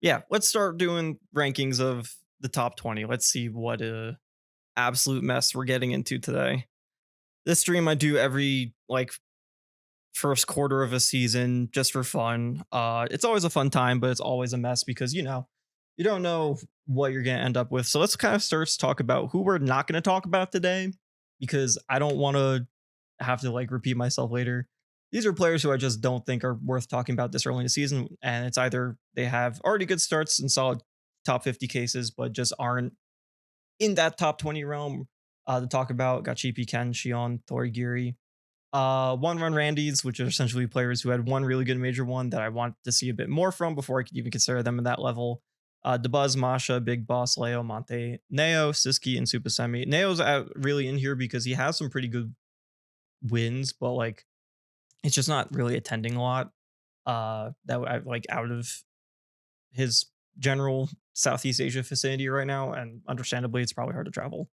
Yeah, let's start doing rankings of the top 20. Let's see what a absolute mess we're getting into today. This stream I do every like first quarter of a season just for fun. It's always a fun time, but it's always a mess because you don't know what you're gonna end up with. So let's kind of start to talk about who we're not gonna talk about today because I don't want to have to like repeat myself later. These are players who I just don't think are worth talking about this early in the season, and it's either they have already good starts and solid top 50 cases, but just aren't in that top 20 realm to talk about. Got Cheapy Ken, Shion, Thorigiri, one run Randys, which are essentially players who had one really good major one that I want to see a bit more from before I could even consider them in that level. Debuzz, Masha, Big Boss, Leo, Monte, Neo, Siski, and Super Semi. Neo's out really in here because he has some pretty good wins, but like it's just not really attending a lot. That like out of his general Southeast Asia vicinity right now, and understandably, it's probably hard to travel.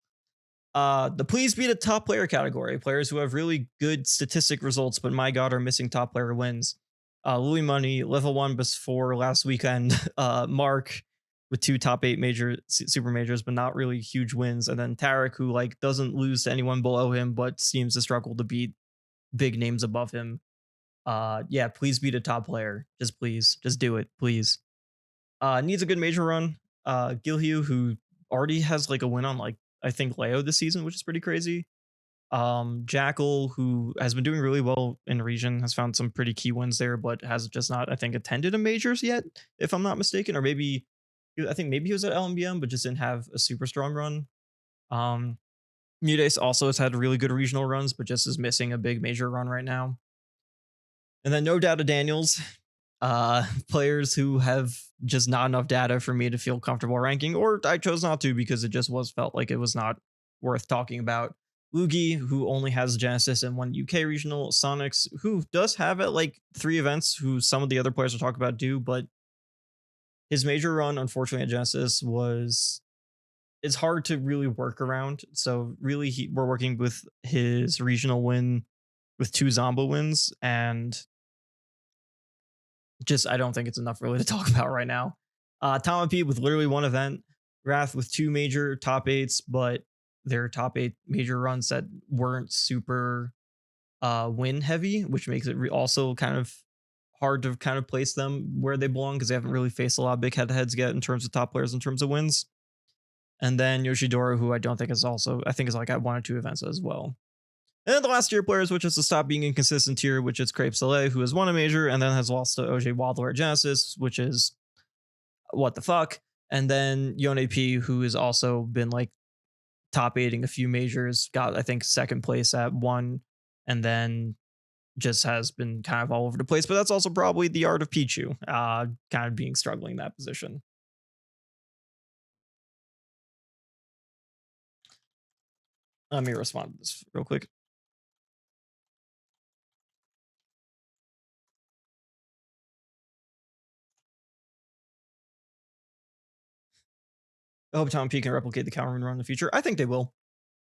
The please be the top player category, players who have really good statistic results, but my god, are missing top player wins. Louis Money, level one before last weekend. Mark with two top eight major super majors, but not really huge wins. And then Tarek, who like doesn't lose to anyone below him, but seems to struggle to beat big names above him. Yeah, please be the top player. Just please, just do it, please. Needs a good major run. Gilhue, who already has like a win on like I think Leo this season, which is pretty crazy. Jackal, who has been doing really well in region, has found some pretty key wins there, but has just not, I think, attended a majors yet, if I'm not mistaken. Or maybe I think maybe he was at LMBM, but just didn't have a super strong run. Um, Mudace also has had really good regional runs, but just is missing a big major run right now. And then no data Daniels, players who have just not enough data for me to feel comfortable ranking, or I chose not to because it just was felt like it was not worth talking about. Lugi, who only has Genesis and one UK regional, Sonics, who does have at like three events, who some of the other players will talk about do, but his major run, unfortunately, at Genesis was it's hard to really work around. So really, we're working with his regional win with two Zombo wins, and just I don't think it's enough really to talk about right now. Tom P with literally one event, Wrath with two major top eights, but their top eight major runs that weren't super win heavy, which makes it also kind of hard to kind of place them where they belong because they haven't really faced a lot of big head to heads yet in terms of top players in terms of wins. And then Yoshidora, who I don't think is also, I think is like at one or two events as well. And then the last tier players, which is to stop being inconsistent tier, which is Crepe Soleil, who has won a major and then has lost to OJ Wildler at Genesis, which is what the fuck. And then Yone P, who has also been like top eighting a few majors, got I think second place at one, and then just has been kind of all over the place. But that's also probably the art of Pichu, kind of being struggling in that position. Let me respond to this real quick. I hope Tom P can replicate the Cameron run in the future. I think they will.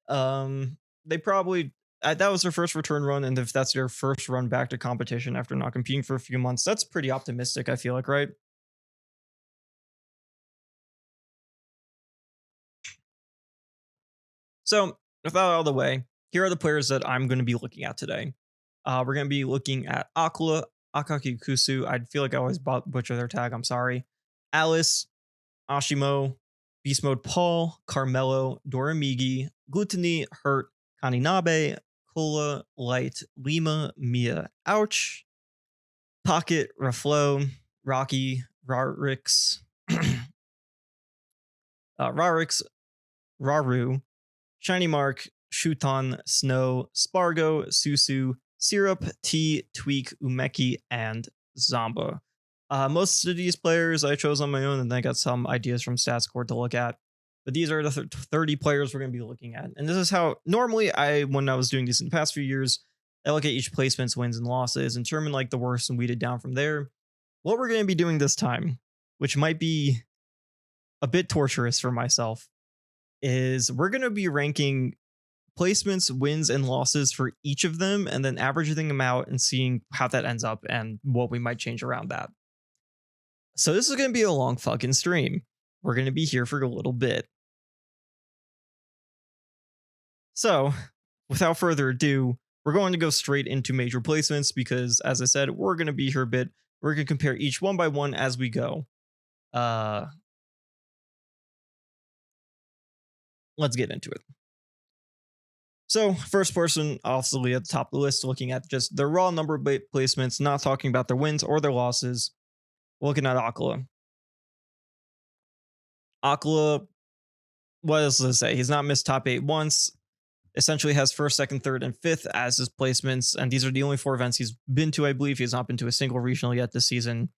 They probably that was their first return run, and if that's their first run back to competition after not competing for a few months, that's pretty optimistic. I feel like, right? So, with that out of the way, here are the players that I'm going to be looking at today. We're going to be looking at Akula, Akaki Kusu. I feel like I always butcher their tag. I'm sorry. Alice, Ashimo, Beast Mode Paul, Carmelo, Doramigi, Gluttony, Hurt, Kaninabe, Cola, Light, Lima, Mia, Ouch, Pocket, Raflo, Rocky, Rarix, Rarix, Raru, Shiny Mark, Shuton, Snow, Spargo, Susu, Syrup, T, Tweak, Umeki, and Zamba. Most of these players I chose on my own, and then I got some ideas from StatsCore to look at. But these are the 30 players we're going to be looking at. And this is how normally when I was doing these in the past few years, I look at each placement's wins and losses and determine like the worst and weed it down from there. What we're going to be doing this time, which might be a bit torturous for myself, is we're going to be ranking placements, wins, and losses for each of them, and then averaging them out and seeing how that ends up and what we might change around that. So this is going to be a long fucking stream. We're going to be here for a little bit. So, without further ado, we're going to go straight into major placements because, as I said, we're going to be here a bit. We're going to compare each one by one as we go. Let's get into it. So, first person, obviously at the top of the list, looking at just their raw number of placements, not talking about their wins or their losses. Looking at Akala. Akala, what else does it say? He's not missed top 8 once. Essentially has first, second, third, and fifth as his placements, and these are the only 4 events he's been to. I believe he's not been to a single regional yet this season.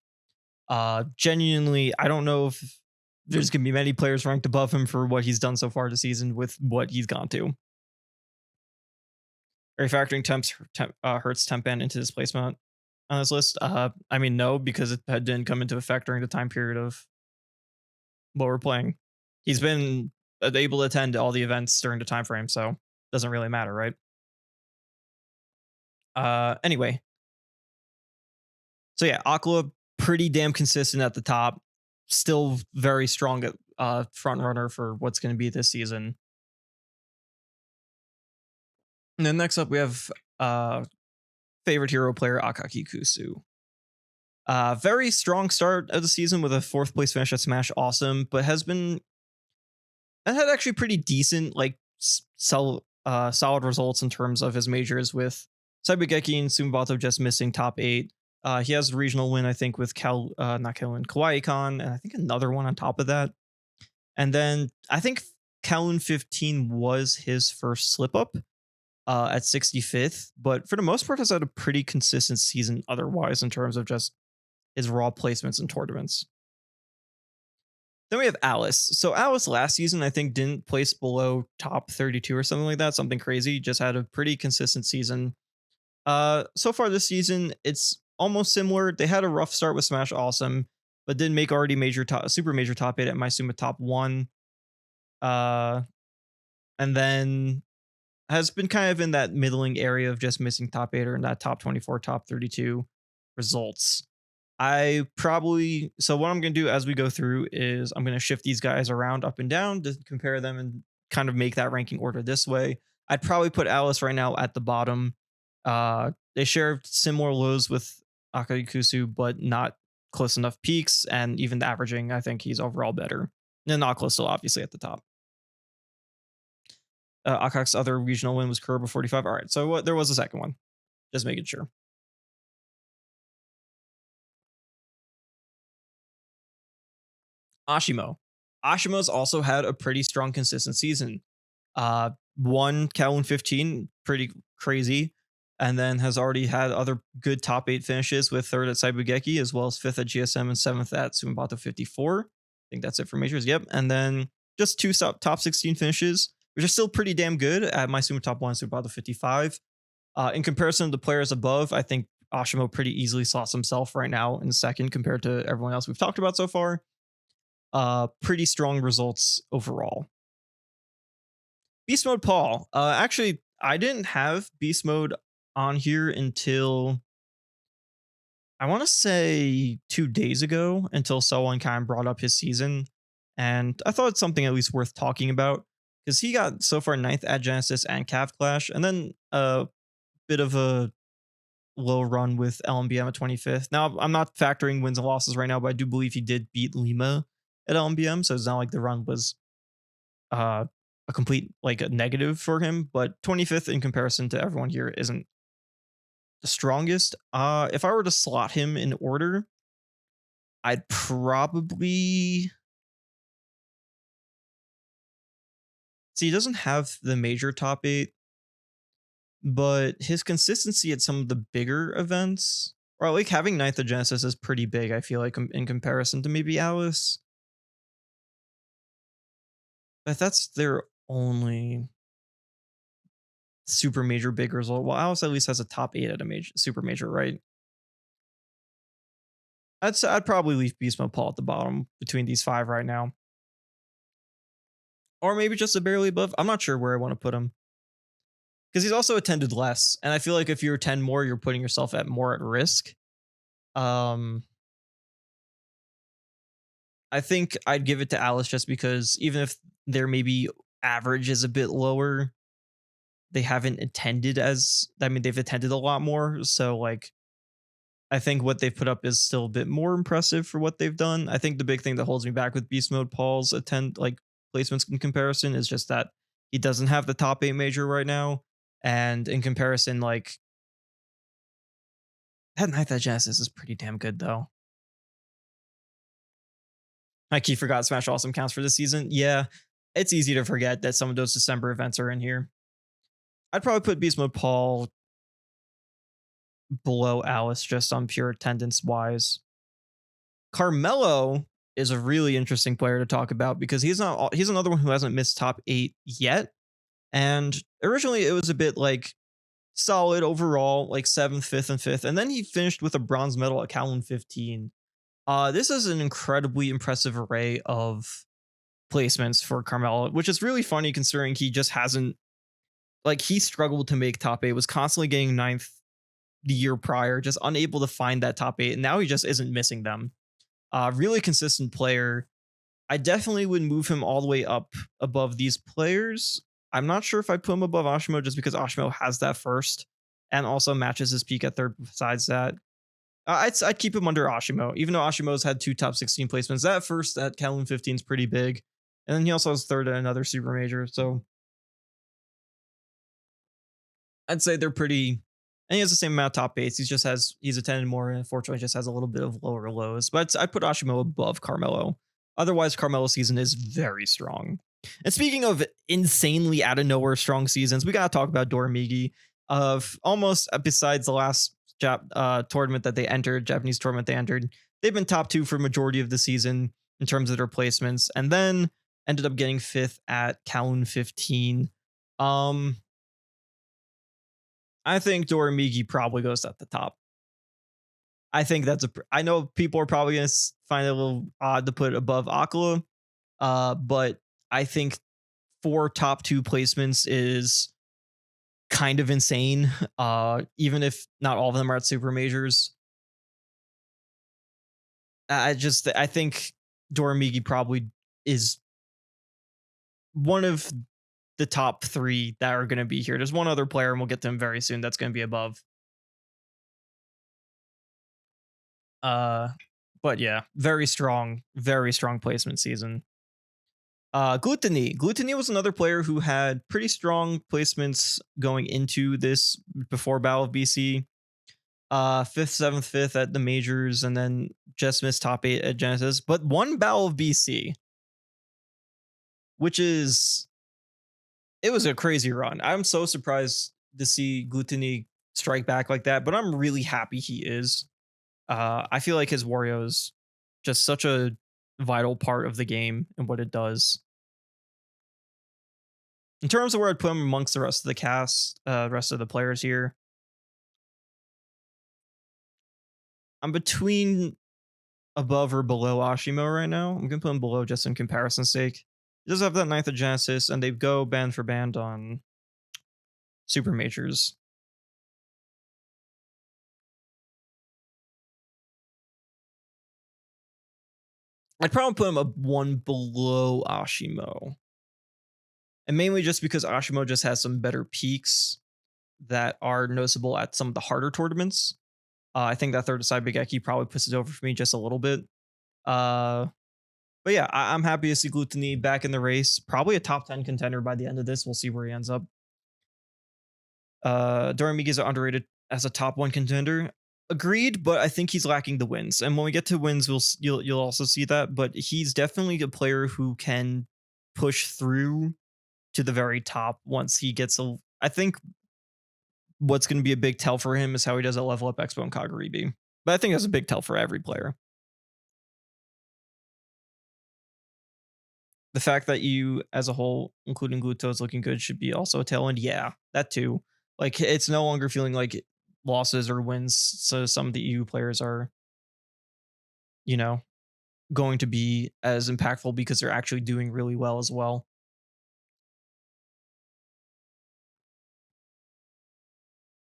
Genuinely, I don't know if there's gonna be many players ranked above him for what he's done so far this season with what he's gone to. Are you factoring Hertz temp ban into this placement on this list? I mean, no, because it didn't come into effect during the time period of what we're playing. He's been able to attend all the events during the time frame, so doesn't really matter, right? Anyway. So yeah, Akala, pretty damn consistent at the top. Still very strong at front runner for what's going to be this season. And then next up, we have favorite hero player, Akaki Kusu. Very strong start of the season with a 4th place finish at Smash Awesome, but had actually pretty decent, like, solid results in terms of his majors, with Saibugeki and Sumabato just missing top 8. He has a regional win, I think, with Kawaii-Con, and I think another one on top of that. And then I think Kowloon 15 was his first slip up at 65th, but for the most part has had a pretty consistent season otherwise in terms of just his raw placements in tournaments. Then we have Alice. So Alice last season, I think, didn't place below top 32 or something like that. Something crazy. Just had a pretty consistent season. So far this season, it's almost similar. They had a rough start with Smash Awesome, but did make already super major top 8 at Maisuma top 1. And then has been kind of in that middling area of just missing top 8 or in that top 24, top 32 results. So what I'm going to do as we go through is I'm going to shift these guys around up and down to compare them and kind of make that ranking order this way. I'd probably put Alice right now at the bottom. They share similar lows with Akagi Kusu, but not close enough peaks, and even the averaging, I think he's overall better. And Akala still obviously at the top. Akak's other regional win was Kuroba 45. All right, so there was a second one. Just making sure. Ashimo. Ashimo's also had a pretty strong, consistent season. Won Kowloon 15, pretty crazy, and then has already had other good top 8 finishes with 3rd at Saibugeki, as well as 5th at GSM and 7th at Sumabato 54. I think that's it for majors. Yep. And then just 2 top 16 finishes, which are still pretty damn good at Maisuma top 1 and Sumabato 55. In comparison to the players above, I think Ashimo pretty easily slots himself right now in second compared to everyone else we've talked about so far. Pretty strong results overall. Beast Mode Paul. Actually, I didn't have Beast Mode on here until, I want to say, 2 days ago, until someone kind of brought up his season. And I thought it's something at least worth talking about, because he got so far 9th at Genesis and Cav Clash, and then a bit of a low run with LMBM at 25th. Now, I'm not factoring wins and losses right now, but I do believe he did beat Lima at LMBM, so it's not like the run was a complete, like, a negative for him, but 25th in comparison to everyone here isn't the strongest. If I were to slot him in order, I'd probably see, he doesn't have the major top 8, but his consistency at some of the bigger events, or like having 9th at Genesis, is pretty big, I feel like, in comparison to maybe Alice. But that's their only super major big result. Well, Alice at least has a top 8 at a major super major, right? I'd probably leave Beast Mode Paul at the bottom between these 5 right now. Or maybe just a barely above. I'm not sure where I want to put him, because he's also attended less, and I feel like if you attend more, you're putting yourself at more at risk. I think I'd give it to Alice just because even if their maybe average is a bit lower, they haven't attended as I mean, they've attended a lot more. So like I think what they've put up is still a bit more impressive for what they've done. I think the big thing that holds me back with Beast Mode Paul's attend like placements in comparison is just that he doesn't have the top 8 major right now. And in comparison, like that Ninth at Genesis is pretty damn good though. I keep forgot Smash Awesome counts for this season. Yeah, it's easy to forget that some of those December events are in here. I'd probably put Beast Mode Paul below Alice just on pure attendance wise. Carmelo is a really interesting player to talk about because he's another one who hasn't missed top 8 yet. And originally it was a bit like solid overall, like 7th, 5th, and 5th. And then he finished with a bronze medal at Calum 15. This is an incredibly impressive array of placements for Carmelo, which is really funny considering he just hasn't like he struggled to make top 8, was constantly getting ninth the year prior, just unable to find that top 8, and now he just isn't missing them. Really consistent player. I definitely would move him all the way up above these players. I'm not sure if I put him above Ashimo just because Ashimo has that first and also matches his peak at third. Besides that, I'd keep him under Ashimo, even though Ashimo's had 2 top 16 placements. That first at Calum 15 is pretty big, and then he also has third at another super major. So I'd say they're pretty. And he has the same amount of top 8s. He's attended more, and unfortunately just has a little bit of lower lows. But I put Ashimo above Carmelo. Otherwise, Carmelo's season is very strong. And speaking of insanely out of nowhere strong seasons, we gotta talk about Doramigi. Of almost besides the last tournament that they entered, Japanese tournament they entered, they've been top 2 for majority of the season in terms of their placements, and then ended up getting 5th at Kowloon 15. I think Doramigi probably goes at the top. I think I know people are probably going to find it a little odd to put above Akala, but I think 4 top 2 placements is kind of insane, even if not all of them are at super majors. I think Doramigi probably is one of the top 3 that are going to be here. There's one other player, and we'll get to him very soon, that's going to be above. But yeah, very strong placement season. Gluttony. Gluttony was another player who had pretty strong placements going into this before Battle of BC. 5th, 7th, 5th at the majors, and then just missed top 8 at Genesis, but won Battle of BC, which is it was a crazy run. I'm so surprised to see Gluttony strike back like that, but I'm really happy he is. I feel like his Wario is just such a vital part of the game and what it does. In terms of where I'd put him amongst the rest of the cast, rest of the players here, I'm between above or below Ashimo right now. I'm gonna put him below just in comparison's sake. He does have that ninth of Genesis, and they go band for band on super majors. I'd probably put him a 1 below Ashimo. And mainly just because Ashimo just has some better peaks that are noticeable at some of the harder tournaments. I think that third side Bigeki probably puts it over for me just a little bit. But yeah, I'm happy to see Gluttony back in the race. Probably a top 10 contender by the end of this. We'll see where he ends up. Doramigi is underrated as a top 1 contender. Agreed, but I think he's lacking the wins. And when we get to wins, you'll also see that. But he's definitely a player who can push through to the very top once he gets a. I think what's going to be a big tell for him is how he does at Level Up Expo and Kaguribi. But I think that's a big tell for every player. The fact that you, as a whole, including Gluto, is looking good should be also a tailwind. Yeah, that too. Like it's no longer feeling like losses or wins. So some of the EU players are, you know, going to be as impactful because they're actually doing really well as well.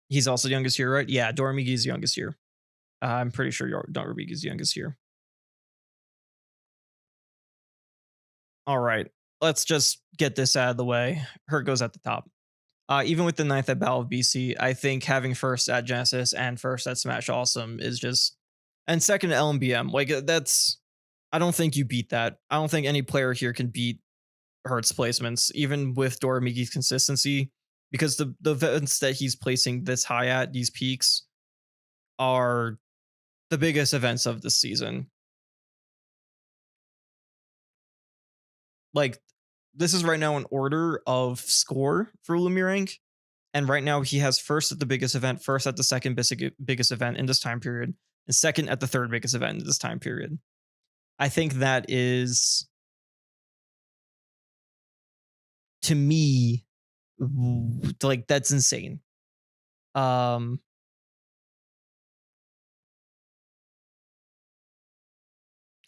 He's also youngest here, right? Yeah, Doramigi is youngest here. I'm pretty sure Doramigi is youngest here. All right, let's just get this out of the way. Hurt goes at the top. Even with the ninth at Battle of BC, I think having first at Genesis and first at Smash Awesome is just, and second at LMBM. Like that's, I don't think you beat that. I don't think any player here can beat Hurt's placements, even with Dorimigi's consistency, because the events that he's placing this high at, these peaks, are the biggest events of the season. Like, this is right now an order of score for Lumirank. And right now he has first at the biggest event, first at the second biggest event in this time period, and second at the third biggest event in this time period. I think that is, to me, like that's insane. Um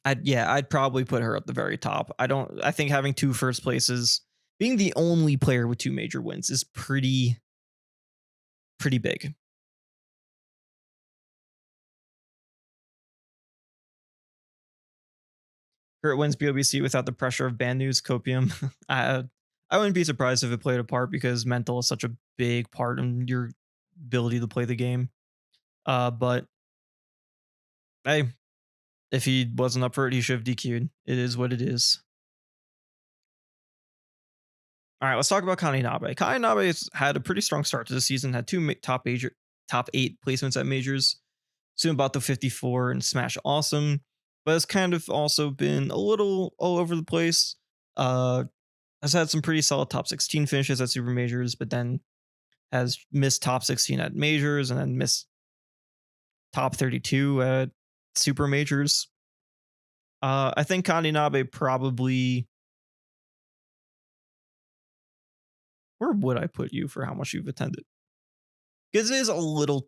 I'd probably put her at the very top. I think having two first places, being the only player with two major wins is pretty big. Hurt wins BOBC without the pressure of band news, Copium. I I wouldn't be surprised if it played a part because mental is such a big part in your ability to play the game. But hey, if he wasn't up for it, he should have DQ'd. It is what it is. All right, let's talk about Kaninabe. Kaninabe has had a pretty strong start to the season. Had two top eight placements at majors. Soon about the 54 and Smash Awesome, but has kind of also been a little all over the place. Has had some pretty solid top 16 finishes at super majors, but then has missed top 16 at majors and then missed top 32 at super majors. I think Kaninabe probably. Where would I put you for how much you've attended? Because it is a little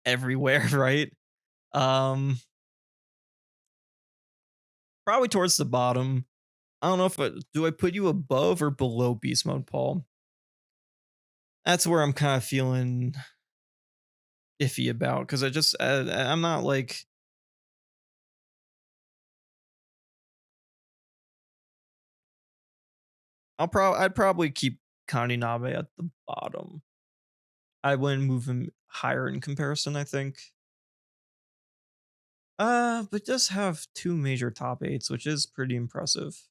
everywhere, right? Um, Probably towards the bottom. I don't know if do I put you above or below Beast Mode, Paul? That's where I'm kind of feeling iffy about because I'm not like I'd probably keep Kaninabe at the bottom. I wouldn't move him higher in comparison, I think. But does have two major top eights, which is pretty impressive.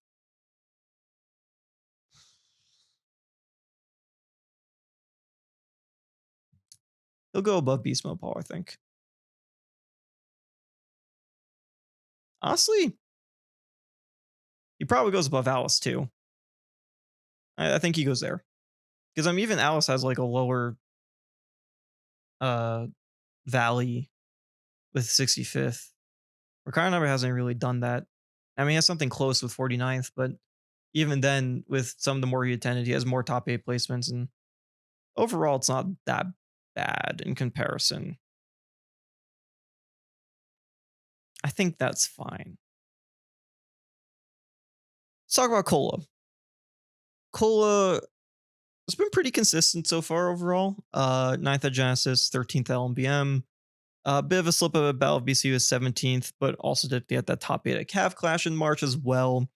He'll go above Beast Mode, Paul, I think. Honestly, he probably goes above Alice too. I think he goes there. Because I'm even Alice has like a lower uh valley with 65th. Ricardo never hasn't really done that. I mean, he has something close with 49th, but even then, with some of the more he attended, he has more top eight placements, and overall, it's not that bad in comparison. I think that's fine. Let's talk about Cola. Cola has been pretty consistent so far overall. 9th at Genesis, 13th at LMBM. A bit of a slip up at Battle of BC was 17th, but also did get that top 8 at Cav Clash in March as well.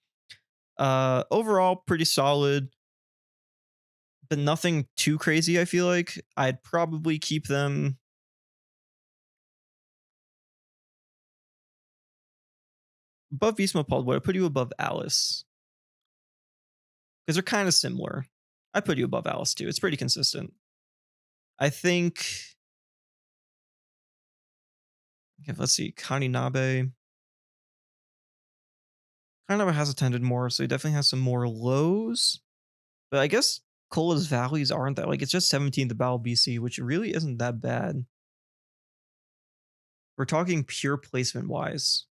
Overall, pretty solid, but nothing too crazy, I feel like. I'd probably keep them above Visma Paul. Would I put you above Alice? Because they're kind of similar. I put you above Alice too. It's pretty consistent. I think. Okay, let's see. Kaninabe. Kaninabe has attended more, so he definitely has some more lows. But I guess Cola's valleys aren't that, like, it's just 17th Battle BC, which really isn't that bad. We're talking pure placement wise.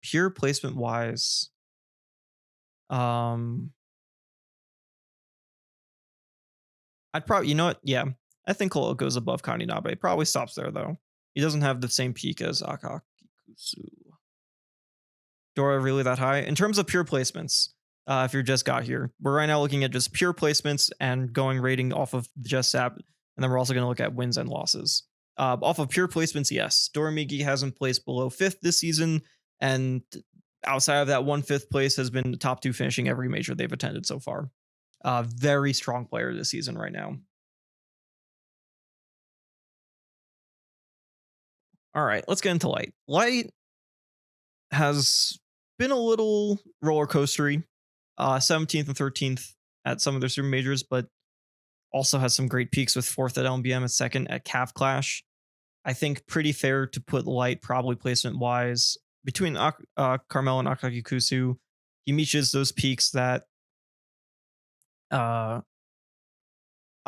Pure placement wise. I'd probably, you know what? Yeah, I think Cola goes above Kaninabe. Probably stops there though. He doesn't have the same peak as Akakikusu. Dora really that high in terms of pure placements? If you're just got here, we're right now looking at just pure placements and going rating off of the Just app, and then we're also going to look at wins and losses. Off of pure placements, yes, Doramigi hasn't placed below 5th this season, And outside of that, 1/5 place has been the top two finishing every major they've attended so far. Very strong player this season right now. All right, let's get into Light. Light has been a little roller coastery, 17th and 13th at some of their super majors, but also has some great peaks with fourth at LMBM and second at Calf Clash. I think pretty fair to put Light probably placement wise between Carmel and Akagi Kusu. He reaches those peaks that uh,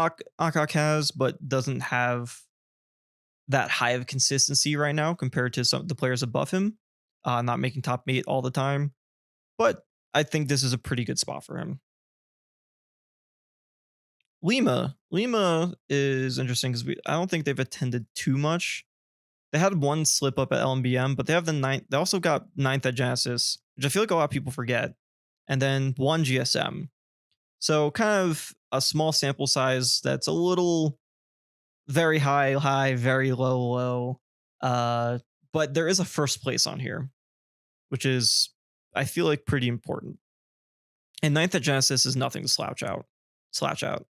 Akak has, but doesn't have that high of consistency right now compared to some of the players above him. Not making top 8 all the time, but I think this is a pretty good spot for him. Lima is interesting because I don't think they've attended too much. They had one slip up at LMBM, but they have the ninth. They also got ninth at Genesis, which I feel like a lot of people forget, and then one GSM. So kind of a small sample size that's a little very high, high, very low, low. But there is a first place on here, which is I feel like pretty important. And ninth at Genesis is nothing to slouch out. Slouch out.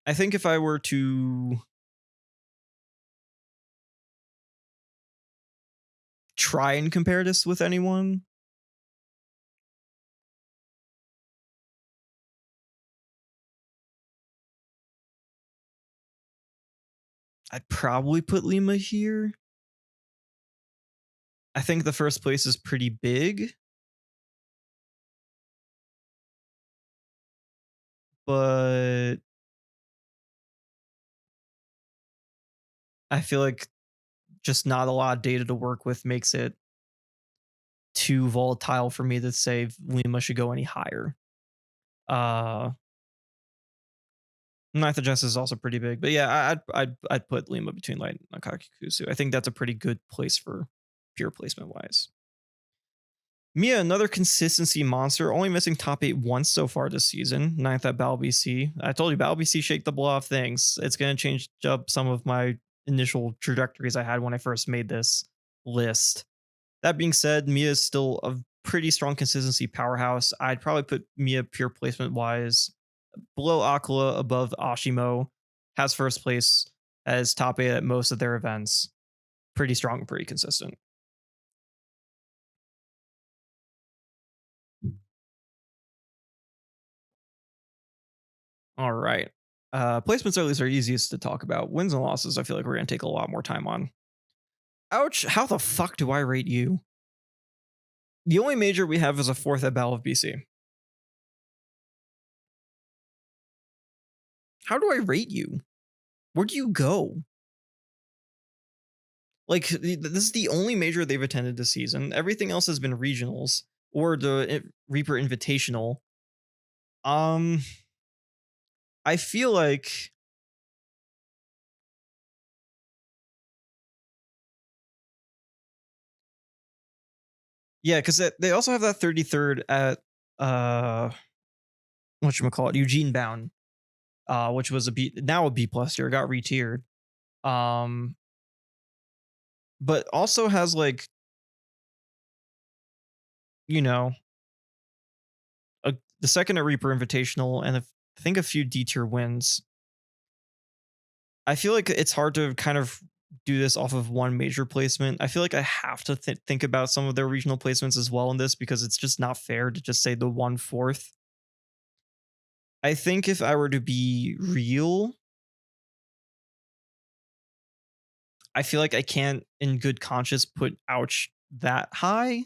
I think if I were to try and compare this with anyone, I'd probably put Lima here. I think the first place is pretty big, but I feel like just not a lot of data to work with makes it too volatile for me to say Lima should go any higher. Ninth of Justice is also pretty big, but yeah, I'd put Lima between Light and Akakikusu. I think that's a pretty good place for pure placement wise. Mia, another consistency monster, only missing top 8 once so far this season. Ninth at Battle BC. I told you Battle BC shake the blow off things. It's gonna change up some of my initial trajectories I had when I first made this list. That being said, Mia is still a pretty strong consistency powerhouse. I'd probably put Mia pure placement wise below Aquila, above Ashimo. Has first place as top 8 at most of their events. Pretty strong and pretty consistent. All right. Placements at least are easiest to talk about. Wins and losses, I feel like we're going to take a lot more time on. Ouch. How the fuck do I rate you? The only major we have is a fourth at Battle of BC. How do I rate you? Where do you go? Like, this is the only major they've attended this season. Everything else has been regionals or the Reaper Invitational. I feel like yeah, because they also have that 33rd at whatchamacallit, Eugene Bound, which was a B, now a B plus tier, got retiered. But also has like, you know, the second at Reaper Invitational and I think a few D tier wins. I feel like it's hard to kind of do this off of one major placement. I feel like I have to think about some of their regional placements as well in this because it's just not fair to just say the 1/4. I think if I were to be real, I feel like I can't in good conscience put Ouch that high.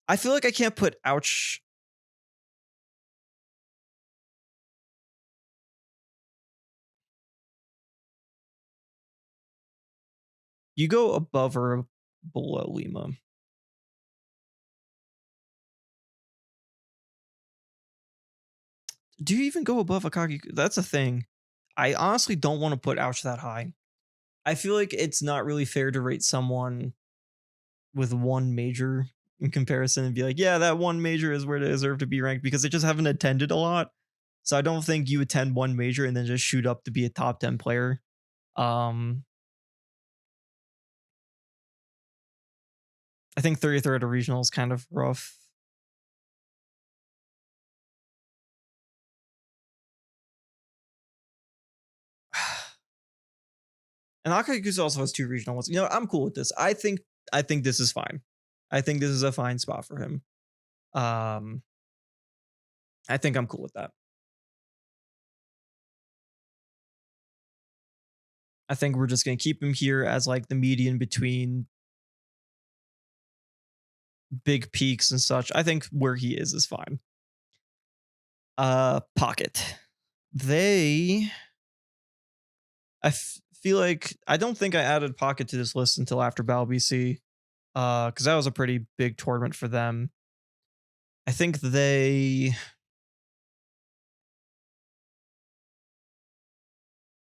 I feel like I can't put Ouch. You go above or below Lima. Do you even go above Akagi? That's a thing. I honestly don't want to put Ouch that high. I feel like it's not really fair to rate someone with one major in comparison and be like, yeah, that one major is where they deserve to be ranked because they just haven't attended a lot. So I don't think you attend one major and then just shoot up to be a top 10 player. Um, I think 33rd at a regional is kind of rough. And Akayakusa also has 2 regional ones. I'm cool with this. I think this is fine. I think this is a fine spot for him. Um, I think I'm cool with that. I think we're just gonna keep him here as like the median between big peaks and such. I think where he is fine. Pocket. They feel like I don't think I added Pocket to this list until after Battle BC. Because that was a pretty big tournament for them. I think they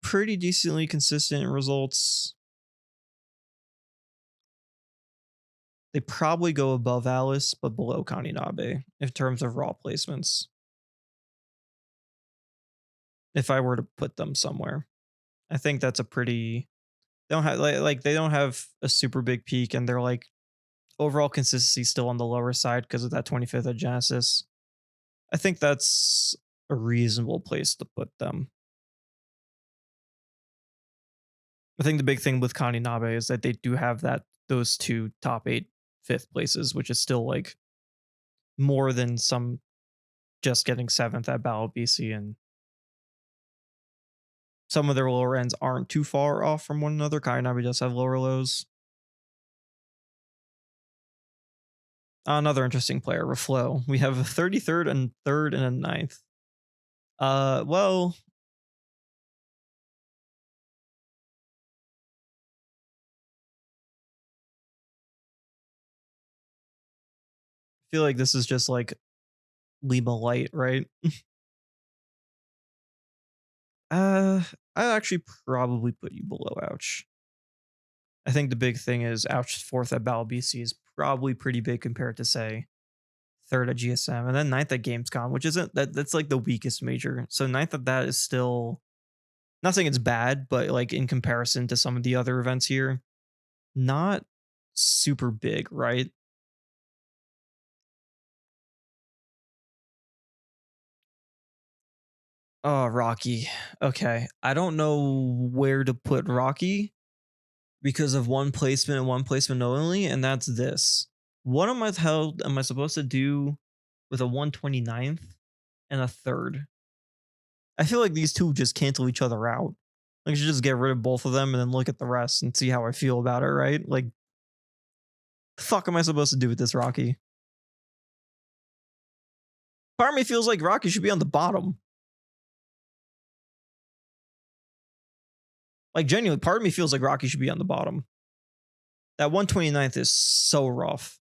pretty decently consistent in results. They probably go above Alice, but below Kaninabe in terms of raw placements. If I were to put them somewhere, I think that's a pretty. They don't have like they don't have a super big peak, and they're like overall consistency still on the lower side because of that 25th at Genesis. I think that's a reasonable place to put them. I think the big thing with Kaninabe is that they do have those 2 top 8 fifth places, which is still like more than some just getting 7th at Battle BC, and some of their lower ends aren't too far off from one another. Kaninabe does have lower lows. Another interesting player, Reflow. We have a 33rd and 3rd and a 9th. Well, I feel like this is just like Lima Light, right? I'd actually probably put you below Ouch. I think the big thing is Ouch's 4th at Battle BC is probably pretty big compared to say 3rd at GSM, and then 9th at Gamescom, which isn't that's like the weakest major. So 9th at that is still not saying it's bad, but like in comparison to some of the other events here, not super big, right? Oh, Rocky. Okay. I don't know where to put Rocky because of one placement and one placement only, and that's this. What am I supposed to do with a 129th and a 3rd? I feel like these two just cancel each other out. Like, I should just get rid of both of them and then look at the rest and see how I feel about it, right? Like, the fuck am I supposed to do with this Rocky? Part of me feels like Rocky should be on the bottom. Like, genuinely, part of me feels like Rocky should be on the bottom. That 129th is so rough.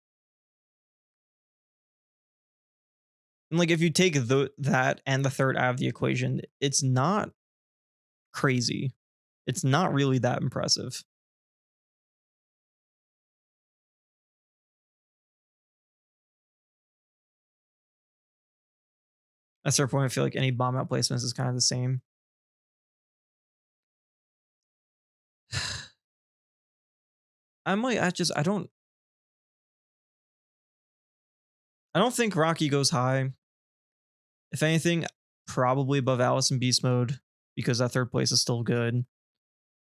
And like, if you take that and the 3rd out of the equation, it's not crazy. It's not really that impressive. At a certain point, I feel like any bomb out placements is kind of the same. I don't think Rocky goes high. If anything, probably above Alice in Beast Mode because that 3rd place is still good.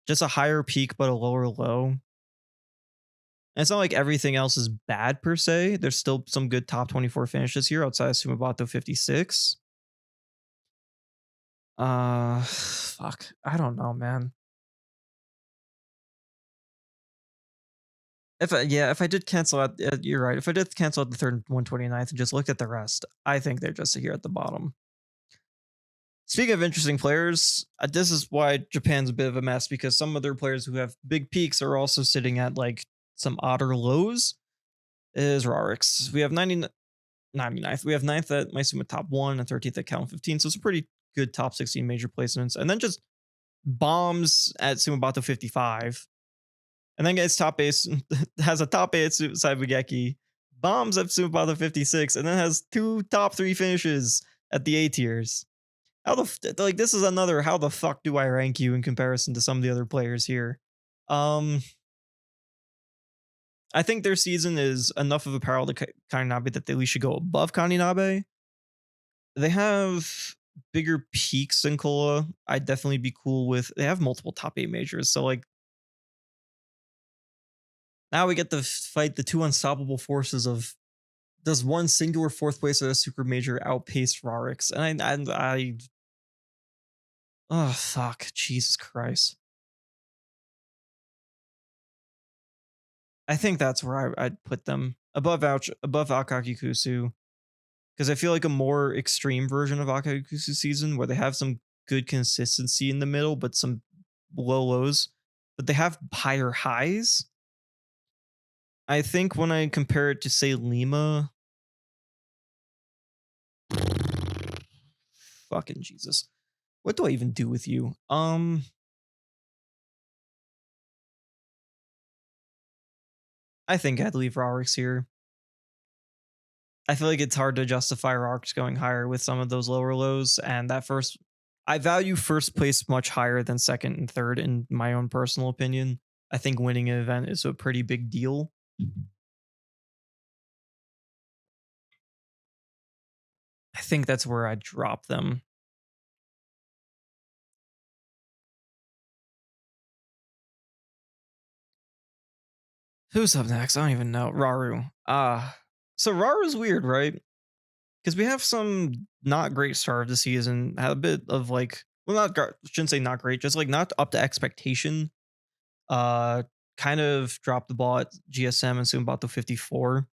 Just a higher peak but a lower low. And it's not like everything else is bad per se. There's still some good top 24 finishes here outside of Sumabato 56. Fuck. I don't know, man. If I did cancel out, you're right. If I did cancel out the 3rd 129th and just looked at the rest, I think they're just here at the bottom. Speaking of interesting players, this is why Japan's a bit of a mess because some of their players who have big peaks are also sitting at like some odder lows. Is Rarix. We have 99th. We have 9th at Maisuma top 1 and 13th at Cal 15. So it's a pretty good top 16 major placements. And then just bombs at Sumabato 55. And then gets top 8, has a top 8 at Saibugeki, bombs at Sumabato 56, and then has 2 top 3 finishes at the A tiers. How like this is another how the fuck do I rank you in comparison to some of the other players here? I think their season is enough of a parallel to Kaninabe that they at least should go above Kaninabe. They have bigger peaks than Kola. I'd definitely be cool with. They have multiple top 8 majors, so like now we get to fight the two unstoppable forces of does one singular fourth place at a super major outpace Rarix? And I oh fuck, Jesus Christ. I think that's where I'd put them above Akakikusu because I feel like a more extreme version of Akakikusu season where they have some good consistency in the middle, but some low lows, but they have higher highs. I think when I compare it to say Lima, fucking Jesus, what do I even do with you? I think I'd leave Rarix here. I feel like it's hard to justify Rarix going higher with some of those lower lows, and that first, I value first place much higher than second and third in my own personal opinion. I think winning an event is a pretty big deal. I think that's where I drop them. Who's up next? I don't even know. Raru. So Raru's weird, right? Because we have some not great start of the season, had a bit of like, well, shouldn't say not great, just like not up to expectation. Uh, Kind of dropped the ball at GSM and Sumabato 54.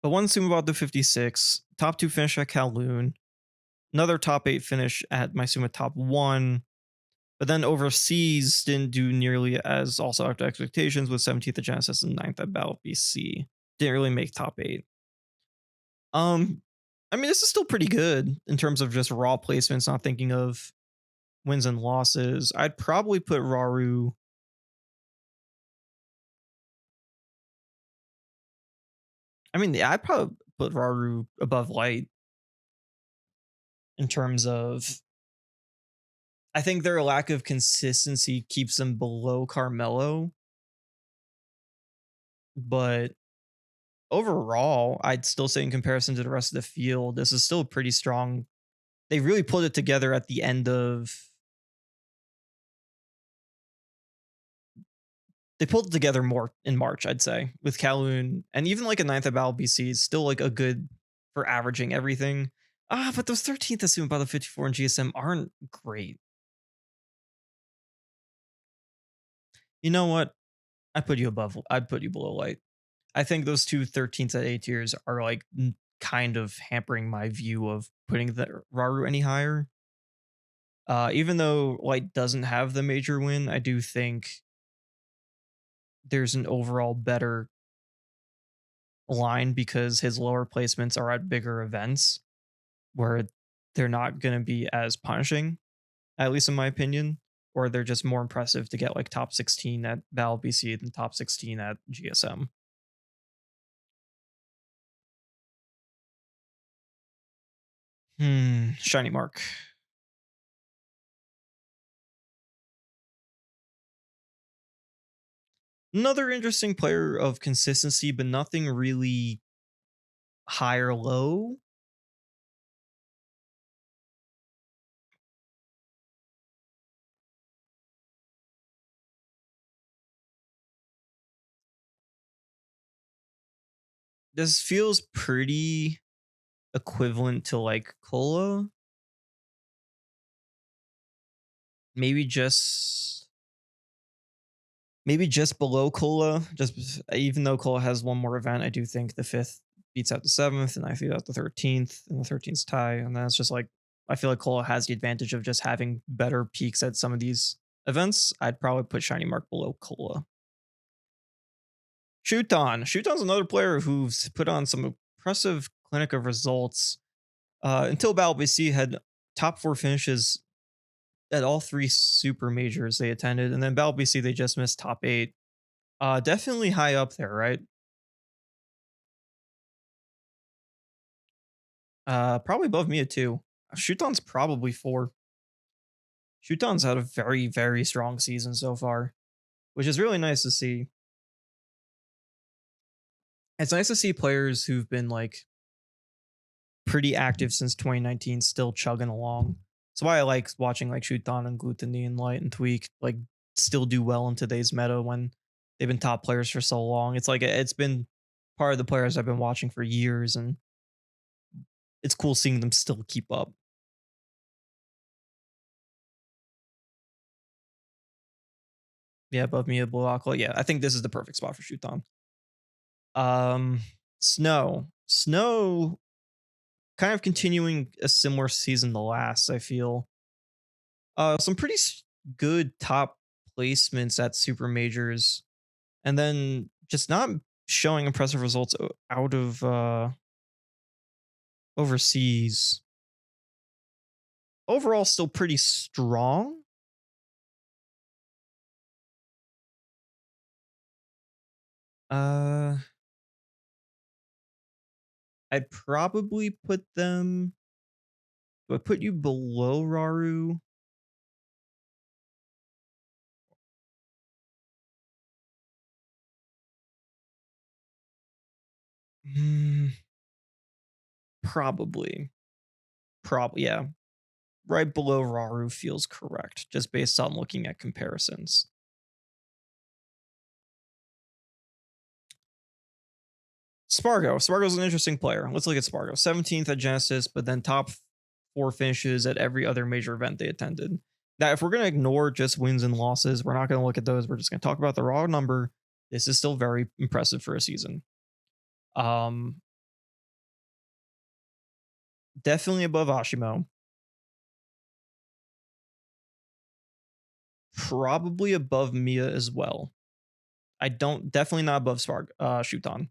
But one Sumabato 56, top 2 finish at Kowloon, another top 8 finish at Maisuma top 1, but then overseas didn't do nearly as also up to expectations with 17th at Genesis and 9th at Battle BC. Didn't really make top 8. I mean, this is still pretty good in terms of just raw placements, not thinking of wins and losses. I'd probably put Raru. I mean, yeah, I'd probably put Raru above Light in terms of. I think their lack of consistency keeps them below Carmelo, but overall, I'd still say in comparison to the rest of the field, this is still pretty strong. They really put it together at the end of. They pulled it together more in March, I'd say, with Kowloon and even like a 9th at Battle BC is still like a good for averaging everything. But those 13th assumed by the 54 and GSM aren't great. You know what? I'd put you below Light. I think those two 13th at A tiers are like kind of hampering my view of putting the Raru any higher. Even though Light doesn't have the major win, I do think there's an overall better line because his lower placements are at bigger events where they're not going to be as punishing, at least in my opinion, or they're just more impressive to get like top 16 at Battle BC than top 16 at GSM. Shiny Mark. Another interesting player of consistency, but nothing really high or low. This feels pretty equivalent to like Cola. Maybe just below Cola. Just even though Cola has one more event, I do think the 5th beats out the 7th, and I feel out the 13th, and the 13th tie. And that's just like I feel like Cola has the advantage of just having better peaks at some of these events. I'd probably put Shiny Mark below Cola. Shuton. Shuton's another player who's put on some impressive clinic of results. Until Battle BC had top 4 finishes at all 3 super majors they attended, and then Battle BC they just missed top 8. Definitely high up there, right? Probably above Mia too. Shuton's probably 4. Shuton's had a very, very strong season so far, which is really nice to see. It's nice to see players who've been like pretty active since 2019 still chugging along. That's why I like watching like Shuton and Gluttony and Light and Tweak like still do well in today's meta when they've been top players for so long. It's like it's been part of the players I've been watching for years, and it's cool seeing them still keep up. Yeah, above me, Blue Aqua. Yeah, I think this is the perfect spot for Shuton. Um, Snow, kind of continuing a similar season to last. I feel some pretty good top placements at super majors, and then just not showing impressive results out of overseas. Overall, still pretty strong. Uh, I'd probably put them. Do I put you below Raru? Hmm, probably. Probably, yeah. Right below Raru feels correct, just based on looking at comparisons. Spargo. Spargo's an interesting player. Let's look at Spargo. 17th at Genesis, but then top four finishes at every other major event they attended. Now, if we're going to ignore just wins and losses, we're not going to look at those. We're just going to talk about the raw number. This is still very impressive for a season. Um, Definitely above Ashimo. Probably above Mia as well. I don't definitely not above Shuton.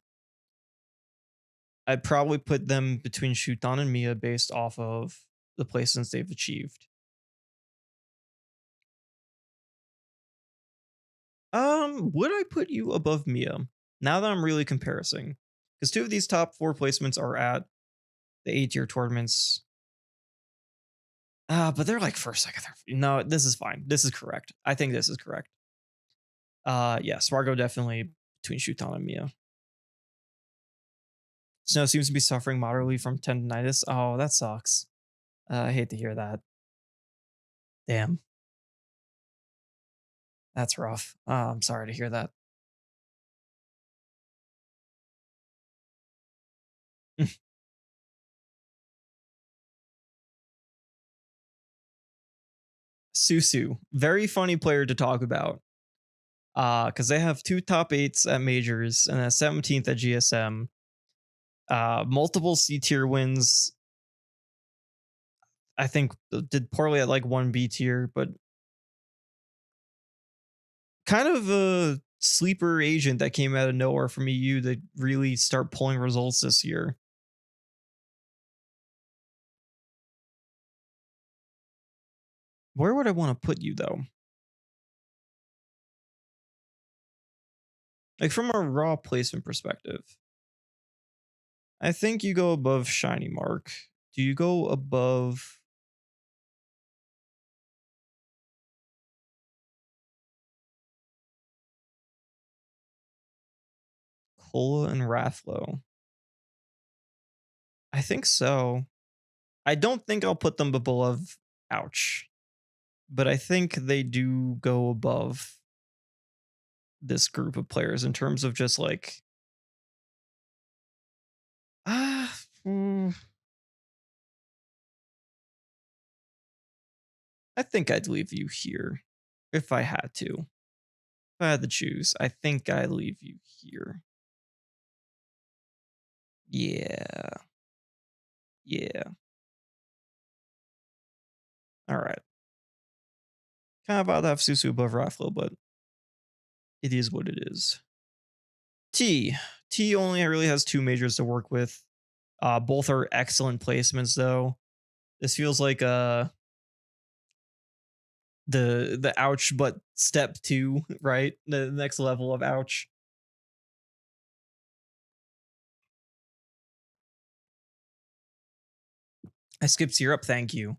I'd probably put them between Shuton and Mia based off of the placements they've achieved. Would I put you above Mia? Now that I'm really comparing, because two of these top four placements are at the A tier tournaments. But they're like first, second, third. No, this is fine. This is correct. I think this is correct. Yeah, Spargo definitely between Shuton and Mia. Snow seems to be suffering moderately from tendonitis. Oh, that sucks. I hate to hear that. Damn, that's rough. I'm sorry to hear that. Susu, very funny player to talk about. Because they have two top eights at majors and a 17th at GSM. Multiple C tier wins. I think did poorly at like one B tier, but kind of a sleeper agent that came out of nowhere from EU to really start pulling results this year. Where would I want to put you though? Like from a raw placement perspective, I think you go above Shiny Mark. Do you go above Cola and Rathlow? I think so. I don't think I'll put them above Ouch, but I think they do go above this group of players in terms of just like ah. I think I'd leave you here if I had to. If I had to choose, I think I'd leave you here. Yeah. Yeah. All right. Kind of odd to have Susu above Rafflo, but it is what it is. T. T only really has two majors to work with. Both are excellent placements, though. This feels like the ouch, but step two, right? The next level of ouch. I skipped syrup, thank you.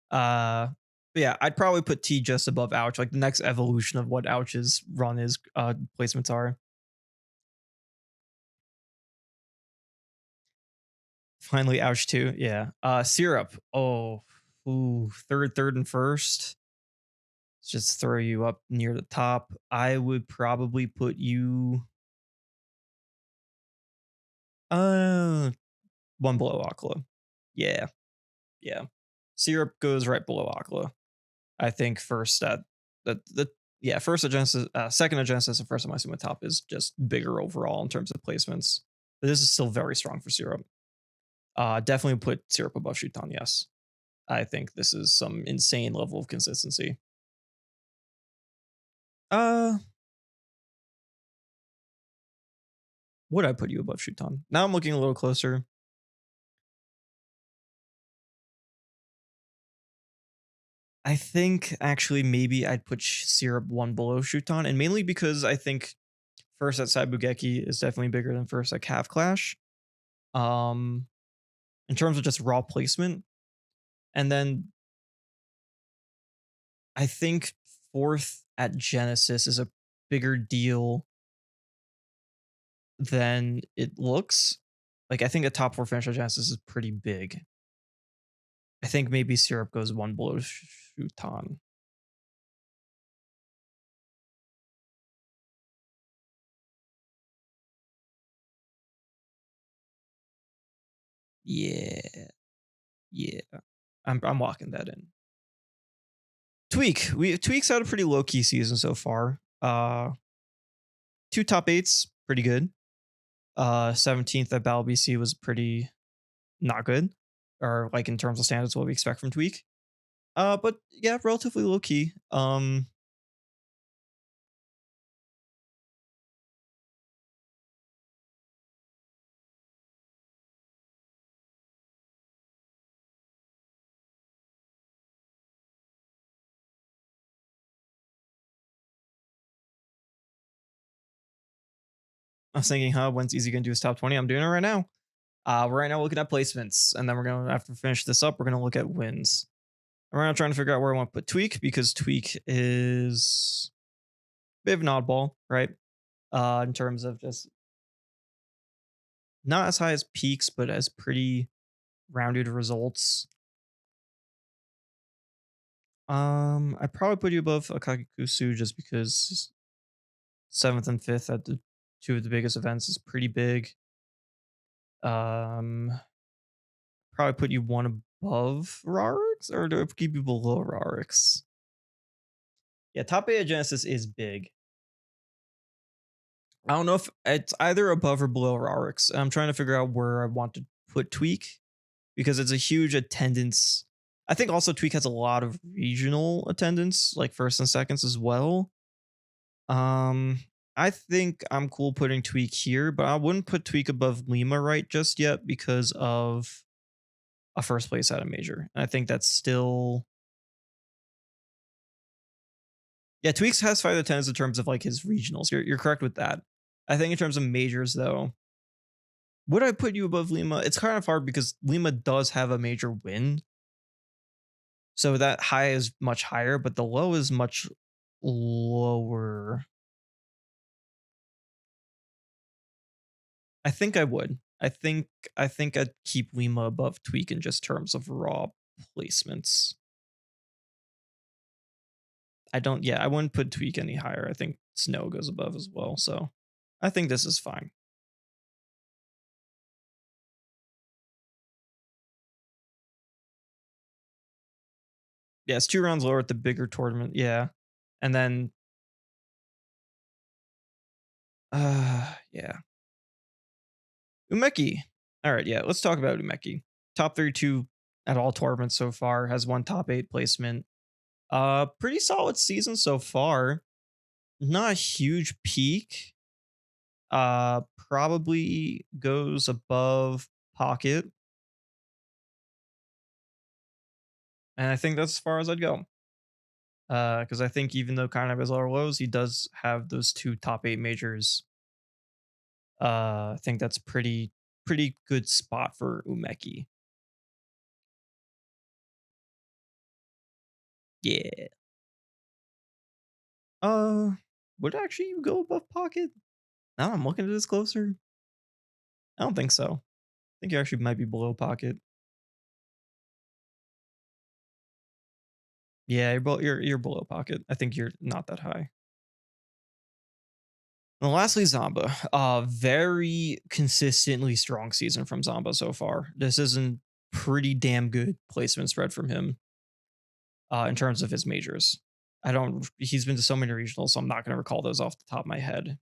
But yeah, I'd probably put T just above ouch, like the next evolution of what ouch's run is placements are. Finally, ouch too. Yeah. Syrup. Oh, ooh, third, and first. Let's just throw you up near the top. I would probably put you uh one below Aqua. Yeah, yeah. Syrup goes right below Aqua. I think first at the yeah, first at Genesis, second at Genesis, and first at my top is just bigger overall in terms of placements. But this is still very strong for Syrup. Definitely put Syrup above Shuton, yes. I think this is some insane level of consistency. Uh, would I put you above Shuton? Now I'm looking a little closer. I think actually maybe I'd put Syrup one below Shuton, and mainly because I think first at Saibugeki is definitely bigger than first at Calf Clash. Um, in terms of just raw placement, and then I think fourth at Genesis is a bigger deal than it looks. Like I think a top four finish at Genesis is pretty big. I think maybe Syrup goes one below Shuton. Yeah, yeah. I'm locking that in. Tweaks had a pretty low key season so far. Two top eights, pretty good. 17th at Battle BC was pretty not good, or like in terms of standards, what we expect from Tweak. But yeah, relatively low key. I was thinking, huh, when's Easy gonna do his top 20? I'm doing it right now. We're right now looking at placements, and then we're gonna after we finish this up, we're gonna look at wins. And we're now trying to figure out where I want to put Tweak because Tweak is a bit of an oddball, right? In terms of just not as high as peaks, but as pretty rounded results. I probably put you above Akagikusu just because seventh and fifth at the two of the biggest events is pretty big. Um, probably put you one above Rarix, or do I keep you below Rarix? Yeah, top eight of Genesis is big. I don't know if it's either above or below Rarix. I'm trying to figure out where I want to put Tweak because it's a huge attendance. I think also Tweak has a lot of regional attendance, like first and seconds as well. Um, I think I'm cool putting Tweak here, but I wouldn't put Tweak above Lima right just yet because of a first place at a major. I think that's still yeah. Tweaks has five attendance in terms of like his regionals. You're correct with that. I think in terms of majors though, would I put you above Lima? It's kind of hard because Lima does have a major win, so that high is much higher, but the low is much lower. I think I would. I think I'd keep Lima above Tweak in just terms of raw placements. I don't yeah, I wouldn't put Tweak any higher. I think Snow goes above as well. So I think this is fine. Yeah, it's two rounds lower at the bigger tournament. Yeah. And then yeah. Umeki. All right, yeah, let's talk about Umeki. Top 32 at all tournaments so far, has one top 8 placement. Pretty solid season so far. Not a huge peak. Probably goes above Pocket. And I think that's as far as I'd go. Because I think even though kind of has lower lows, he does have those two top 8 majors. I think that's pretty good spot for Umeki. Yeah. Uh, would it actually go above Pocket? Now I'm looking at this closer. I don't think so. think you actually might be below Pocket. Yeah, you're below Pocket. I think you're not that high. And lastly, Zamba. Very consistently strong season from Zamba so far. This is a pretty damn good placement spread from him in terms of his majors. I don't. He's been to so many regionals, so I'm not going to recall those off the top of my head.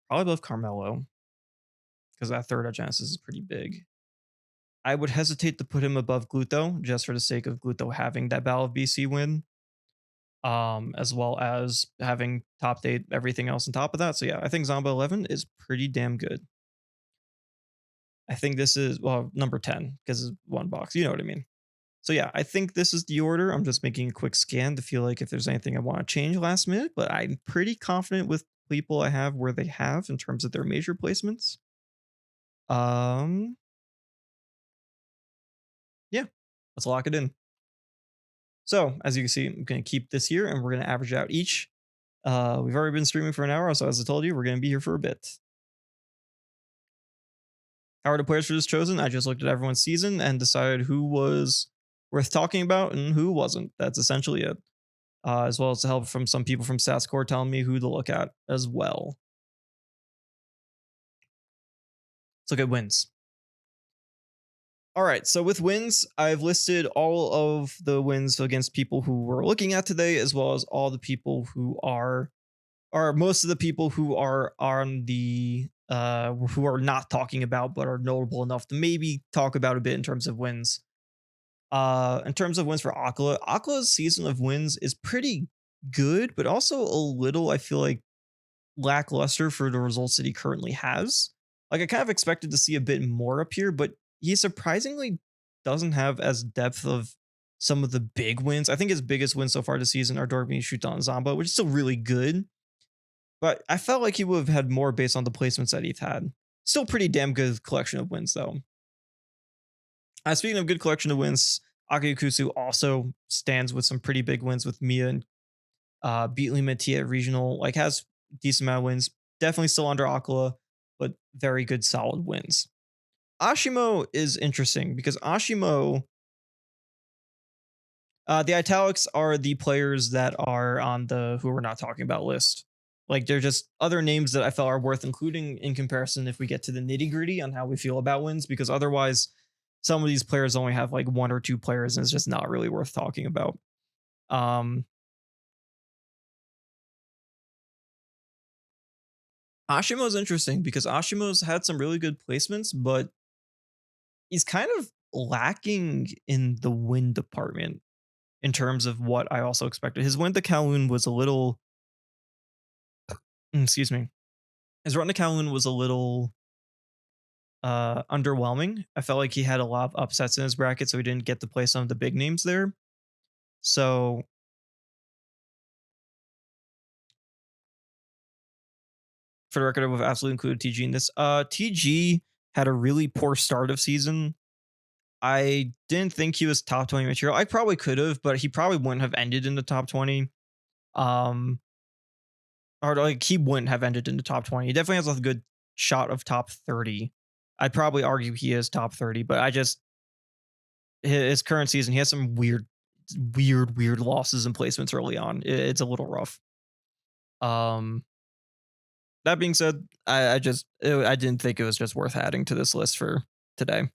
Probably above Carmelo because that third at Genesis is pretty big. I would hesitate to put him above Gluto just for the sake of Gluto having that Battle of BC win, as well as having top eight everything else on top of that. So yeah, I think Zamba 11 is pretty damn good. I think this is well number 10 because it's one box. You know what I mean. So yeah, I think this is the order. I'm just making a quick scan to feel like if there's anything I want to change last minute, but I'm pretty confident with people I have where they have in terms of their major placements. Um, yeah, let's lock it in. So as you can see, I'm going to keep this here and we're going to average out each. We've already been streaming for an hour, so as I told you, we're going to be here for a bit. How are the players for this chosen? I just looked at everyone's season and decided who was worth talking about and who wasn't. That's essentially it. As well as the help from some people from StatsCore telling me who to look at as well. Let's look at wins. All right, so with wins, I've listed all of the wins against people who we're looking at today, as well as all the people who are most of the people who are on the who are not talking about but are notable enough to maybe talk about a bit in terms of wins. In terms of wins for Akala, Akala's season of wins is pretty good, but also a little, I feel like, lackluster for the results that he currently has. Like I kind of expected to see a bit more up here, but he surprisingly doesn't have as depth of some of the big wins. I think his biggest wins so far this season are Dorby, Shuton, and Zamba, which is still really good. But I felt like he would have had more based on the placements that he's had. Still pretty damn good collection of wins though. Speaking of good collection of wins, Akayukusu also stands with some pretty big wins with Mia and beat Lima T at regional, like has decent amount of wins. Definitely still under Akala, but very good solid wins. Ashimo is interesting because Ashimo, the italics are the players that are on the who we're not talking about list. Like they're just other names that I felt are worth including in comparison if we get to the nitty gritty on how we feel about wins, because otherwise some of these players only have like one or two players and it's just not really worth talking about. Ashimo's interesting because Ashimo's had some really good placements, but he's kind of lacking in the win department in terms of what I also expected. His win to Kowloon was a little, excuse me, his run to Kowloon was a little underwhelming. I felt like he had a lot of upsets in his bracket, so he didn't get to play some of the big names there. So for the record, I would have absolutely included TG in this. TG had a really poor start of season. I didn't think he was top 20 material. I probably could have, but he probably wouldn't have ended in the top 20. Or like he wouldn't have ended in the top 20. He definitely has a good shot of top 30. I'd probably argue he is top 30, but I just his current season, he has some weird losses and placements early on. It's a little rough. That being said, I didn't think it was just worth adding to this list for today.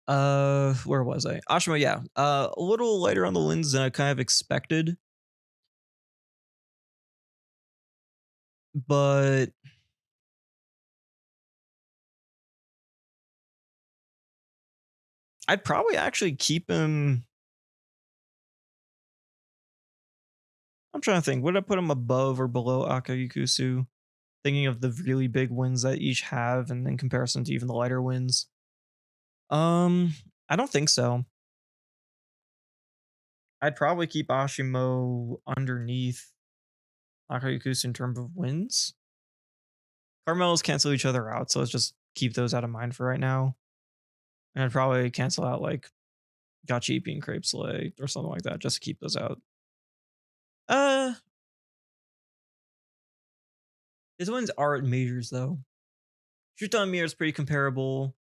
Where was I? Ashima, yeah. A little lighter on the wins than I kind of expected. But I'd probably actually keep him. I'm trying to think. Would I put him above or below Akayukusu? Thinking of the really big wins that each have, and in comparison to even the lighter wins. I don't think so. I'd probably keep Ashimo underneath Akayukusu in terms of wins. Carmelos cancel each other out, so let's just keep those out of mind for right now. And I'd probably cancel out like Gachipi and Crepe Slay or something like that, just to keep those out. His wins are at majors though. Shuton Mir is pretty comparable.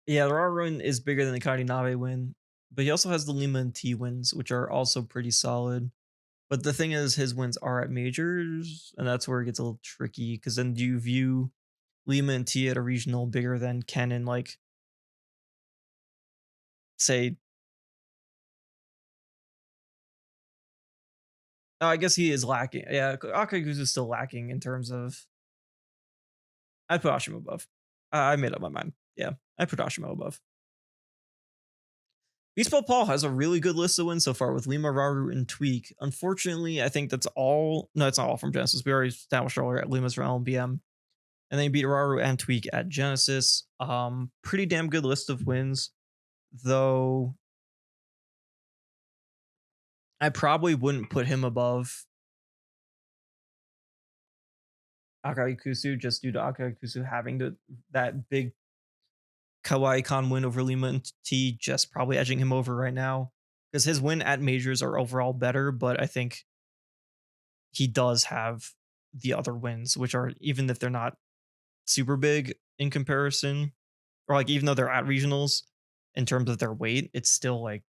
Yeah, the Raw win is bigger than the Karinave win, but he also has the Lima and T wins, which are also pretty solid. But the thing is, his wins are at majors, and that's where it gets a little tricky. Because then do you view Lima and T at a regional bigger than Ken and like say? Oh, I guess he is lacking. Yeah, Akaguzu is still lacking in terms of. I'd put Ashimo above. I made up my mind. Yeah, I put Ashimo above. Beastball Paul has a really good list of wins so far with Lima, Raru, and Tweak. Unfortunately, I think that's all. No, it's not all from Genesis. We already established earlier at Lima's from LBM. And then you beat Raru and Tweak at Genesis. Pretty damn good list of wins, though. I probably wouldn't put him above Akai Kusu just due to Akai Kusu having that big Kawaii Con win over Lima and T, just probably edging him over right now. Because his win at majors are overall better, but I think he does have the other wins, which are, even if they're not super big in comparison, or like even though they're at regionals in terms of their weight, it's still like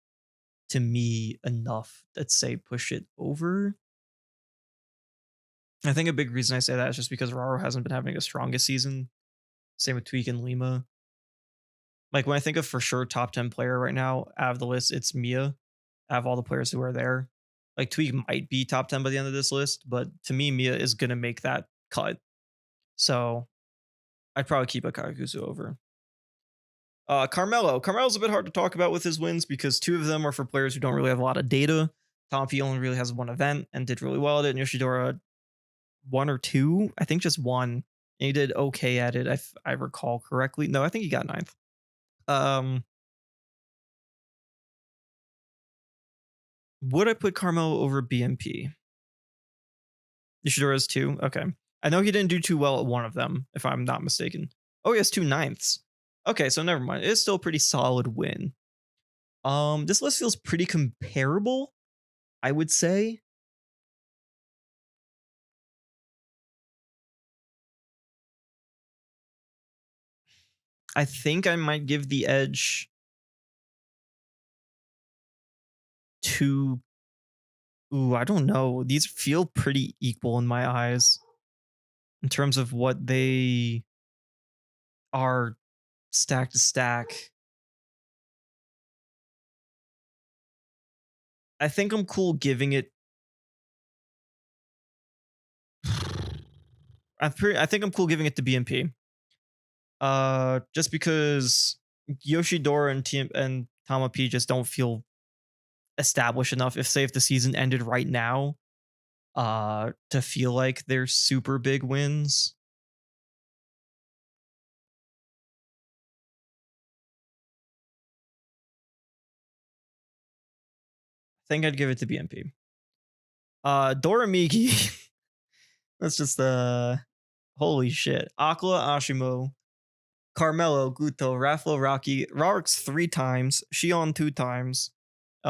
to me enough that say push it over. I think a big reason I say that is just because Raro hasn't been having a strongest season. Same with Tweak and Lima. Like when I think of for sure top 10 player right now out of the list, it's Mia. Out of all the players who are there. Like Tweak might be top 10 by the end of this list, but to me, Mia is gonna make that cut. So I'd probably keep Akaguzu over. Carmelo. Carmelo's a bit hard to talk about with his wins because two of them are for players who don't really have a lot of data. Tom P only really has one event and did really well at it. And Yoshidora, one or two, I think just one. And he did okay at it, if I recall correctly. No, I think he got ninth. Would I put Carmelo over BMP? Yoshidora's two. Okay. I know he didn't do too well at one of them, if I'm not mistaken. Oh, he has two ninths. Okay, so never mind. It's still a pretty solid win. This list feels pretty comparable, I would say. I think I might give the edge to. Ooh, I don't know. These feel pretty equal in my eyes in terms of what they are stack to stack. I think I'm cool giving it. I think I'm cool giving it to BMP. Just because Yoshidora and Tama P just don't feel established enough. If the season ended right now, to feel like they're super big wins. I think I'd give it to BMP. Doramigi. That's just holy shit. Aqua, Ashimo, Carmelo, Guto, Raffalo, Rocky, Rarks 3 times, Shion 2 times,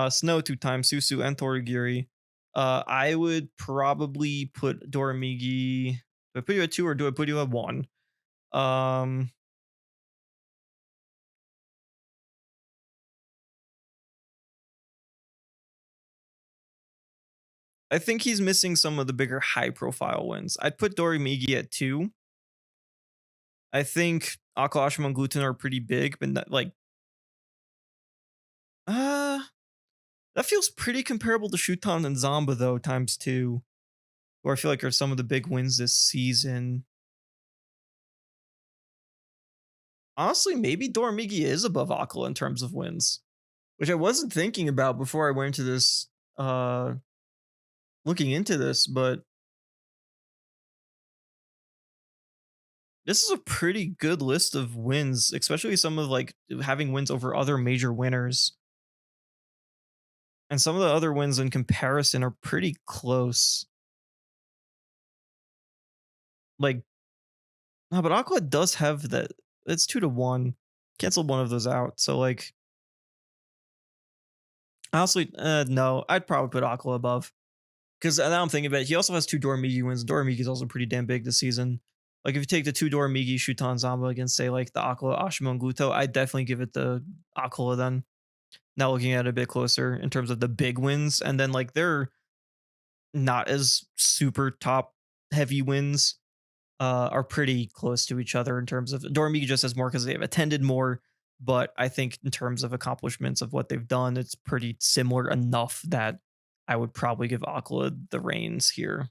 Snow 2 times, Susu, and Torigiri. I would probably put Doramigi. Do I put you at 2 or do I put you at 1? I think he's missing some of the bigger high profile wins. I'd put Doramigi at 2. I think Aqua, Ashimo, and Gluten are pretty big, but not, like, uh, that feels pretty comparable to Shuton and Zamba though, times 2. Where I feel like are some of the big wins this season. Honestly, maybe Doramigi is above Aqua in terms of wins, which I wasn't thinking about before I went into this, looking into this, but this is a pretty good list of wins, especially some of like having wins over other major winners. And some of the other wins in comparison are pretty close. Like, no, but Aqua does have that. It's 2-1. Canceled one of those out. So like Honestly, no, I'd probably put Aqua above. Because now I'm thinking about it, he also has two Doramigi wins. Doramigi is also pretty damn big this season. Like if you take the two Doramigi Shuton Zamba against say like the Aqua, Ashimo, and Gluto, I'd definitely give it the Aquila then. Now looking at it a bit closer in terms of the big wins, and then like they're not as super top heavy wins, are pretty close to each other in terms of Doramigi just has more because they've attended more. But I think in terms of accomplishments of what they've done, it's pretty similar enough that I would probably give Aquila the reins here.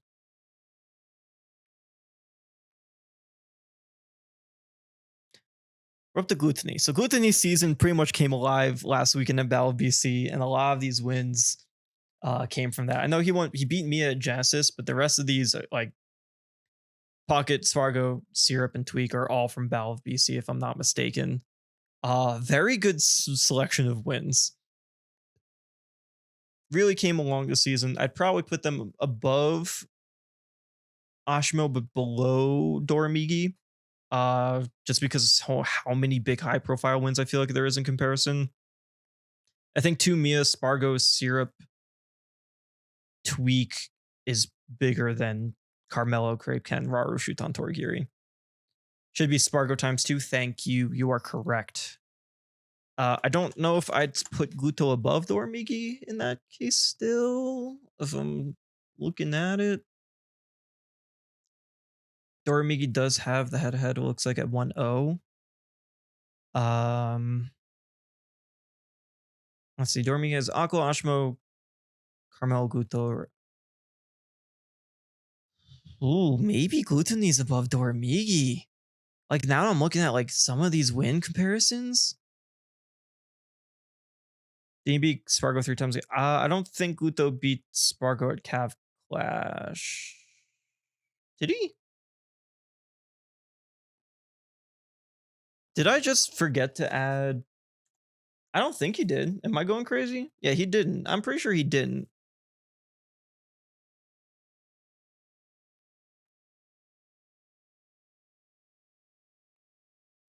We're up to Gluttony. So Gluttony's season pretty much came alive last weekend in Battle of BC, and a lot of these wins came from that. I know he beat Mia at Genesis, but the rest of these like Pocket, Spargo, Syrup, and Tweak are all from Battle of BC, if I'm not mistaken. Very good selection of wins. Really came along this season. I'd probably put them above Ashimo, but below Doramigi. Just because how many big high profile wins I feel like there is in comparison. I think two Mia, Spargo, Syrup, Tweak is bigger than Carmelo, Crepe Ken, Raru, Shuton, Torigiri. Should be Spargo times two. Thank you. You are correct. I don't know if I'd put Gluto above Doramigi in that case still. If I'm looking at it. Doramigi does have the head-to-head, it looks like at 1-0. Let's see. Doramigi has Aqua, Ashmo, Carmel, Gluto. Ooh, maybe Gluttony's above Doramigi. Like now I'm looking at like some of these win comparisons. Did he beat Spargo 3 times? I don't think Gluto beat Spargo at Cav Clash. Did he? Did I just forget to add? I don't think he did. Am I going crazy? Yeah, he didn't. I'm pretty sure he didn't.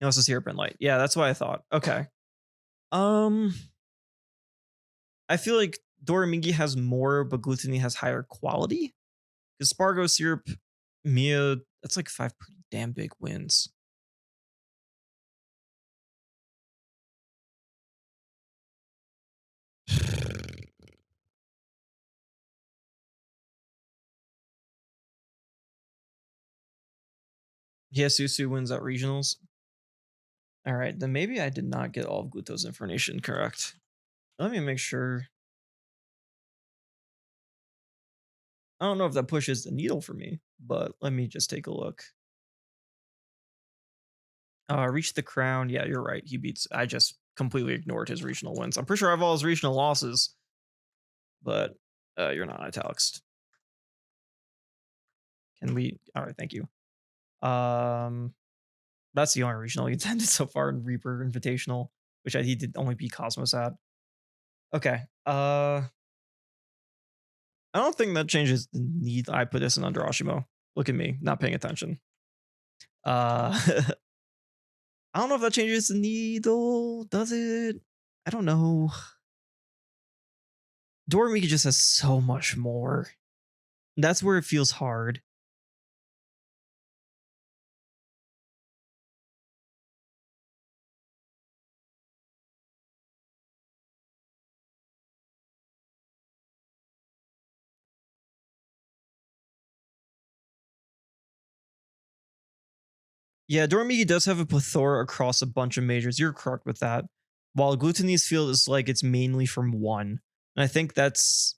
He also Syrup and Light. Yeah, that's what I thought. Okay. I feel like Doramigi has more, but Gluttony has higher quality. Because Spargo, Syrup, Mia, that's like 5 pretty damn big wins. Yeah, Susu wins at regionals. All right, then maybe I did not get all of Gluto's information correct. Let me make sure. I don't know if that pushes the needle for me, but let me just take a look. Reach the crown. Yeah, you're right. He beats. I just completely ignored his regional wins. I'm pretty sure I have all his regional losses, but you're not italics. Can we? All right, thank you. That's the only regional he attended so far in Reaper Invitational, which he did only beat Cosmos at. Okay. I don't think that changes the need. I put this in under Ashimo. Look at me, not paying attention. I don't know if that changes the needle. Does it? I don't know. Doramiki just has so much more. That's where it feels hard. Yeah, Doramiki does have a plethora across a bunch of majors. You're correct with that. While Gluttony's field is like it's mainly from one. And I think that's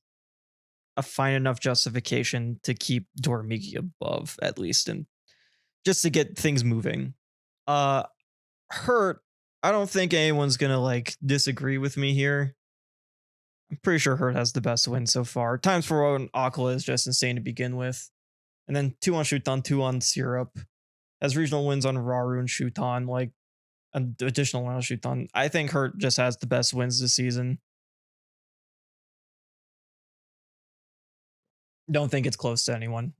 a fine enough justification to keep Doramiki above, at least, and just to get things moving. Hurt, I don't think anyone's gonna like disagree with me here. I'm pretty sure Hurt has the best win so far. Times for on Aquila is just insane to begin with. And then 2 on Shuton, 2 on Syrup. Has regional wins on Raru and Shuton, like an additional one on Shuton. I think Hurt just has the best wins this season. Don't think it's close to anyone.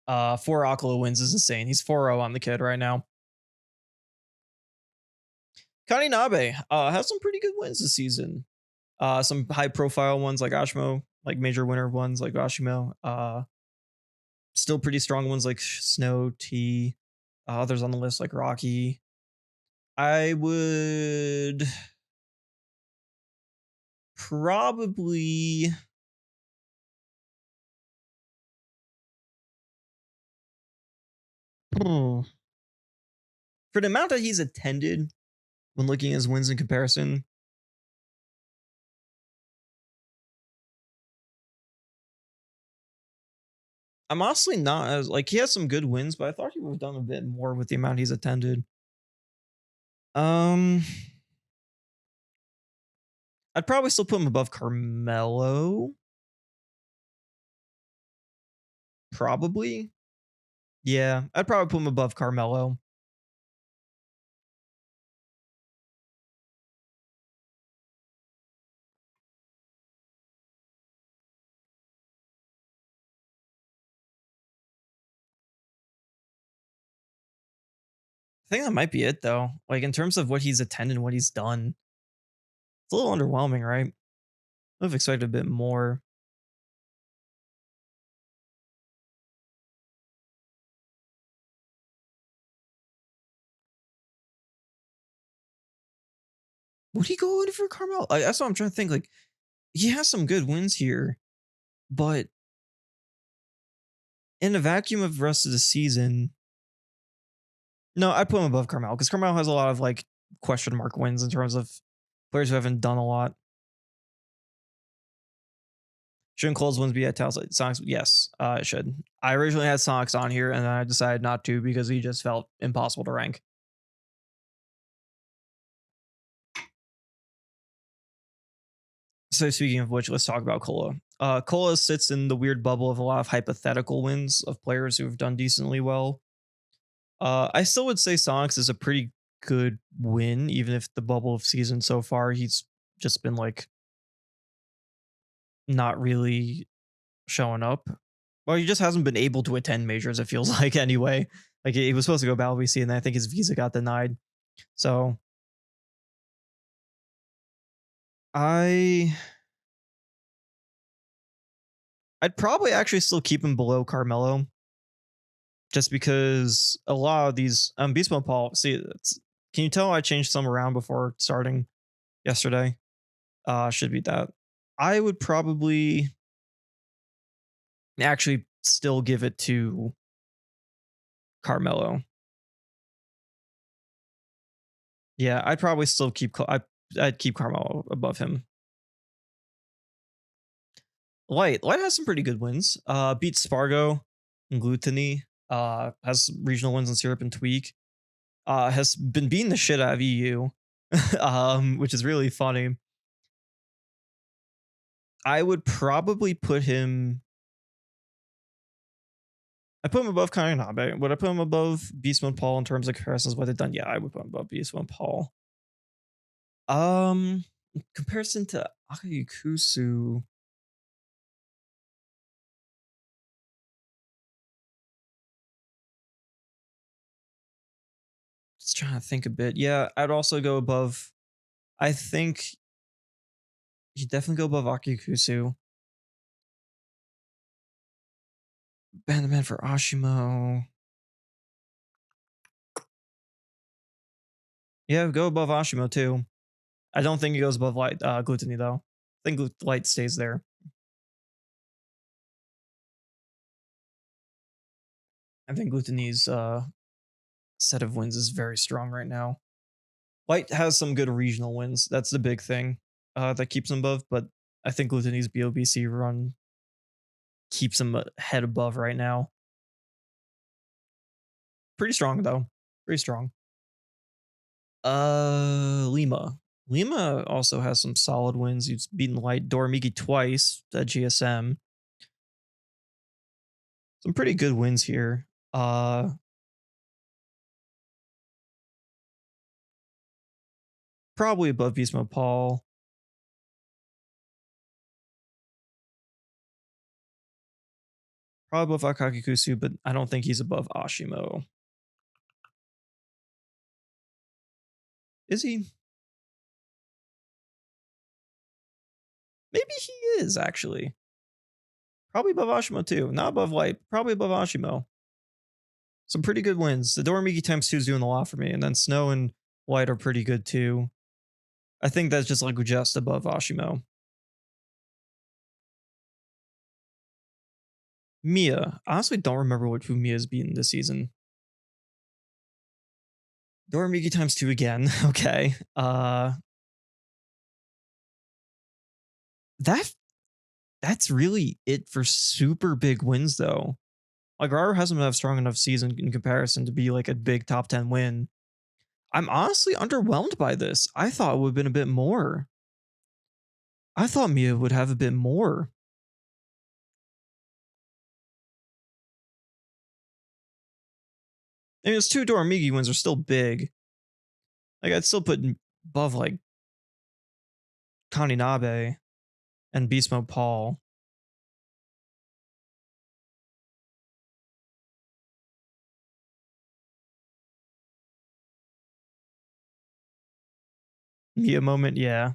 4 Aquila wins is insane. He's 4-0 on the kid right now. Kaninabe has some pretty good wins this season. Some high profile ones like Ashmo, like major winner ones like Ashimo. Still pretty strong ones like Snow, T. Others on the list like Rocky. I would probably hmm, for the amount that he's attended when looking at his wins in comparison. I'm honestly not as like he has some good wins, but I thought he would have done a bit more with the amount he's attended. Um, I'd probably still put him above Carmelo. Probably. Yeah, I'd probably put him above Carmelo. I think that might be it though. Like in terms of what he's attended, what he's done, it's a little underwhelming, right? I've expected a bit more. Would he go in for Carmelo? That's what I'm trying to think. Like he has some good wins here, but in a vacuum of the rest of the season, no, I'd put him above Carmelo because Carmelo has a lot of like question mark wins in terms of players who haven't done a lot. Shouldn't Cole's wins be at Towels Sonics? Yes, it should. I originally had Sonics on here and then I decided not to because he just felt impossible to rank. So speaking of which, let's talk about Cola. Cola sits in the weird bubble of a lot of hypothetical wins of players who have done decently well. I still would say Sonics is a pretty good win, even if the bubble of season so far he's just been like not really showing up. Well, he just hasn't been able to attend majors. It feels like anyway. Like he was supposed to go Battle BC, and then I think his visa got denied. So I I'd probably actually still keep him below Carmelo, just because a lot of these Beast Mode Paul. See, can you tell I changed some around before starting yesterday? Should be that. I would probably actually still give it to Carmelo. Yeah, I'd probably still I'd keep Carmelo above him. Light has some pretty good wins. Beats Spargo and Gluttony. Has regional wins in Syrup and Tweak. Has been beating the shit out of EU, which is really funny. I would probably put him. I put him above Kayanabe. Would I put him above Beast Mode Paul in terms of comparisons? What they've done? Yeah, I would put him above Beast Mode Paul. In comparison to Akayukusu, just trying to think a bit. Yeah, I'd also go above. I think you definitely go above Akayukusu. Bandaman for Ashimo. Yeah, go above Ashimo too. I don't think he goes above Light Gluttony though. I think Light stays there. I think Gluttony's set of wins is very strong right now. Light has some good regional wins. That's the big thing that keeps him above. But I think Gluttony's BOBC run keeps him head above right now. Pretty strong though. Pretty strong. Lima. Lima also has some solid wins. He's beaten Light Doramiki twice at GSM. Some pretty good wins here. Probably above Beast Mode Paul. Probably above Akakikusu, but I don't think he's above Ashimo. Is he? Maybe he is actually. Probably above Ashimo too. Not above Light, probably above Ashimo. Some pretty good wins. The Dormigi times 2 is doing a lot for me, and then Snow and Light are pretty good too. I think that's just like just above Ashimo. Mia. I honestly don't remember who Mia's beaten this season. Dormigi times 2 again. Okay. That that's really it for super big wins though. Like Raru hasn't had a strong enough season in comparison to be like a big top 10 win. I'm honestly underwhelmed by this. I thought it would have been a bit more. I thought Mia would have a bit more. I mean, his 2 Dormigi wins are still big. Like I'd still put above like Kaninabe and Beast Mode Paul. Mia moment, yeah.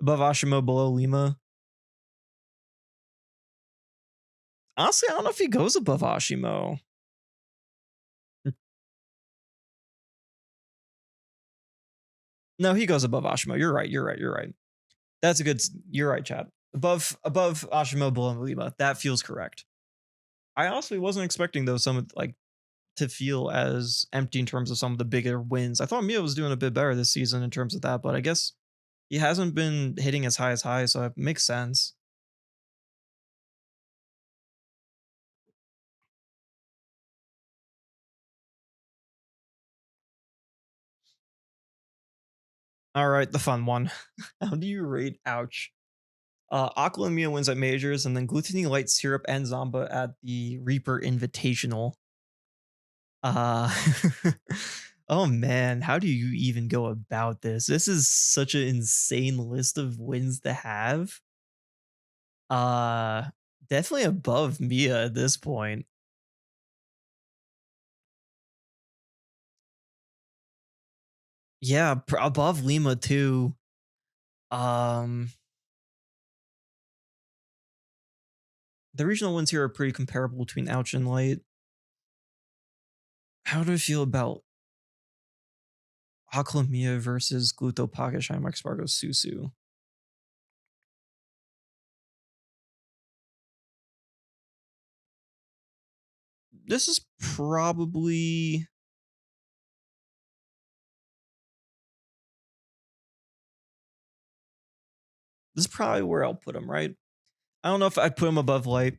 Above Ashimo, below Lima. Honestly, I don't know if he goes above Ashimo. No, he goes above Ashimo. You're right. You're right. You're right. That's a good. You're right, Chad. Above Ashimo, below Lima. That feels correct. I honestly wasn't expecting those some like to feel as empty in terms of some of the bigger wins. I thought Mia was doing a bit better this season in terms of that, but I guess he hasn't been hitting as high, so it makes sense. All right, the fun one. How do you rate Ouch? Aqua and Mia wins at majors, and then Gluttony Light Syrup and Zamba at the Reaper Invitational. Uh, oh man, how do you even go about this? This is such an insane list of wins to have. Uh, Definitely above Mia at this point. Yeah, above Lima too. Um, the regional wins here are pretty comparable between Ouch and Light. How do I feel about Aqua Mia versus Gluto Pocket Shine Max Spargo Susu? This is probably where I'll put him, right? I don't know if I'd put him above Light.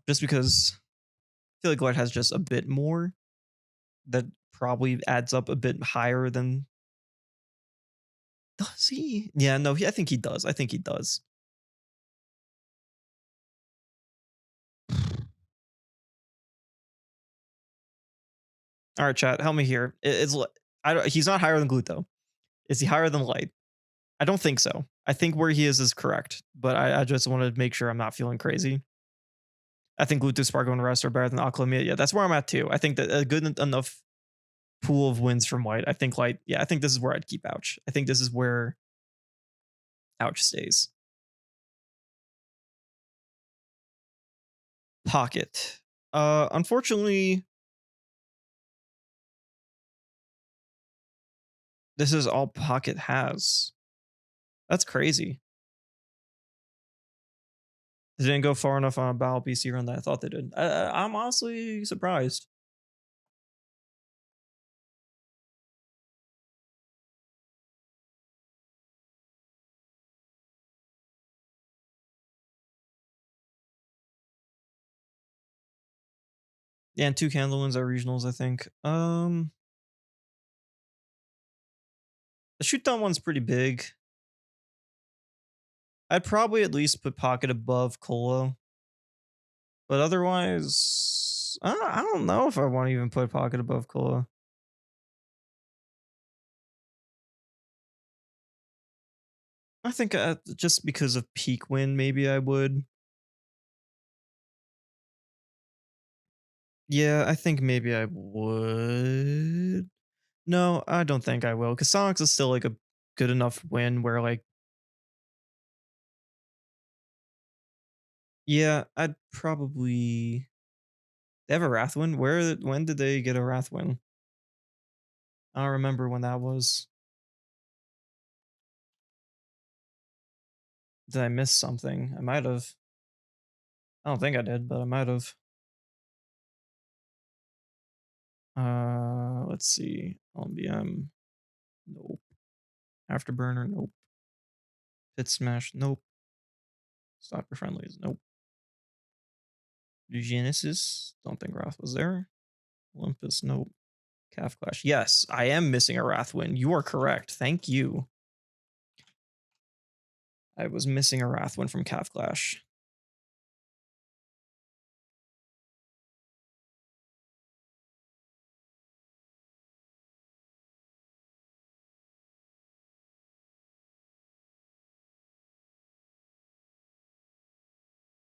Just because I feel like Light has just a bit more that probably adds up a bit higher than. Does he? Yeah, no, I think he does. I think he does. All right, chat, help me here. He's not higher than Gluto. Is he higher than Light? I don't think so. I think where he is correct, but I just want to make sure I'm not feeling crazy. I think Gluto, Spargo, and the rest are better than Aqua. Yeah, that's where I'm at too. I think that a good enough pool of wins from Light. I think Light. Yeah, I think this is where I'd keep Ouch. I think this is where Ouch stays. Pocket. Unfortunately, this is all Pocket has. That's crazy. They didn't go far enough on a Battle PC run that I thought they did. I'm honestly surprised. Yeah, and 2 candle wins at regionals, I think. The shoot down one's pretty big. I'd probably at least put Pocket above Colo. But otherwise, I don't know if I want to even put Pocket above Colo. I think just because of peak win, maybe I would. Yeah, I think maybe I would. No, I don't think I will, because Sonics is still like a good enough win where like yeah, I'd probably they have a Wrathwin? When did they get a Wrathwin? I don't remember when that was. Did I miss something? I might have. I don't think I did, but I might have. Let's see. LBM, nope. Afterburner, nope. Pit Smash, nope. Stalker Friendlies, nope. Genesis, don't think Wrath was there. Olympus, nope. Calf Clash, yes, I am missing a Wrathwin. You are correct. Thank you. I was missing a Wrathwin from Calf Clash.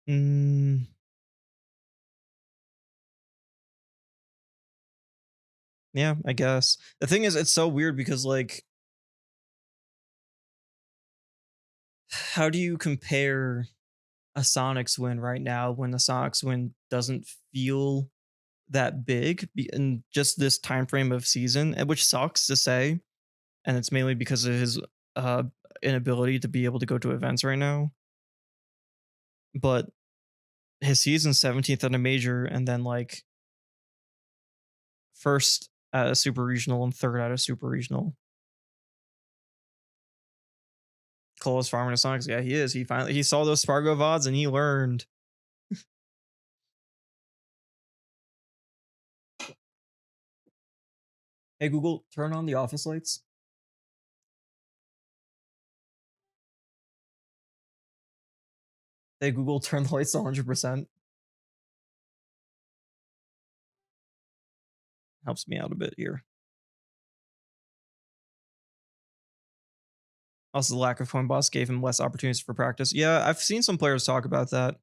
Mm, yeah, I guess. The thing is, it's so weird because, like, how do you compare a Sonics win right now when the Sonics win doesn't feel that big in just this time frame of season, which sucks to say, and it's mainly because of his uh inability to be able to go to events right now. But his season 17th at a major, and then like first at a super regional and third at a super regional. Cole's farming to Sonics. Yeah, he is. He saw those Spargo VODs and he learned. Hey Google, turn on the office lights. Hey Google, turn the lights to 100%. Helps me out a bit here. Also, the lack of coin boss gave him less opportunities for practice. Yeah, I've seen some players talk about that.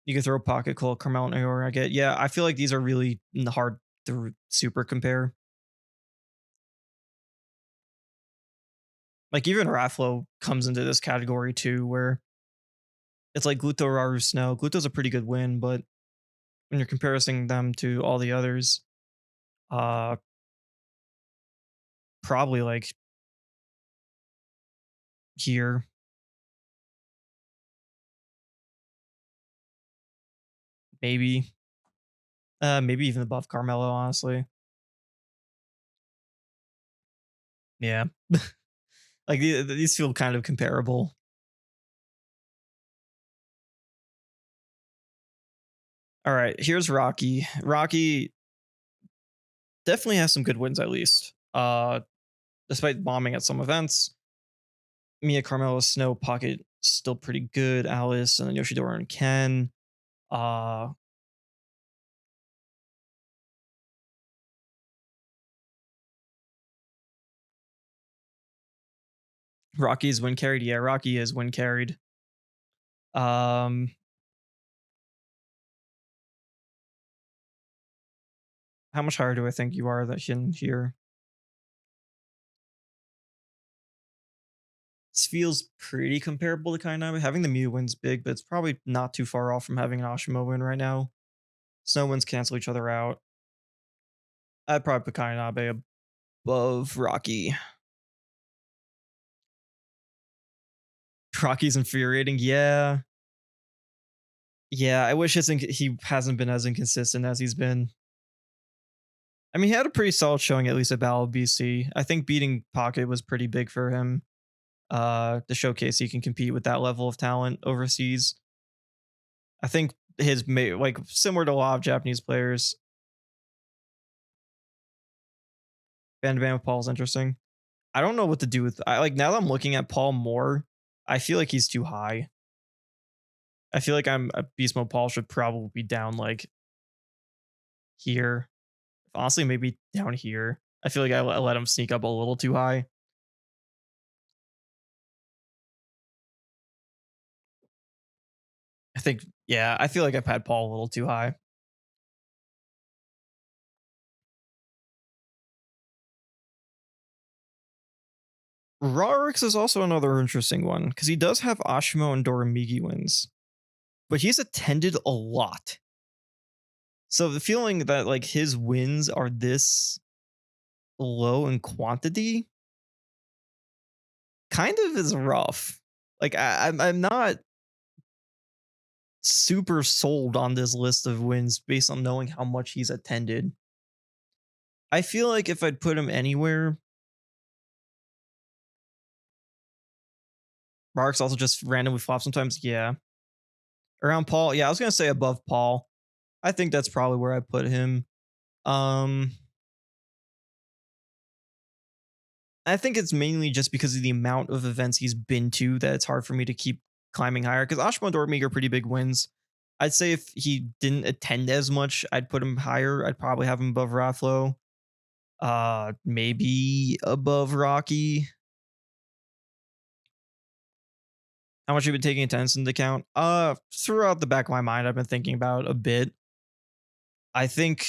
You can throw Pocket Colt, Carmel, and Aora. I get. Yeah, I feel like these are really hard to super compare. Like even Rafflo comes into this category too, where it's like Gluto, Raru, Snow. Gluto's a pretty good win, but when you're comparing them to all the others, uh, probably like here, maybe, maybe even above Carmelo. Honestly, yeah, like these feel kind of comparable. All right, here's Rocky. Rocky definitely has some good wins at least. Despite bombing at some events, Mia Carmelo Snow Pocket still pretty good. Alice and then Yoshidora and Ken. Uh Rocky's win carried. Yeah, Rocky is win carried. Um how much higher do I think you are that in here? This feels pretty comparable to Kainaba. Having the Mew wins big, but it's probably not too far off from having an Ashimo win right now. Snow wins cancel each other out. I'd probably put Kainabe above Rocky. Rocky's infuriating. Yeah. Yeah, I wish he hasn't been as inconsistent as he's been. I mean, he had a pretty solid showing at least at Battle of BC. I think beating Pocket was pretty big for him. To showcase he can compete with that level of talent overseas. I think like similar to a lot of Japanese players, Band Band with Paul is interesting. I don't know what to do with I like now that I'm looking at Paul more, I feel like he's too high. I feel like I'm a Beast Mode Paul should probably be down like here. Honestly, maybe down here. I feel like I let him sneak up a little too high. I think, yeah, I feel like I've had Paul a little too high. Rarix is also another interesting one because he does have Ashimo and Doramigi wins, but he's attended a lot. So the feeling that like his wins are this low in quantity kind of is rough. Like I'm not super sold on this list of wins based on knowing how much he's attended. I feel like if I'd put him anywhere, Rarix also just randomly flops sometimes. Yeah. Around Paul. Yeah, I was gonna say above Paul. I think that's probably where I put him. Um I think it's mainly just because of the amount of events he's been to that it's hard for me to keep climbing higher. Because Ashmo and Dortmund are pretty big wins. I'd say if he didn't attend as much, I'd put him higher. I'd probably have him above Rathlow. Maybe above Rocky. How much have you been taking attendance into account? Throughout the back of my mind, I've been thinking about it a bit. I think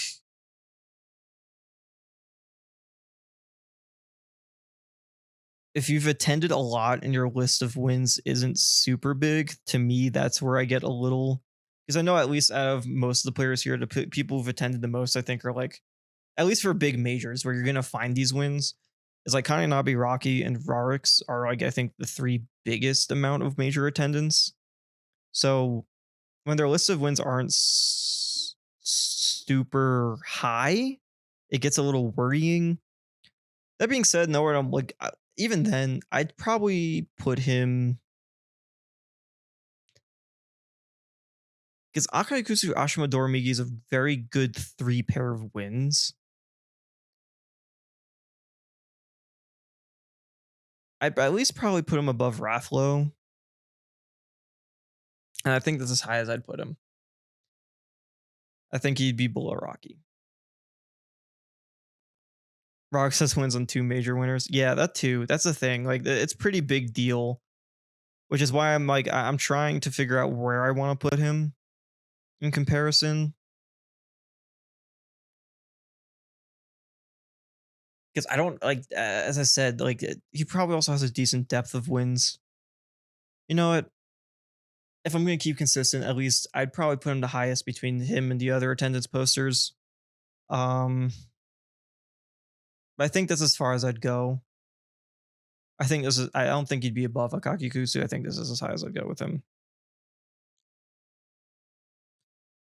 if you've attended a lot and your list of wins isn't super big, to me, that's where I get a little because I know at least out of most of the players here, the people who've attended the most, I think, are like at least for big majors where you're gonna find these wins. It's like Kananabe, Rocky, and Rarix are like I think the three biggest amount of major attendance. So when their list of wins aren't super high, it gets a little worrying. That being said, nowhere I'm like even then, I'd probably put him because Akai Kusu Ashima Doramigi is a very good three pair of wins. I'd at least probably put him above Rathlow. And I think that's as high as I'd put him. I think he'd be below Rocky. Roxas wins on two major winners. Yeah, that too. That's the thing. Like it's pretty big deal, which is why I'm like I'm trying to figure out where I want to put him in comparison. Because I don't like, as I said, like he probably also has a decent depth of wins. You know what? If I'm going to keep consistent, at least I'd probably put him the highest between him and the other attendance posters. Um, but I think that's as far as I'd go. I think this is. I don't think he'd be above Akaki Kusu. I think this is as high as I'd go with him.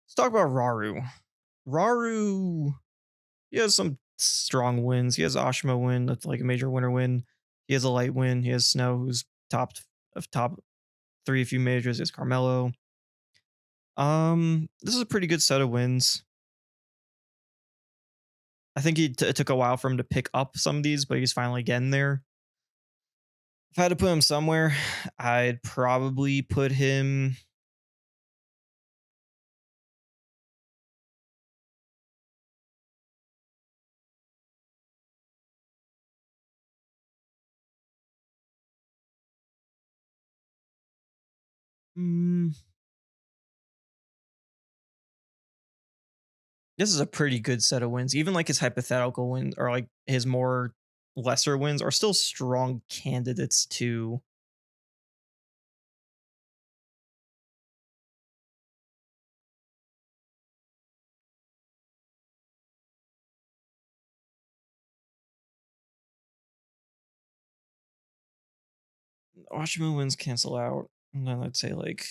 Let's talk about Raru. Raru, he has some strong wins. He has Ashima win, that's like a major winner win. He has a light win. He has Snow, who's top three a few majors. He has Carmelo. This is a pretty good set of wins. I think it took a while for him to pick up some of these, but he's finally getting there. If I had to put him somewhere, I'd probably put him. Mm, this is a pretty good set of wins. Even like his hypothetical wins or like his more lesser wins are still strong candidates to. Washima wins cancel out. And then I'd say like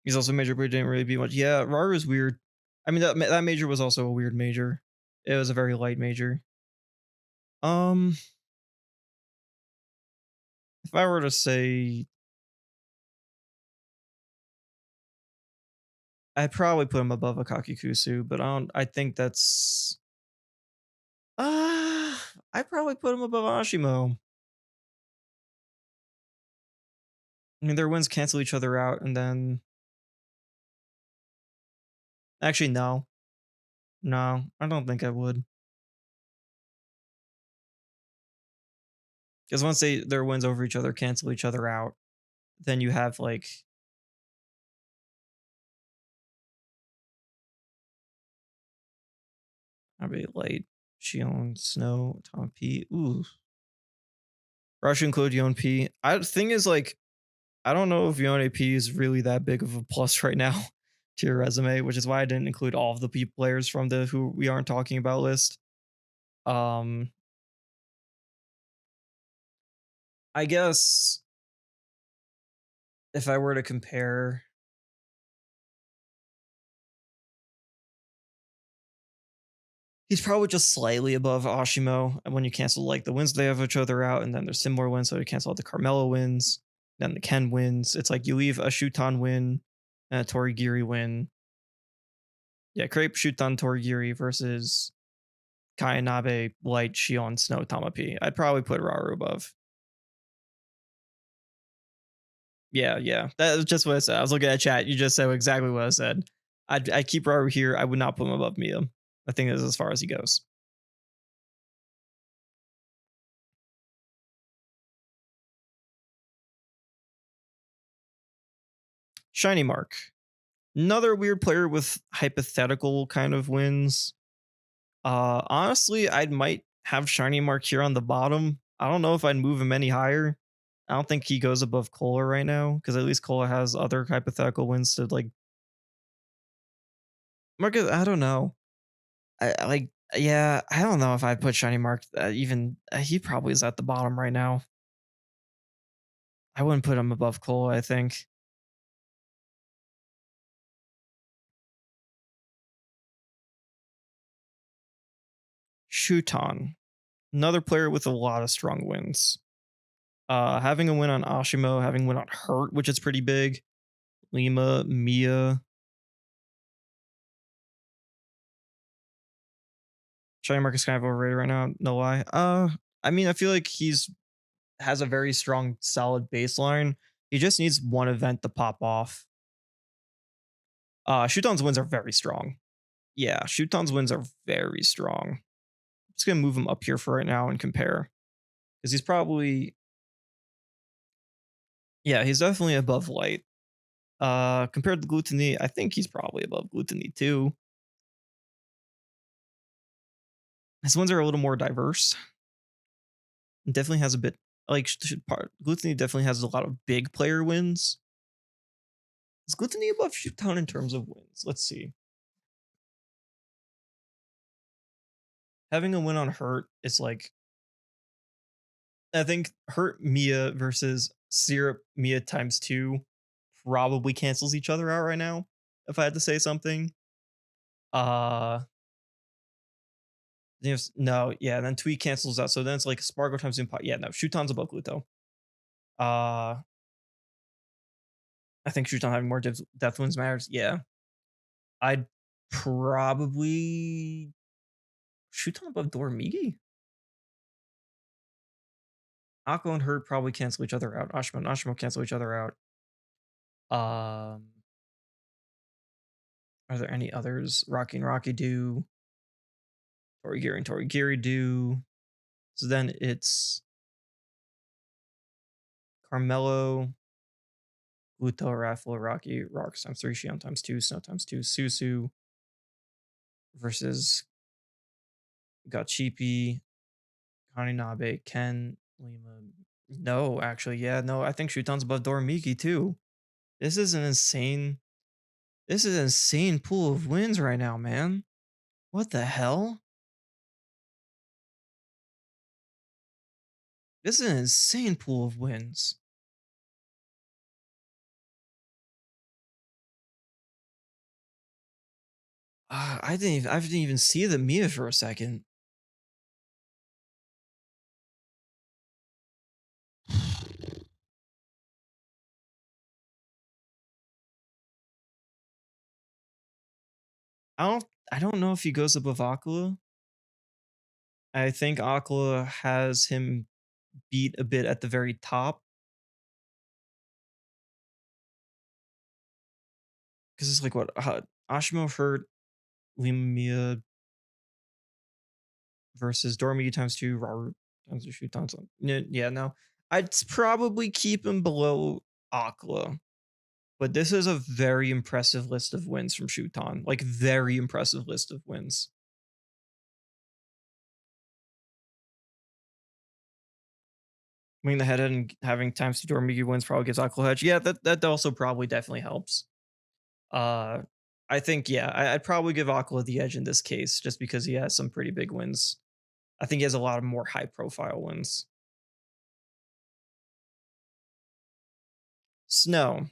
he's also major, but he didn't really be much. Yeah, Raru is weird. I mean that major was also a weird major. It was a very light major. Um, if I were to say, I'd probably put him above Akaki Kusu, but I don't. I think that's. Uh, I'd probably put him above Ashimo. I mean, their wins cancel each other out, and then actually no, I don't think I would. Because once their wins over each other cancel each other out, then you have like Nabe Light, Shion Snow, Tom P. Ooh. Russian Code Yon P. The thing is, like, I don't know if Yon AP is really that big of a plus right now to your resume, which is why I didn't include all of the P players from the who we aren't talking about list. Um, I guess if I were to compare, he's probably just slightly above Ashimo. And when you cancel like the wins they have each other out, and then there's similar wins, so you cancel out the Carmelo wins, then the Ken wins. It's like you leave a Shuton win and a Torigiri win. Yeah, Crepe Shuton Torigiri versus Kayanabe, Light, Shion, Snow, Tamapi. I'd probably put Raru above. Yeah, yeah. That was just what I said. I was looking at chat. You just said exactly what I said. I'd keep Raru here. I would not put him above Mia. I think that's as far as he goes. Shiny Mark. Another weird player with hypothetical kind of wins. Honestly, I might have Shiny Mark here on the bottom. I don't know if I'd move him any higher. I don't think he goes above Cola right now because at least Cola has other hypothetical wins to like. Marcus, I don't know. I like, yeah, I don't know if I put Shiny Mark even. He probably is at the bottom right now. I wouldn't put him above Cola, I think. Shuton, another player with a lot of strong wins. Having a win on Ashimo, having a win on Hurt, which is pretty big. Lima, Mia. Shiny Mark is kind of overrated right now. No lie. I mean, I feel like he's has a very strong, solid baseline. He just needs one event to pop off. Shuton's wins are very strong. Yeah, Shuton's wins are very strong. I'm just gonna move him up here for right now and compare. Because he's probably, yeah, he's definitely above Light. Compared to Gluttony, I think he's probably above Gluttony too. His wins are a little more diverse. Definitely has a bit like Gluttony definitely has a lot of big player wins. Is Gluttony above Shuton in terms of wins? Let's see. Having a win on Hurt is like, I think Hurt Mia versus Syrup Mia times 2 probably cancels each other out right now. If I had to say something, uh, no, yeah, then Tweet cancels out. So then it's like Spargo times Zoom. Yeah, no, Shuton's above Gluto. Uh, I think Shuton having more death wins matters. Yeah, I'd probably Shuton above Dormigi. Akko and Hurt probably cancel each other out. Ashimo and Ashimo cancel each other out. Are there any others? Rocky and Rocky do. Torigiri and Torigiri do. So then it's Carmelo, Gluto, Raffle, Rocky, Rocks times 3, Shion times 2, Snow times 2, Susu versus Gachipi, Kaninabe, Ken, Lima. No, actually, yeah, no, I think Shuton's above Dormiki too. This is an insane. This is an insane pool of wins right now, man. What the hell? This is an insane pool of wins. I didn't even see the Mia for a second. I don't know if he goes above Aquila. I think Aquila has him beat a bit at the very top. Because it's like what Ashimo Hurt, Limia versus Dormy times 2, Robert times 2, shoot times 1. Yeah, no. I'd probably keep him below Aquila. But this is a very impressive list of wins from Shuton. Like, very impressive list of wins. Wing the head and having times to Dormigi wins probably gives Aqua Hedge. Yeah, that also probably definitely helps. Uh, I think yeah, I'd probably give Aqua the edge in this case just because he has some pretty big wins. I think he has a lot of more high profile wins. Snow.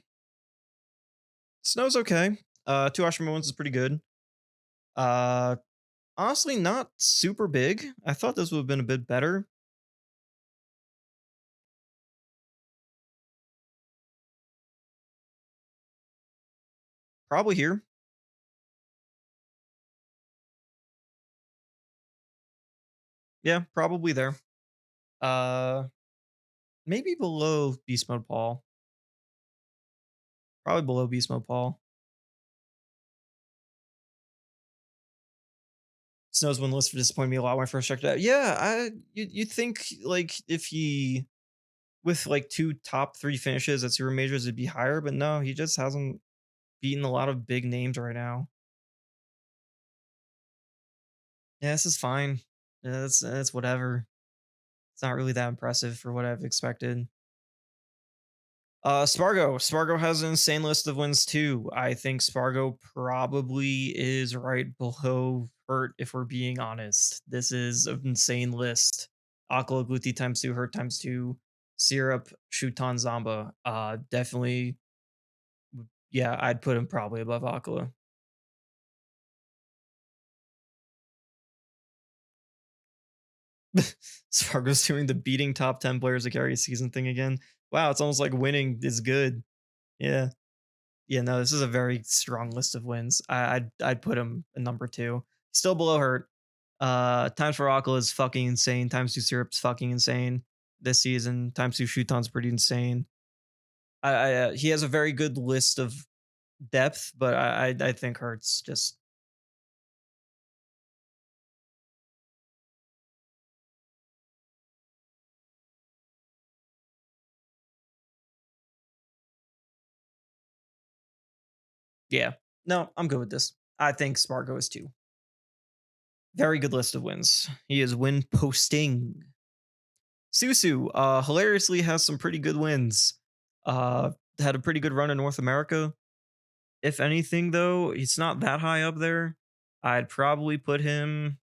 Snow's okay. Two Ashima wins is pretty good. Uh, honestly, not super big. I thought this would have been a bit better. Probably here. Yeah, probably there. Uh, maybe below Beast Mode Paul. Probably below Beast Mode Paul. Snow's win list disappointed me a lot when I first checked it out. Yeah, you'd think like if he with like two top three finishes at Super Majors, it'd be higher, but no, he just hasn't beaten a lot of big names right now. Yeah, this is fine. Yeah, that's whatever. It's not really that impressive for what I've expected. Spargo. Spargo has an insane list of wins too. I think Spargo probably is right below Hurt if we're being honest. This is an insane list. Aqua Gluti times two, Hurt times two, Syrup, Shuton Zamba. Definitely, yeah, I'd put him probably above Aqua. Spargo's doing the beating top 10 players to carry a season thing again. Wow, it's almost like winning is good. Yeah. Yeah, no, this is a very strong list of wins. I'd put him in number two. Still below Hurt. Times for Aqua is fucking insane. Times two Syrup's fucking insane this season. Times two Shuton's pretty insane. He has a very good list of depth, but I think Hurt's just yeah. No, I'm good with this. I think Spargo is two. Very good list of wins. He is win posting. Susu, hilariously has some pretty good wins. Had a pretty good run in North America. If anything, though, he's not that high up there. I'd probably put him.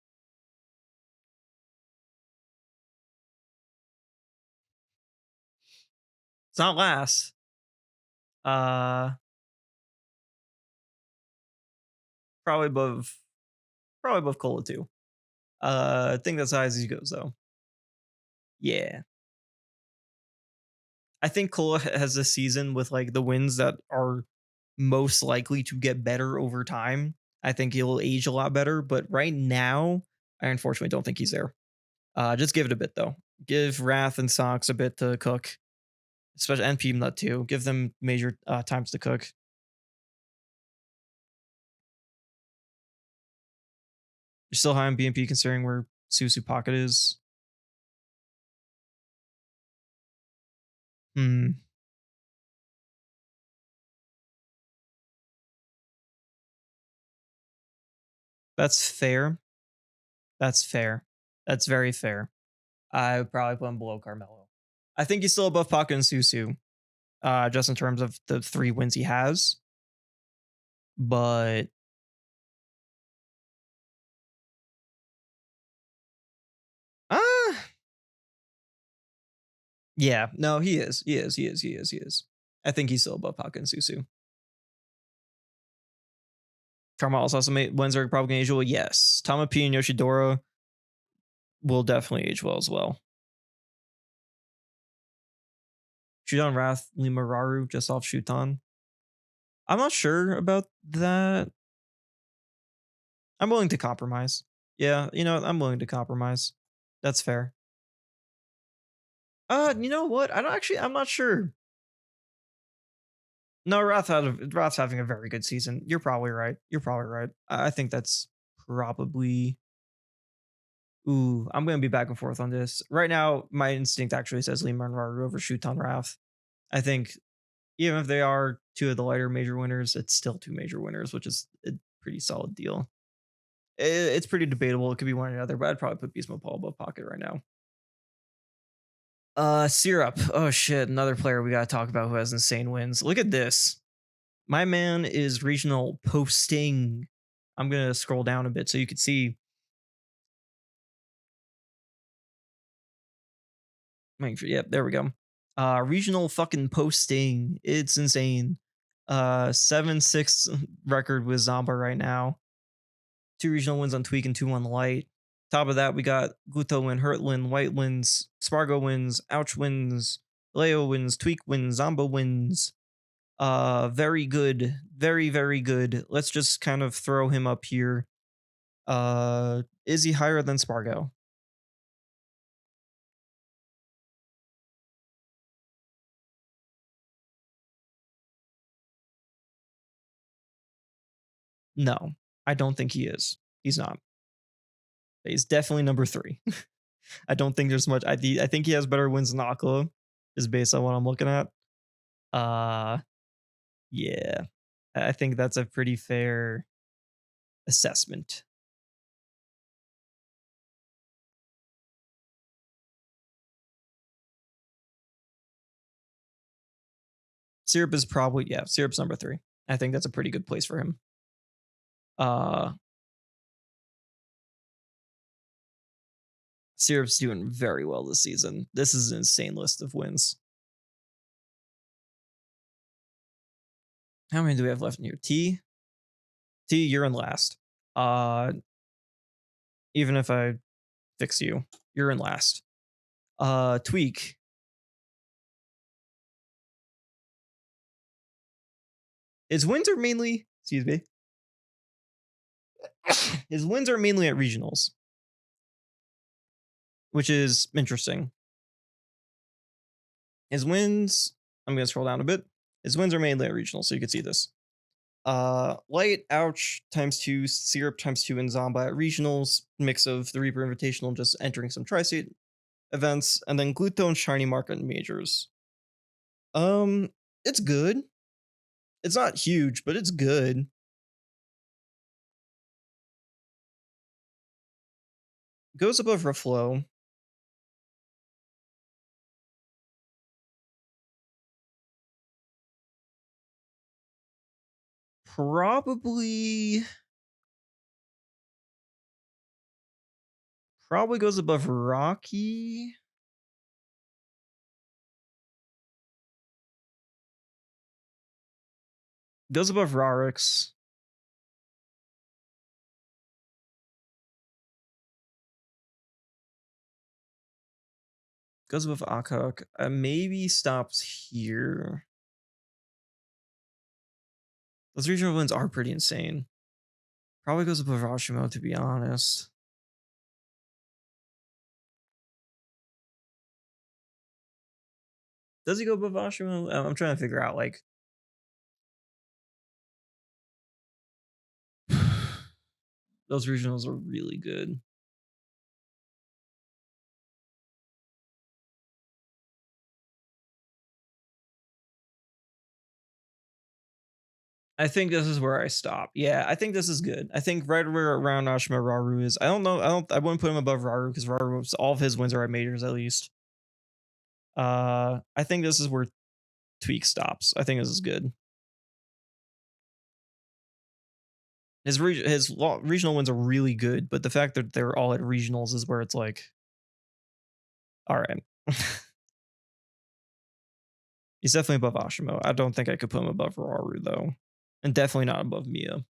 It's not last. Uh, probably above. Probably above Cola too. I think that's high as he goes though. Yeah, I think Cola has a season with like the wins that are most likely to get better over time. I think he'll age a lot better, but right now, I unfortunately don't think he's there. Just give it a bit though. Give Wrath and Sox a bit to cook, especially and Peanut too. Give them major times to cook. You're still high on BMP considering where Susu Pocket is. Hmm. That's fair. That's fair. That's very fair. I would probably put him below Carmelo. I think he's still above Pocket and Susu, just in terms of the three wins he has. But uh yeah, no, he is. He is. He is. He is. He is. I think he's still above Pocket and Susu. Carmelo's also made wins are probably gonna age well. Yes. Tama P and Yoshidora will definitely age well as well. Shuton Wrath, Limararu just off Shuton. I'm not sure about that. I'm willing to compromise. Yeah, you know, I'm willing to compromise. That's fair. You know what? I don't actually. I'm not sure. No, Wrath's having a very good season. You're probably right. You're probably right. I think that's probably. Ooh, I'm gonna be back and forth on this. Right now, my instinct actually says Lee Monroe over Shuton Wrath. I think even if they are two of the lighter major winners, it's still two major winners, which is a pretty solid deal. It's pretty debatable. It could be one or the other, but I'd probably put Beast Mode Paul above Pocket right now. Syrup. Oh shit, another player we gotta talk about who has insane wins. Look at this. My man is regional posting. I'm gonna scroll down a bit so you can see. Yep, there we go. Regional fucking posting. It's insane. 7-6 record with Zamba right now. 2 regional wins on Tweak and 2 on Light. Top of that, we got Gluto win, Hurt win, White wins, Spargo wins, Ouch wins, Leo wins, Tweak wins, Zombo wins. Very good. Very, very good. Let's just kind of throw him up here. Is he higher than Spargo? No, I don't think he is. He's not. He's definitely number 3. I don't think there's much. I think he has better wins than Aquila, is based on what I'm looking at. Uh, yeah, I think that's a pretty fair assessment. Syrup is probably, yeah, Syrup's number 3. I think that's a pretty good place for him. Syrup's doing very well this season. This is an insane list of wins. How many do we have left in here? T, you're in last. Even if I fix you, you're in last. Tweak. His wins are mainly, excuse me. His wins are mainly at regionals, which is interesting. His wins, I'm going to scroll down a bit. His wins are mainly at regionals, so you can see this. Light, Ouch, ×2, Syrup ×2, and Zomba at regionals. Mix of the Reaper Invitational, just entering some tri-state events, and then Gluto and Shiny Market majors. It's good. It's not huge, but it's good. Goes above Reflow. Probably goes above Rocky. Goes above Rarix. Goes above Akok. Maybe stops here. Those regional wins are pretty insane. Probably goes above Rashimo, to be honest. Does he go above Ashimo? I'm trying to figure out, like, those regionals are really good. I think this is where I stop. Yeah, I think this is good. I think right where around Ashima Raru is. I don't know. I wouldn't put him above Raru because Raru, all of his wins are at majors at least. I think this is where Tweak stops. I think this is good. His regional wins are really good, but the fact that they're all at regionals is where it's like, all right. He's definitely above Ashimo. I don't think I could put him above Raru though, and definitely not above Mia.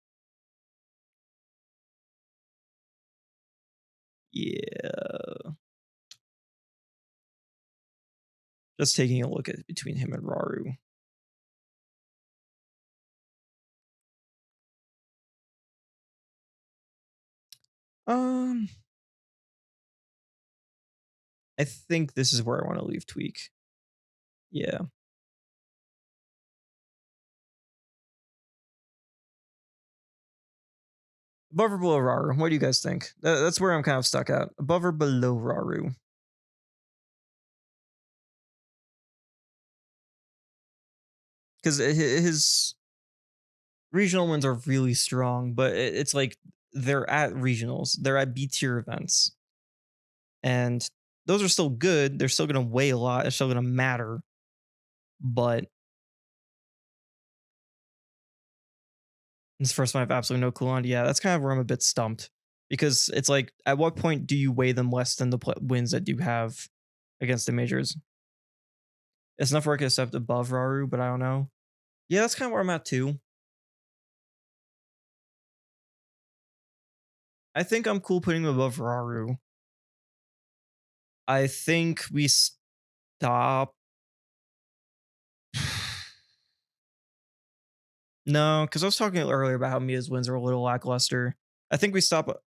Yeah. Just taking a look at between him and Raru. I think this is where I want to leave Tweak. Yeah. Above or below Raru? What do you guys think? That's where I'm kind of stuck at. Above or below Raru? Because his regional wins are really strong, but it's like they're at regionals, they're at B tier events, and those are still good. They're still gonna weigh a lot. It's still gonna matter. But this first one I have absolutely no clue on. Yeah, that's kind of where I'm a bit stumped because it's like, at what point do you weigh them less than the wins that you have against the majors? It's enough where I can accept above Raru, but I don't know. Yeah, that's kind of where I'm at too. I think I'm cool putting him above Raru. I think we stop. No, because I was talking earlier about how Mia's wins are a little lackluster. I think we stop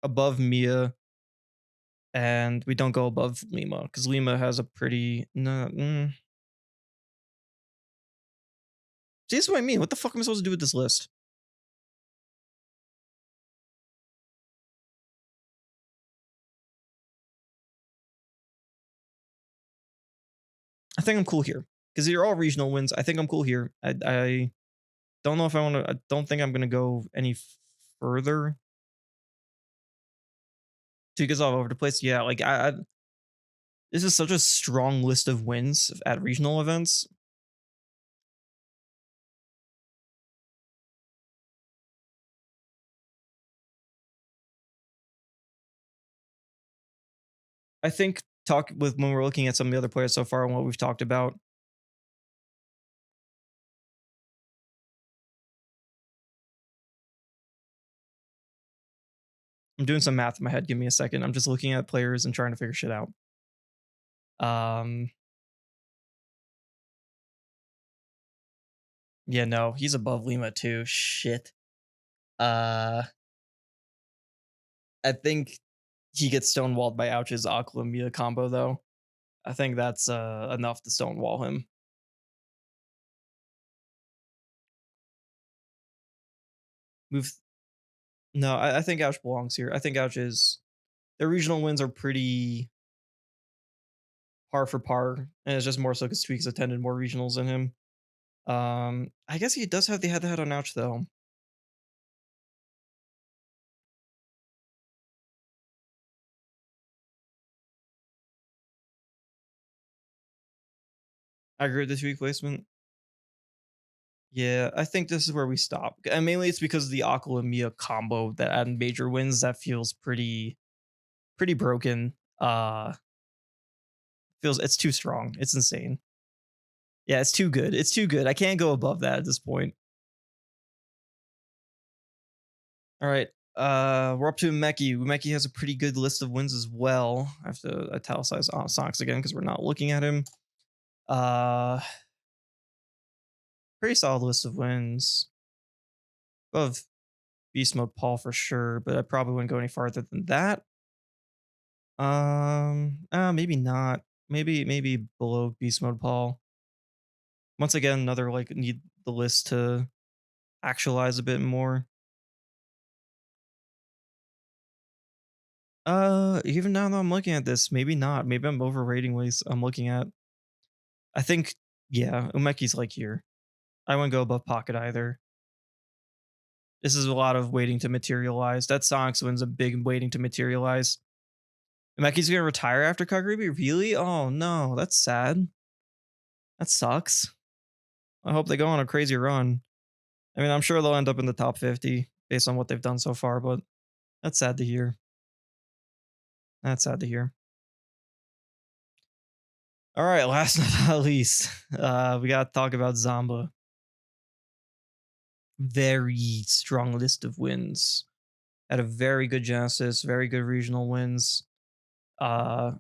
above Mia and we don't go above Lima because Lima has a pretty no. See, this is what I mean. What the fuck am I supposed to do with this list? I think I'm cool here because they're all regional wins. I think I'm cool here. I don't know if I want to. I don't think I'm gonna go any further. Because all over the place. Yeah, like this is such a strong list of wins at regional events. I think talk with when we're looking at some of the other players so far and what we've talked about. I'm doing some math in my head. Give me a second. I'm just looking at players and trying to figure shit out. Um, yeah, no, he's above Lima too. Shit. Uh, I think he gets stonewalled by Ouch's Aqua Mia combo though. I think that's enough to stonewall him. Move. No, I think Ouch belongs here. I think Ouch is their regional wins are pretty par for par, and it's just more so because Tweaks attended more regionals than him. I guess he does have the head-to-head on Ouch though. I agree with the tweak placement. Yeah, I think this is where we stop, and mainly it's because of the Aqua and Mia combo that add major wins that feels pretty broken. Feels it's too strong. It's insane. Yeah, it's too good. It's too good. I can't go above that at this point. All right. We're up to Umeki. Umeki has a pretty good list of wins as well. I have to italicize Sonics again because we're not looking at him. Uh, Pretty solid list of wins. Above Beast Mode Paul for sure, but I probably wouldn't go any farther than that. Maybe not. Maybe below Beast Mode Paul. Once again, another like need the list to actualize a bit more. Even now that I'm looking at this, maybe not. Maybe I'm overrating what I'm looking at. I think, yeah, Umeki's like here. I wouldn't go above Pocket either. This is a lot of waiting to materialize. That Sonics wins a big waiting to materialize. Umeki's gonna retire after Kagurabi? Really? Oh no, that's sad. That sucks. I hope they go on a crazy run. I mean, I'm sure they'll end up in the top 50 based on what they've done so far, but that's sad to hear. That's sad to hear. All right, last but not least, we got to talk about Zamba. Very strong list of wins. Had a very good Genesis, very good regional wins. Uh,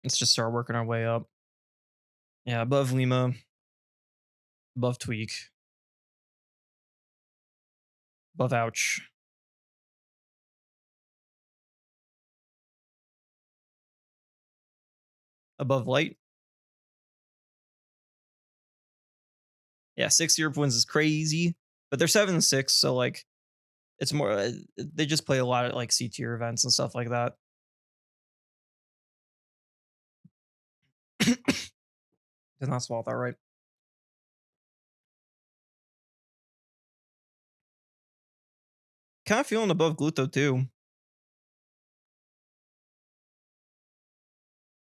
let's just start working our way up. Yeah, above Lima, above Tweak, above Ouch, above Light. Yeah, 6 Europe wins is crazy, but they're 7-6, so like it's more. They just play a lot of like C tier events and stuff like that. Did not swallow that right. kind of feeling above Gluto too.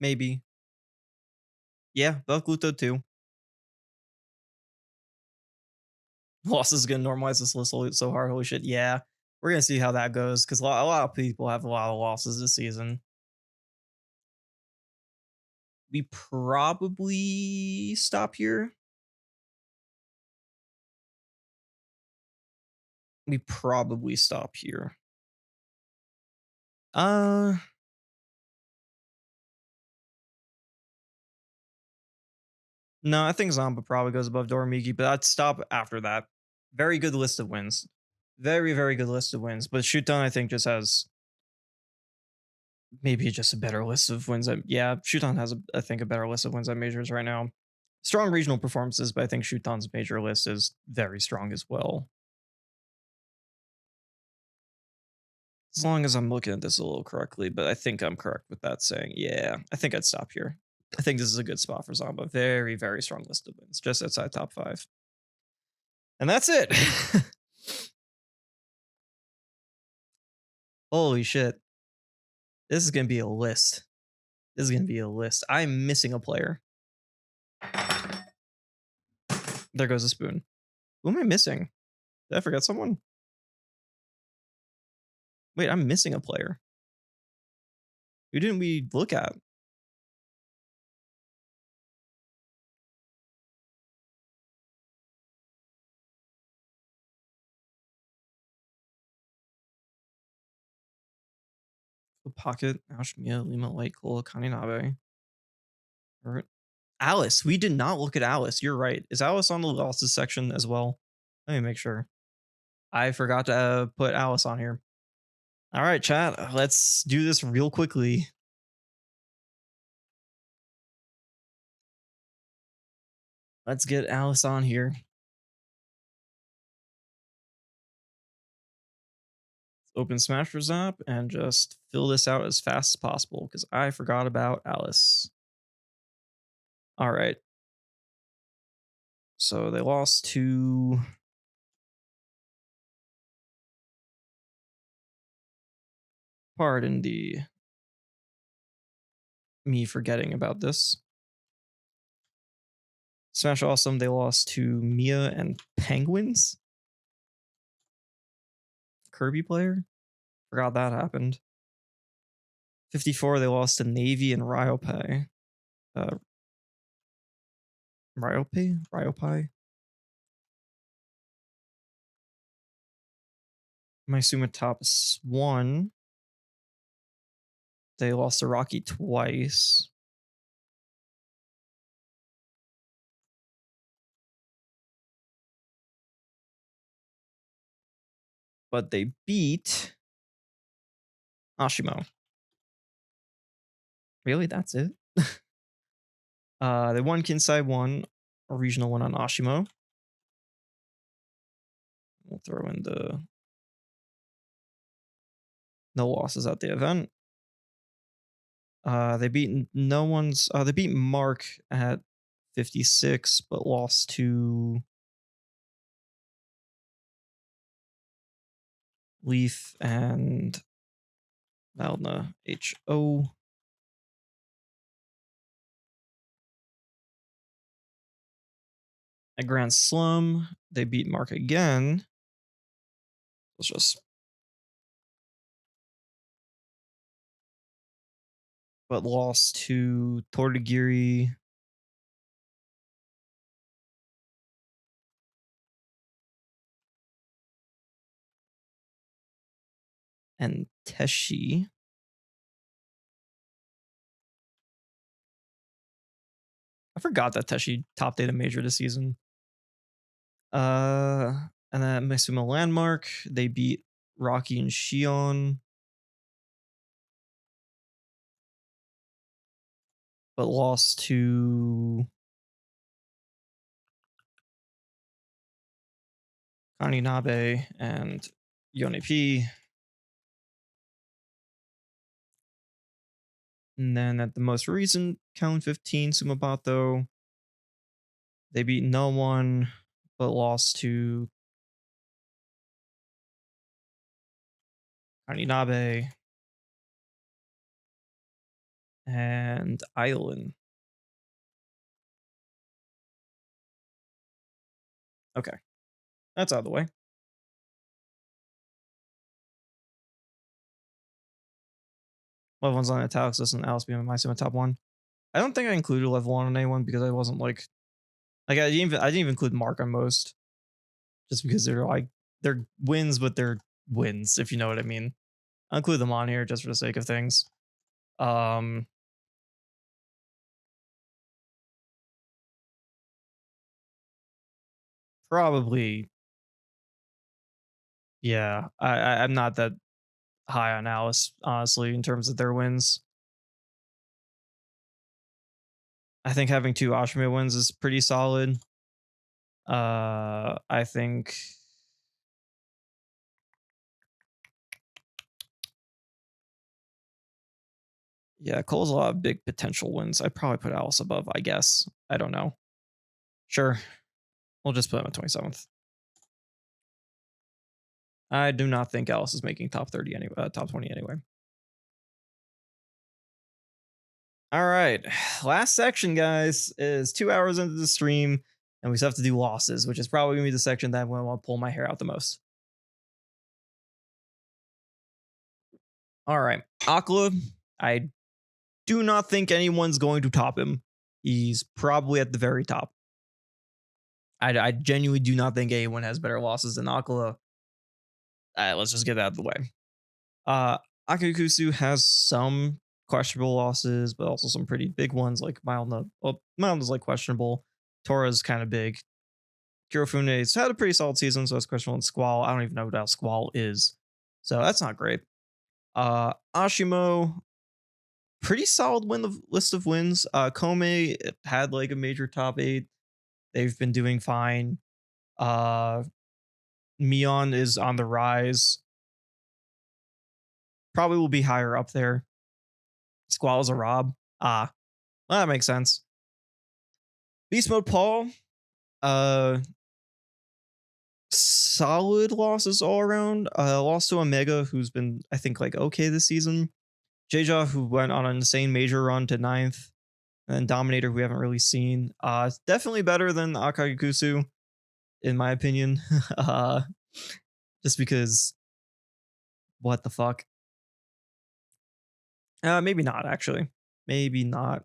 Maybe. Yeah, above Gluto too. Loss is gonna normalize this list so hard. Holy shit. Yeah. We're gonna see how that goes because a lot of people have a lot of losses this season. We probably stop here. We probably stop here. Uh no, I think Zamba probably goes above Doramiki, but I'd stop after that. Very good list of wins. Very, very good list of wins. But Shuton, I think, just has maybe just a better list of wins. Yeah, Shuton has, I think, a better list of wins at majors right now. Strong regional performances, but I think Shuton's major list is very strong as well. As long as I'm looking at this a little correctly, but I think I'm correct with that saying, yeah, I think I'd stop here. I think this is a good spot for Zamba. Very, very strong list of wins, just outside top 5. And that's it. Holy shit. This is going to be a list. This is going to be a list. I'm missing a player. There goes a spoon. Who am I missing? Did I forget someone? Wait, I'm missing a player. Who didn't we look at? Pocket, Ashmiya, Lima, Light, Cola, Kaninabe. Alice. We did not look at Alice. You're right. Is Alice on the losses section as well? Let me make sure. I forgot to put Alice on here. All right, chat. Let's do this real quickly. Let's get Alice on here. Open Smashers app and just fill this out as fast as possible because I forgot about Alice. All right. So they lost to pardon the me forgetting about this. Smash Awesome, they lost to Mia and Penguins. Kirby player? Forgot that happened. 54, they lost to Navy and Ryopai. Ryopai? Maisuma top 1. They lost to Rocky twice. But they beat Ashimo. Really? That's it? They won Kinsai 1, a regional one on Ashimo. We'll throw in the no losses at the event. They beat no one's. They beat Mark at 56, but lost to Leaf and Malna HO. At Grand Slum, they beat Mark again. Let's just. But lost to Tortagiri. And Teshi. I forgot that Teshi top data major this season. And then Maisuma Landmark, they beat Rocky and Shion. But lost to Kaninabe and Yone P. And then at the most recent count 15, Sumabato, they beat no one, but lost to Kaninabe, and Island. Okay, that's out of the way. Level one's on italics doesn't Alice be my top one. I don't think I included level one on anyone because I wasn't like I didn't even include Mark on most just because they're wins, but they're wins if you know what I mean. I'll include them on here just for the sake of things. Um, Probably yeah. I'm not that high on Alice honestly in terms of their wins. I think having two Ashima wins is pretty solid. I think yeah, Cole's a lot of big potential wins. I'd probably put Alice above, I guess. I don't know. Sure. We'll just put him at 27th. I do not think Alice is making top 30 anyway, top 20 anyway. All right. Last section, guys, is 2 hours into the stream, and we still have to do losses, which is probably gonna be the section that I want to pull my hair out the most. All right. Aquila, I do not think anyone's going to top him. He's probably at the very top. I genuinely do not think anyone has better losses than Aquila. Let's just get that out of the way. Akakusu has some questionable losses, but also some pretty big ones like Milda. Well, Milda's like questionable. Tora's kind of big. Kirofune's had a pretty solid season, so that's questionable. And Squall, I don't even know what else Squall is. So that's not great. Ashimo, pretty solid list of wins. Kome had like a major top 8. They've been doing fine. Mion is on the rise. Probably will be higher up there. Squall is a Rob. Well, that makes sense. Beast Mode Paul. Solid losses all around. Lost to Omega, who's been, I think, like okay this season. Jeja, who went on an insane major run to 9th. And Dominator, who we haven't really seen. It's definitely better than Akakusu, in my opinion. Just because what the fuck? Maybe not, actually. Maybe not.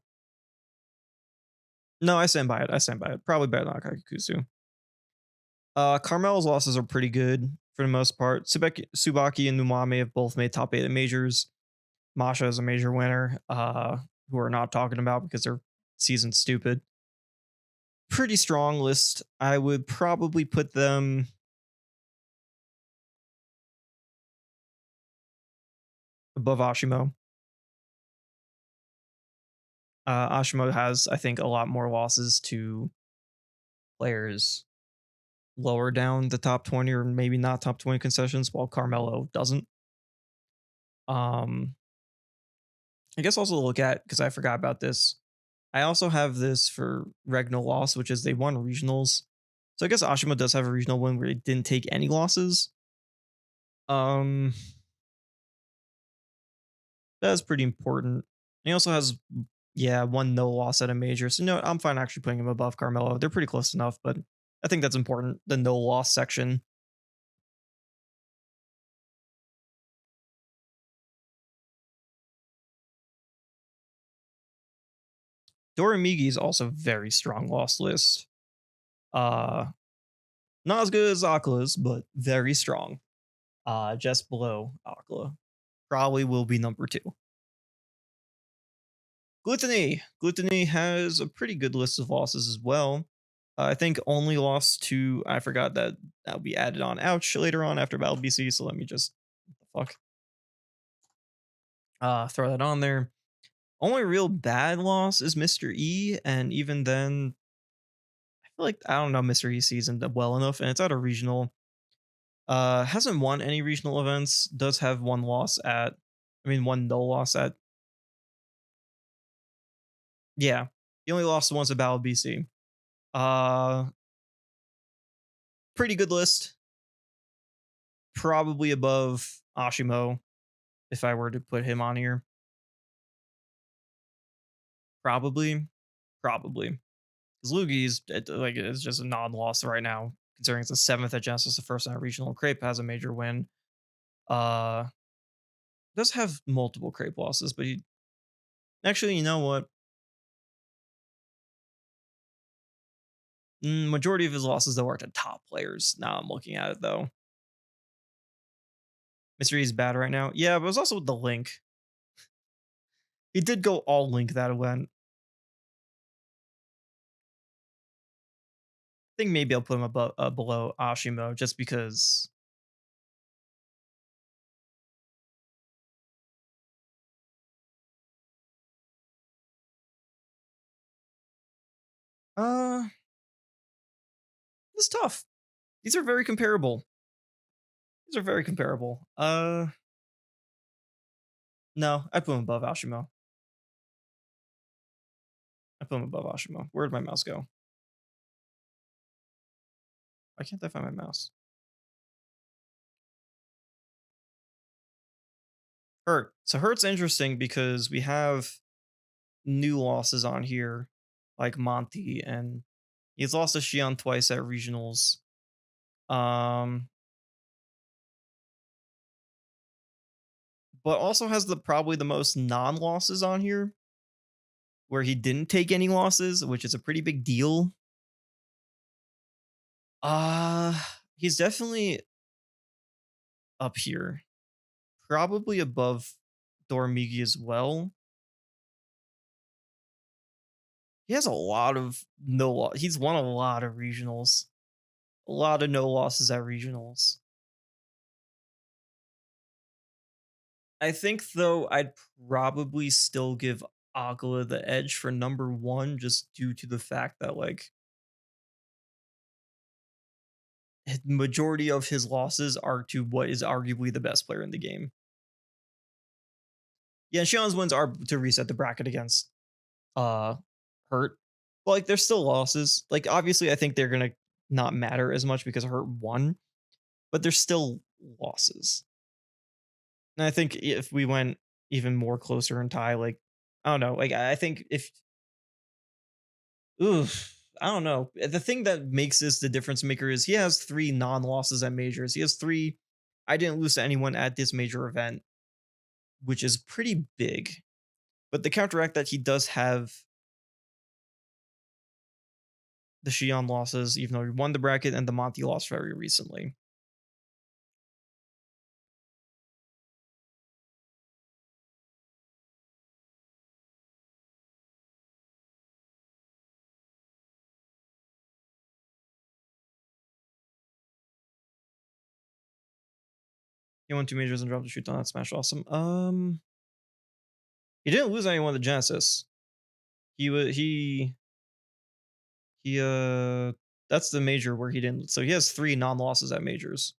No, I stand by it. I stand by it. Probably better than Akakusu. Carmel's losses are pretty good for the most part. Tsubaki and Numame have both made top 8 at majors. Masha is a major winner, who we're not talking about because their season's stupid. Pretty strong list. I would probably put them above Ashimo. Ashimo has, I think, a lot more losses to players lower down the top 20 or maybe not top 20 concessions, while Carmelo doesn't. I guess also to look at, because I forgot about this, I also have this for Regnal loss, which is they won regionals. So I guess Ashima does have a regional win where he didn't take any losses. That's pretty important. He also has, yeah, one no loss at a major. So no, I'm fine actually putting him above Carmelo. They're pretty close enough, but I think that's important. The no loss section. Doramigi is also very strong loss list. Not as good as Akla's, but very strong. Just below Akla. Probably will be number 2. Gluttony. Gluttony has a pretty good list of losses as well. I think only lost to, I forgot that'll be added on ouch later on after Battle BC, so let me just, what the fuck? Throw that on there. Only real bad loss is Mr. E, and even then, I feel like, I don't know Mr. E season well enough, and it's at a regional. Hasn't won any regional events, does have one no loss at, yeah, he only lost once at Battle BC. Pretty good list. Probably above Ashimo. if I were to put him on here. Probably, probably. Because Lugi's like it's just a non-loss right now, considering it's the seventh at Genesis, the first at regional. Crepe has a major win. Uh, does have multiple Crepe losses, but he actually, you know what? Majority of his losses though are to top players. Now I'm looking at it though. Mystery is bad right now. Yeah, but it was also with the Link. He did go all Link that event. I think maybe I'll put him above below Ashimo just because. Uh, it's tough. These are very comparable. These are very comparable. No, I put him above Ashimo. I put him above Ashimo. Where'd my mouse go? Why can't I find my mouse? Hurt. So Hurt's interesting because we have new losses on here, like Monty, and he's lost to Xion twice at regionals. Um, but also has the probably the most non-losses on here, where he didn't take any losses, which is a pretty big deal. Uh he's definitely up here. Probably above Dormigi as well. He has a lot of he's won a lot of regionals. A lot of no losses at regionals. I think though I'd probably still give Agla the edge for number one just due to the fact that like majority of his losses are to what is arguably the best player in the game. Yeah, Shion's wins are to reset the bracket against uh Hurt. But like there's still losses. Like obviously I think they're gonna not matter as much because Hurt won, but there's still losses. And I think if we went even more closer in tie, like I don't know, like I think if oof, I don't know. The thing that makes this the difference maker is he has three non-losses at majors. He has three. I didn't lose to anyone at this major event, which is pretty big. But the counteract that he does have the Xion losses, even though he won the bracket, and the Monty lost very recently. He won two majors and dropped a shoot on that smash. Awesome. He didn't lose anyone at the Genesis. He was he that's the major where he didn't. So he has three non-losses at majors.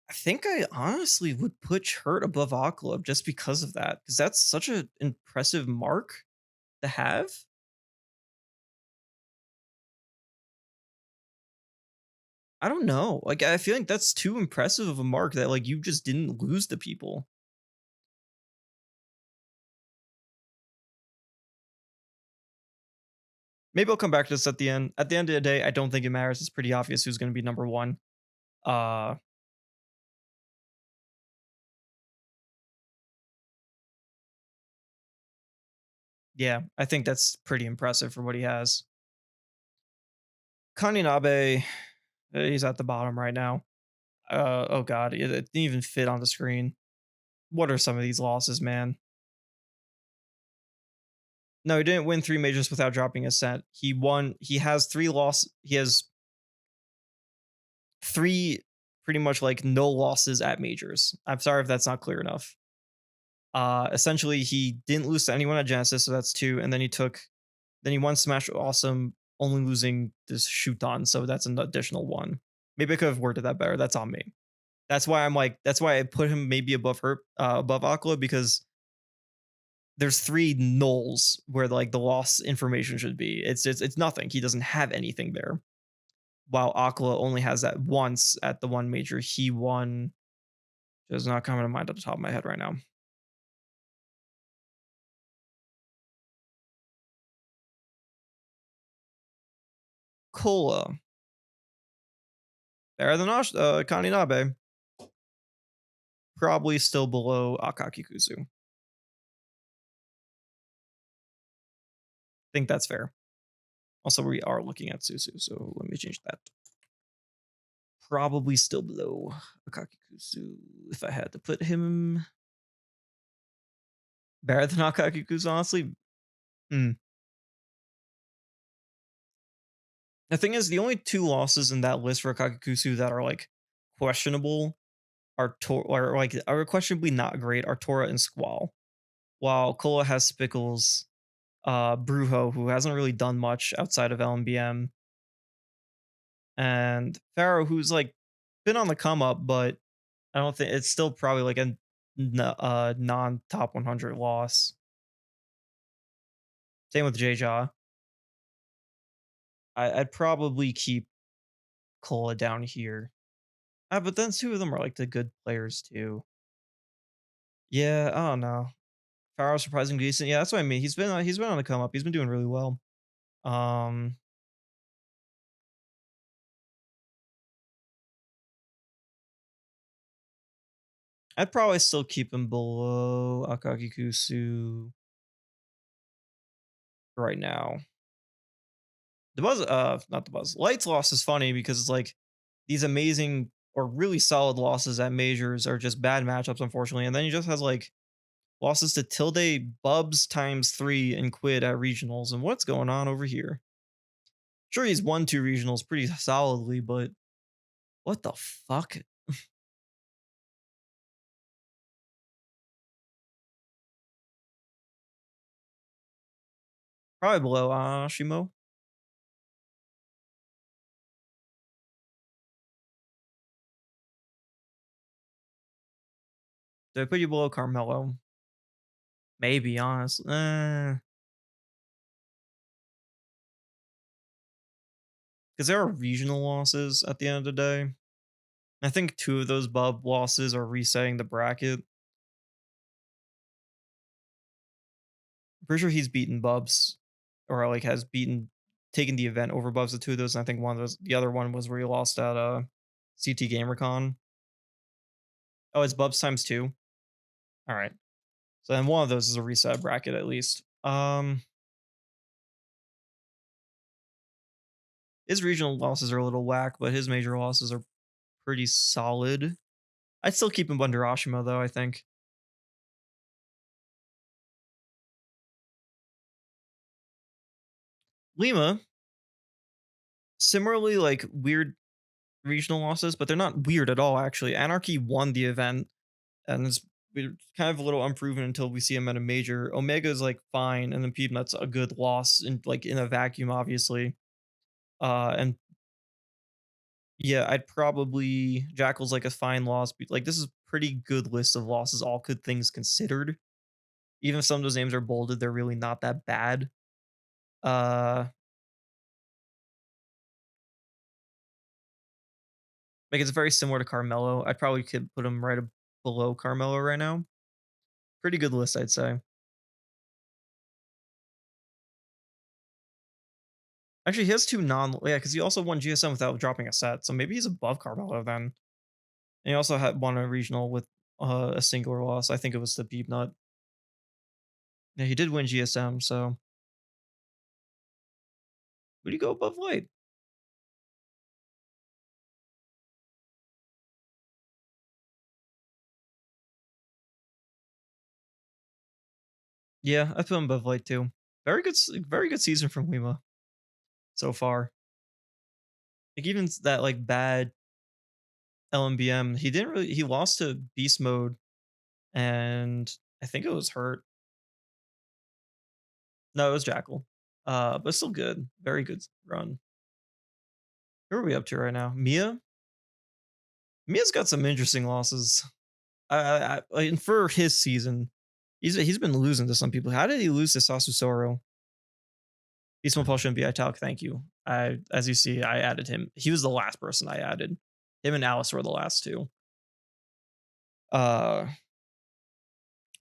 I think I honestly would put Hurt above Aqua just because of that, because that's such an impressive mark to have. I don't know. Like I feel like that's too impressive of a mark that like you just didn't lose to people. Maybe I'll come back to this at the end. At the end of the day, I don't think it matters. It's pretty obvious who's going to be number one. Uh, yeah, I think that's pretty impressive for what he has. Kaninabe, he's at the bottom right now. Oh god, it didn't even fit on the screen. What are some of these losses, man? No, he didn't win three majors without dropping a set. He won. He has three loss. He has three pretty much like no losses at majors. I'm sorry if that's not clear enough. Essentially, he didn't lose to anyone at Genesis, so that's two, and then then he won Smash Awesome, only losing this shoot on, so that's an additional one. Maybe I could have worded that better. That's on me. That's why I'm like, that's why I put him maybe above her, above Aqua because there's 3 nulls where like the loss information should be. It's nothing. He doesn't have anything there. While Aquila only has that once at the one major he won. Does not come to mind at the top of my head right now. Cola. Better than Kaninabe. Probably still below Akakikusu. Think that's fair. Also, we are looking at Susu, so let me change that. Probably still below Akakikusu if I had to put him better than Akakikusu, honestly. Hmm. The thing is, the only 2 losses in that list for Akakikusu that are like questionable or like are questionably not great are Tora and Squall. While Kola has Spickles, Brujo, who hasn't really done much outside of LMBM, and Pharaoh, who's like been on the come up, but I don't think it's still probably like a non top 100 loss. Same with Jja. I'd probably keep Kola down here. But then 2 of them are like the good players too. Yeah, I don't know. Pharaoh's surprisingly decent. Yeah, that's what I mean. He's been on the come up. He's been doing really well. Um, I'd probably still keep him below Akagikusu right now. The Buzz, not the Buzz. Light's loss is funny because it's like these amazing or really solid losses at majors are just bad matchups, unfortunately. And then he just has like losses to Tilde, Bubs times 3, and Quid at regionals. And what's going on over here? Sure, he's won 2 regionals pretty solidly, but what the fuck? Probably below Ashimo. Did I put you below Carmelo? Maybe, honestly. Because there are regional losses at the end of the day. I think 2 of those Bub losses are resetting the bracket. I'm pretty sure he's beaten Bubs, or like has taken the event over Bubs at 2 of those. And I think one of those, the other one was where he lost at CT GamerCon. Oh, it's Bubs times 2. All right. So then one of those is a reset bracket at least. His regional losses are a little whack, but his major losses are pretty solid. I'd still keep him under Ashimo though, I think. Lima, similarly like weird regional losses, but they're not weird at all actually. Anarchy won the event and it's kind of a little unproven until we see him at a major. Omega is like fine, and then Peanut's a good loss in like in a vacuum, obviously. And yeah, I'd probably Jackal's like a fine loss. Like this is pretty good list of losses, all good things considered. Even if some of those names are bolded, they're really not that bad. Uh like it's very similar to Carmelo. I probably could put him right below Carmelo right now. Pretty good list, I'd say. Actually, he has 2 yeah, because he also won GSM without dropping a set, so maybe he's above Carmelo then. And he also had won a regional with a singular loss. I think it was the Beebnut. Yeah, he did win GSM, so would he go above Light? Yeah, I put him above Light too. Very good season from Lima so far. Like even that like bad LMBM, he lost to Beast Mode, and I think it was hurt. No, it was Jackal. But still good. Very good run. Who are we up to right now? Mia? Mia's got some interesting losses. And for his season, He's been losing to some people. How did he lose to Sasusoro? Beastmo Paul shouldn't be italic. Thank you. As you see, I added him. He was the last person I added. Him and Alice were the last two. Uh,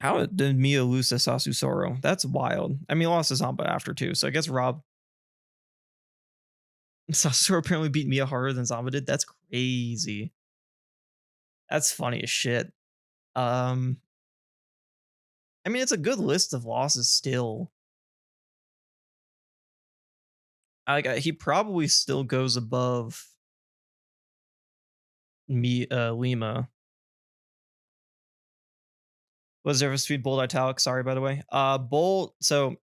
how did Mia lose to Sasusoro? That's wild. I mean, he lost to Zamba after too, so I guess Rob Sasusoro apparently beat Mia harder than Zamba did. That's crazy. That's funny as shit. Um, I mean, it's a good list of losses still. He probably still goes above me, Lima. Was there a speed bold italic? Sorry, by the way. Bold. So,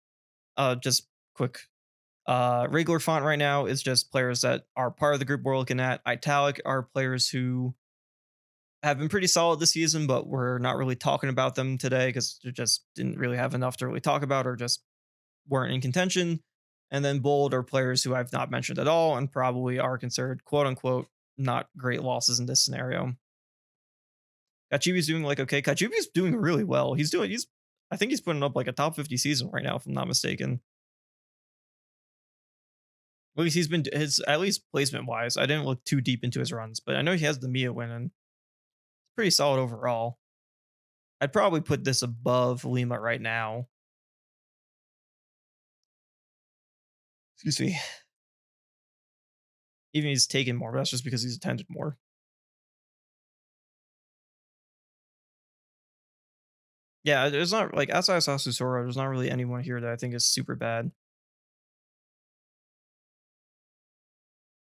just quick. Regular font right now is just players that are part of the group we're looking at. Italic are players who have been pretty solid this season, but we're not really talking about them today because they just didn't really have enough to really talk about or just weren't in contention. And then bold are players who I've not mentioned at all and probably are considered quote unquote not great losses in this scenario. Kachibi's doing like okay. Kachibi's doing really well. I think he's putting up like a top 50 season right now, if I'm not mistaken. At least he's been his at least placement wise. I didn't look too deep into his runs, but I know he has the Mia win and it's pretty solid overall. I'd probably put this above Lima right now. Excuse me. Even he's taken more, but that's just because he's attended more. Yeah, there's not like outside of Sasusoro, there's not really anyone here that I think is super bad.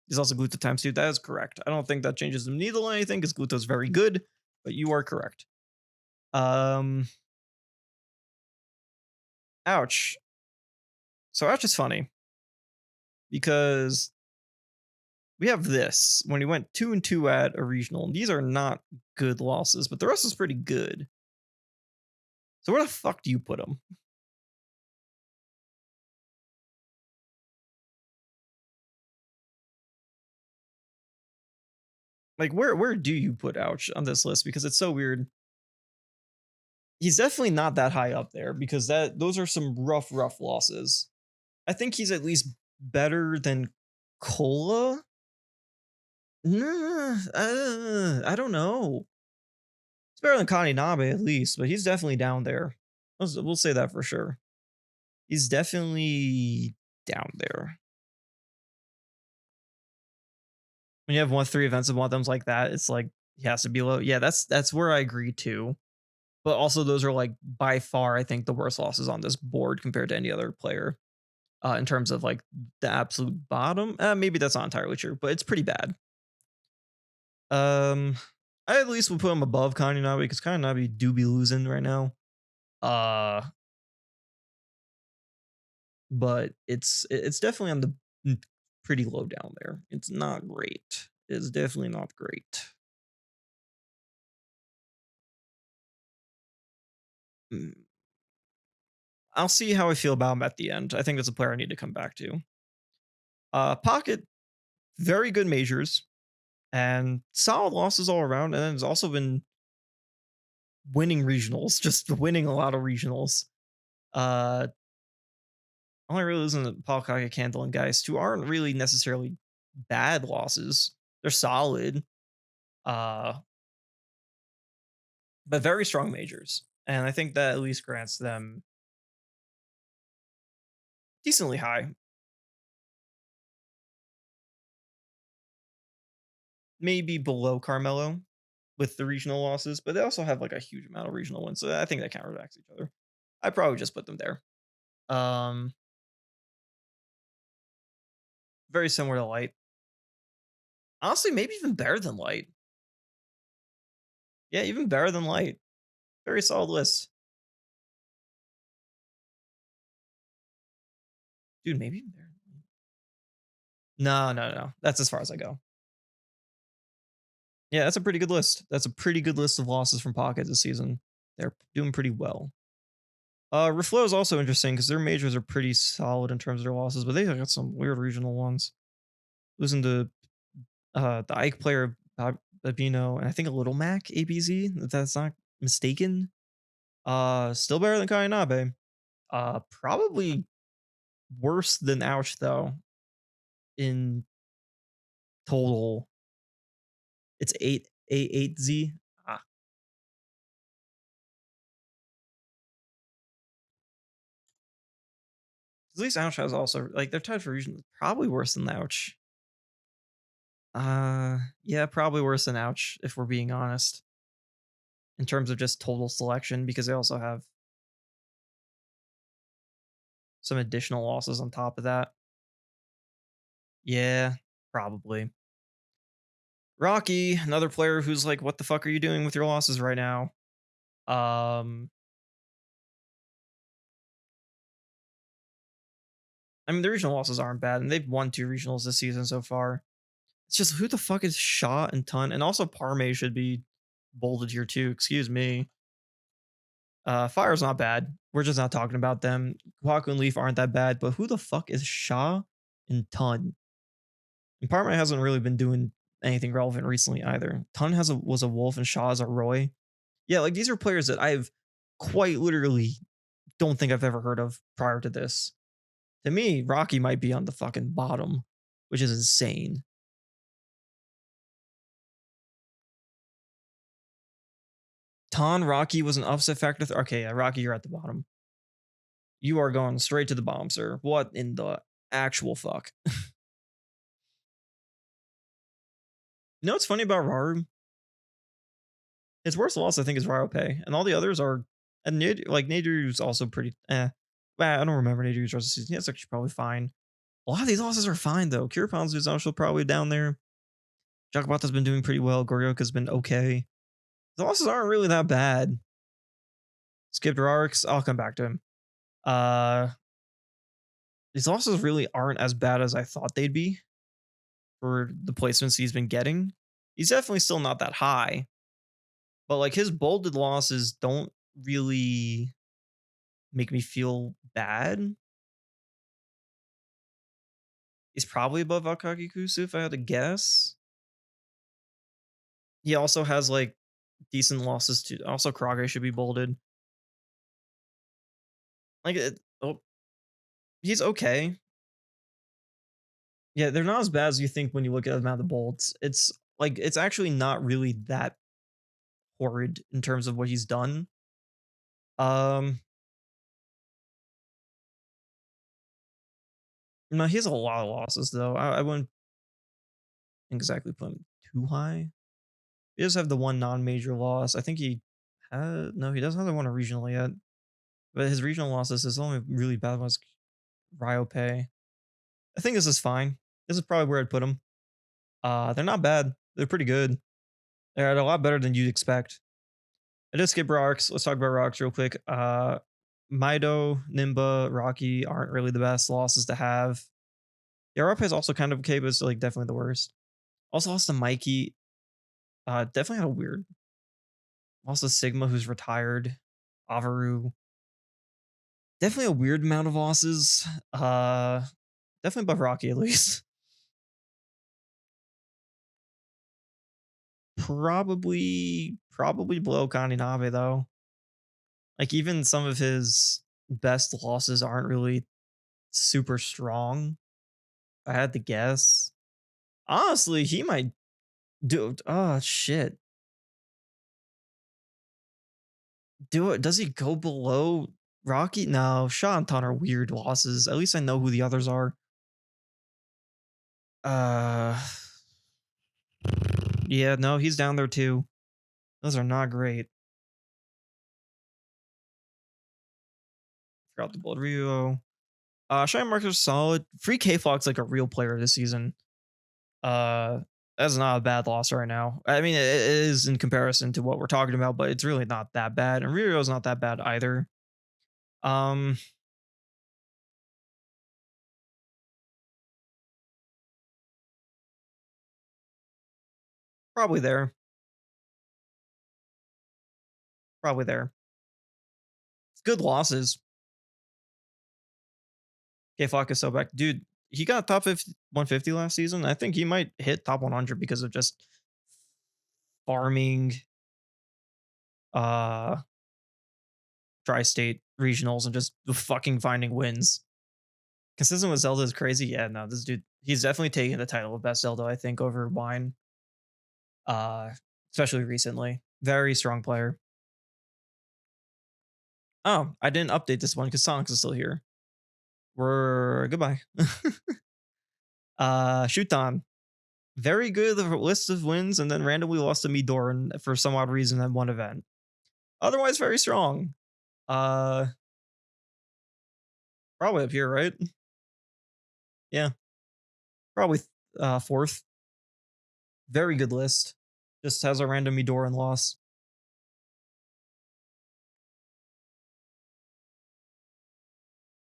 He's also Gluto times 2. That is correct. I don't think that changes the needle or anything because Gluto's very good, but you are correct. Ouch. So ouch is funny because we have this when he went 2-2 at a regional. These are not good losses, but the rest is pretty good. So where the fuck do you put him? Like where do you put Ouch on this list? Because it's so weird. He's definitely not that high up there because those are some rough losses. I think he's at least better than Cola. Nah, I don't know. It's better than Kaninabe at least, but he's definitely down there. We'll say that for sure. He's definitely down there. When you have 3 events and one of them's like that, it's like he has to be low. Yeah, that's where I agree too. But also those are like by far, I think, the worst losses on this board compared to any other player. In terms of like the absolute bottom. Maybe that's not entirely true, but it's pretty bad. I at least would put him above Kaninabe because Kaninabe do be losing right now. But it's definitely on the pretty low down there. It's not great. It's definitely not great. Mm. I'll see how I feel about him at the end. I think that's a player I need to come back to. Pocket, very good majors and solid losses all around. And then has also been winning regionals, just winning a lot of regionals. Only really losing to Paul Kage, Candle, and Geist, who aren't really necessarily bad losses. They're solid. But very strong majors. And I think that at least grants them decently high. Maybe below Carmelo with the regional losses, but they also have like a huge amount of regional wins. So I think that counteracts each other. I probably just put them there. Very similar to Light. Honestly, maybe even better than Light. Yeah, even better than Light. Very solid list. Dude, maybe even better. No. That's as far as I go. Yeah, that's a pretty good list. That's a pretty good list of losses from Pocket this season. They're doing pretty well. Reflow is also interesting because their majors are pretty solid in terms of their losses, but they got some weird regional ones. Losing to the Ike player Babino and I think a Little Mac ABZ, if that's not mistaken. Still better than Kainabe. Probably worse than Ouch though in total. It's 888Z. Ah, at least Ouch has also like their tied for region probably worse than Ouch. Yeah, probably worse than Ouch if we're being honest in terms of just total selection because they also have some additional losses on top of that. Yeah, probably. Rocky, another player who's like, what the fuck are you doing with your losses right now? Um, I mean, the regional losses aren't bad, and they've won 2 regionals this season so far. It's just who the fuck is Shaw and Ton, and also Parme should be bolded here too. Excuse me. Fire's not bad. We're just not talking about them. Kwaku and Leaf aren't that bad, but who the fuck is Shaw and Ton? And Parme hasn't really been doing anything relevant recently either. Ton was a wolf and Shaw is a Roy. Yeah, like these are players that I've quite literally don't think I've ever heard of prior to this. To me, Rocky might be on the fucking bottom, which is insane. Ton Rocky was an upset factor. Okay, yeah, Rocky, you're at the bottom. You are going straight to the bottom, sir. What in the actual fuck? You know what's funny about Raru? His worst loss, I think, is Ryope, and all the others are. And like Naderu's also pretty. Well, I don't remember Naderu's rest of the season. Yeah, it's actually probably fine. A lot of these losses are fine though. Kirapon's is also probably down there. Jakubata's been doing pretty well. Goryoka's been okay. The losses aren't really that bad. Skipped Rarix, I'll come back to him. Uh, these losses really aren't as bad as I thought they'd be for the placements he's been getting. He's definitely still not that high, but like his bolded losses don't really make me feel bad. He's probably above Akagi Kusu if I had to guess. He also has like decent losses too. Also, Krage should be bolded. Like, he's okay. Yeah, they're not as bad as you think when you look at the amount of bolts. It's like it's actually not really that horrid in terms of what he's done. Um, no, he has a lot of losses though. I wouldn't exactly put him too high. He does have the one non-major loss. I think he had no, he doesn't have the one regional yet. But his regional losses, his only really bad one was Ryope. I think this is fine. This is probably where I'd put him. They're not bad. They're pretty good. They're a lot better than you'd expect. I did skip rocks. Let's talk about rocks real quick. Mido, Nimba, Rocky aren't really the best losses to have. Yarup is also kind of okay, but it's like definitely the worst. Also lost to Mikey. Definitely had a weird. Lost to Sigma, who's retired. Avaru. Definitely a weird amount of losses. Definitely above Rocky at least. Probably below Kaninabe though. Like even some of his best losses aren't really super strong. If I had to guess. Honestly, he might do. Oh shit! Do it? Does he go below Rocky? No, Shaw and Ton are weird losses. At least I know who the others are. Uh, yeah, no, he's down there too. Those are not great. Forgot the Blood Rio. Shine Marker's solid. Free K Flock's like a real player this season. Uh, that's not a bad loss right now. I mean, it is in comparison to what we're talking about, but it's really not that bad. And Rio's not that bad either. Um, probably there. Probably there. It's good losses. K Flock is so back. Dude, he got top 50, 150 last season. I think he might hit top 100 because of just farming. Uh, tri-state regionals and just fucking finding wins. Consistent with Zelda is crazy. Yeah, no, this dude, he's definitely taking the title of best Zelda, I think, over Wine. Uh, Especially recently. Very strong player. Oh, I didn't update this one because Sonic is still here. We're goodbye. Shuton. Very good list of wins, and then randomly lost to Midorn for some odd reason at one event. Otherwise, very strong. Uh, Probably up here, right? Yeah, probably fourth. Very good list. Just has a random Midorn loss.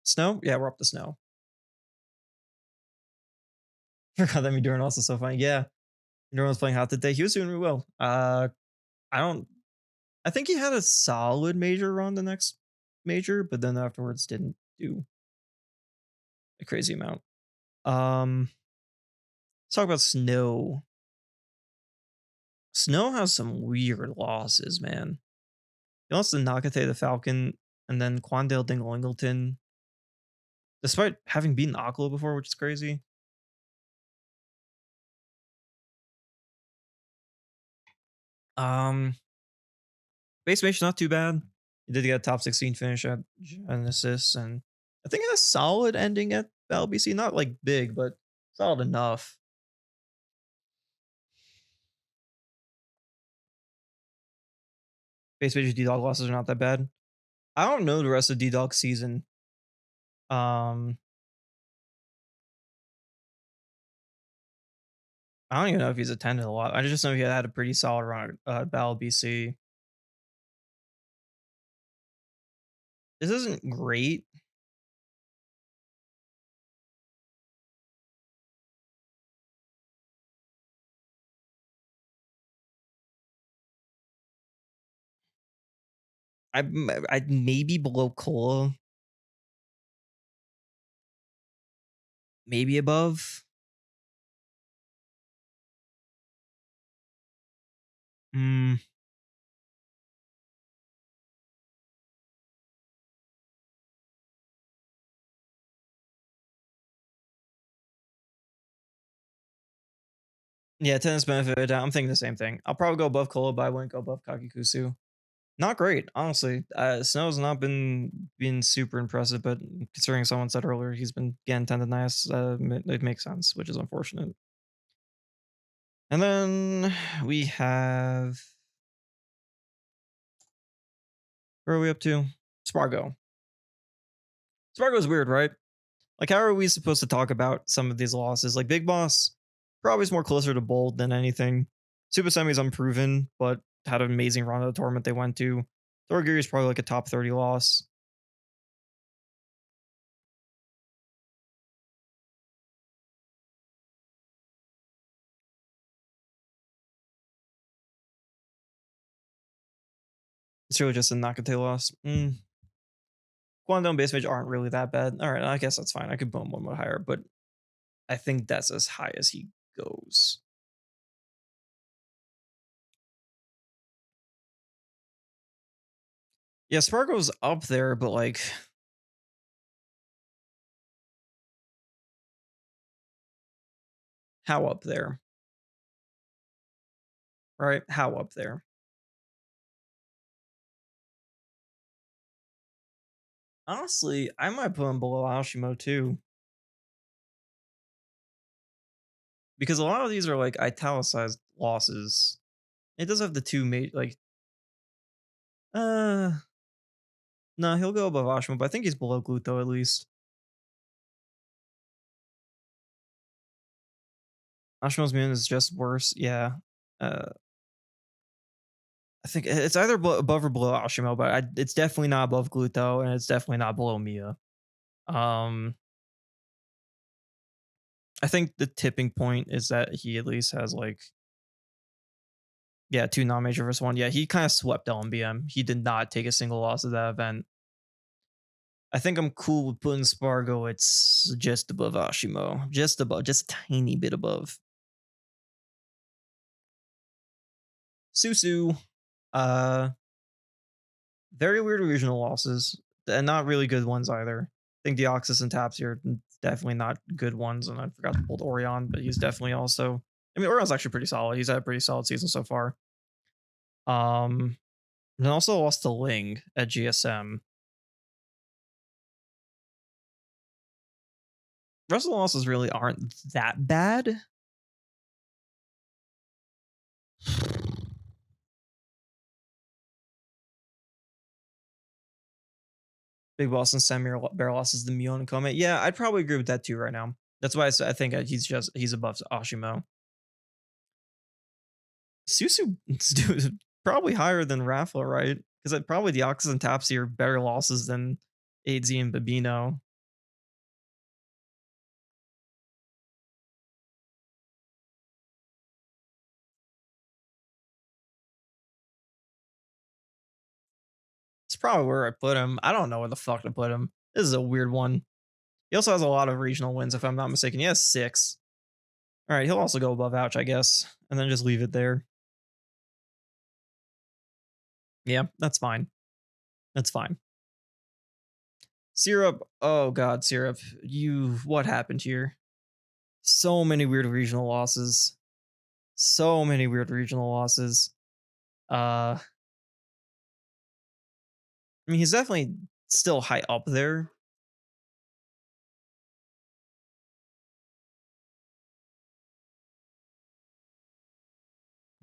Snow? Yeah, we're up to Snow. Forgot that Midorn also so funny. Yeah, Midorn was playing hot today. He was doing really well. I don't. I think he had a solid major run the next major, but then afterwards didn't do a crazy amount. Let's talk about Snow. Snow has some weird losses, man. He lost to Nakate the Falcon and then Quandale Dinglingleton, despite having beaten Aklo before, which is crazy. Um, Base match not too bad. He did get a top 16 finish at Genesis, and I think a solid ending at BC. Not like big, but solid enough. Base major D Dog losses are not that bad. I don't know the rest of D Dog season. Um, I don't even know if he's attended a lot. I just know he had a pretty solid run at Battle BC. This isn't great. I maybe below Cola, maybe above. Mm, yeah, tennis benefit. I'm thinking the same thing. I'll probably go above Cola, but I wouldn't go above Kakikusu. Not great, honestly. Snow's not been super impressive, but considering someone said earlier he's been getting tendonitis, it makes sense, which is unfortunate. And then we have, where are we up to? Spargo. Spargo's weird, right? Like, how are we supposed to talk about some of these losses? Like, Big Boss, probably is more closer to bold than anything. Super Semi's unproven, but had an amazing run of the tournament they went to. Toragiri is probably like a top 30 loss. It's really just a Nakate loss. Guangdong base mage aren't really that bad. All right, I guess that's fine. I could boom one more higher, but I think that's as high as he goes. Yeah, Spargo's up there, but like, how up there? Right? How up there? Honestly, I might put him below Aoshimo too. Because a lot of these are like italicized losses. It does have the two like uh no, he'll go above Ashimo, but I think he's below Gluto at least. Ashimo's Moon is just worse, yeah. Uh I think it's either above or below Ashimo, but it's definitely not above Gluto, and it's definitely not below Mia. Um I think the tipping point is that he at least has like, yeah, two non-major versus one. Yeah, he kind of swept LMBM. He did not take a single loss at that event. I think I'm cool with putting Spargo. It's just above Ashimo, just above, just a tiny bit above. Susu, uh, Very weird regional losses, and not really good ones either. I think Deoxys and Tapsy are definitely not good ones, and I forgot to pull Orion, but he's definitely also. I mean, Orion's actually pretty solid. He's had a pretty solid season so far. Um, and also lost to Ling at GSM. The rest of the losses really aren't that bad. Big Boss and Samir Bear losses the Mion and Kome. Yeah, I'd probably agree with that too right now. That's why I think he's above Ashimo. Susu dude, probably higher than Rafa, right? Because probably the Oxys and Tapsy are better losses than AZ and Babino. It's probably where I put him. I don't know where the fuck to put him. This is a weird one. He also has a lot of regional wins, if I'm not mistaken. He has 6. All right, he'll also go above Ouch, I guess, and then just leave it there. Yeah, that's fine. That's fine. Syrup. Oh god, Syrup. What happened here? So many weird regional losses. So many weird regional losses. I mean, he's definitely still high up there.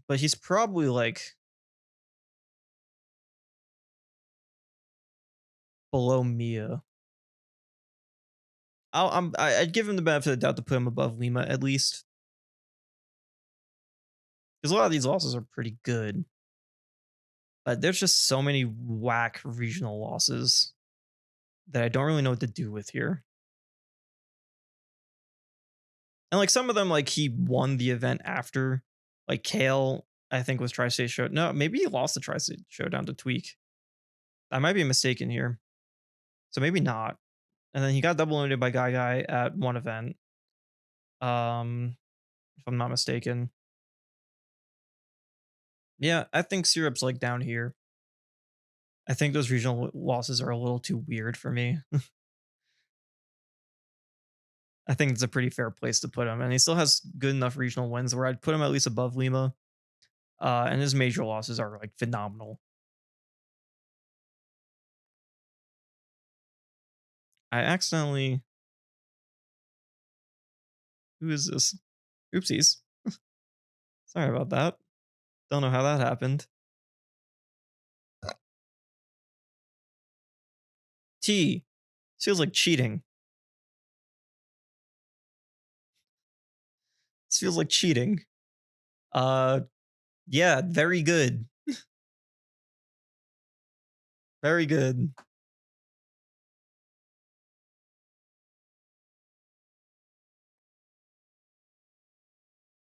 But he's probably like below Mia. I'd give him the benefit of the doubt to put him above Lima at least. Because a lot of these losses are pretty good. But there's just so many whack regional losses that I don't really know what to do with here. And like some of them, like he won the event after. Like Kale, I think was Tri-State Show. No, maybe he lost the Tri-State Showdown to Tweak. I might be mistaken here. So maybe not. And then he got double limited by Guy at one event. If I'm not mistaken. Yeah, I think Syrup's like down here. I think those regional losses are a little too weird for me. I think it's a pretty fair place to put him, and he still has good enough regional wins where I'd put him at least above Lima. And his major losses are like phenomenal. I accidentally. Who is this? Oopsies. Sorry about that. Don't know how that happened. T. This feels like cheating. This feels like cheating. Uh, yeah, very good. Very good.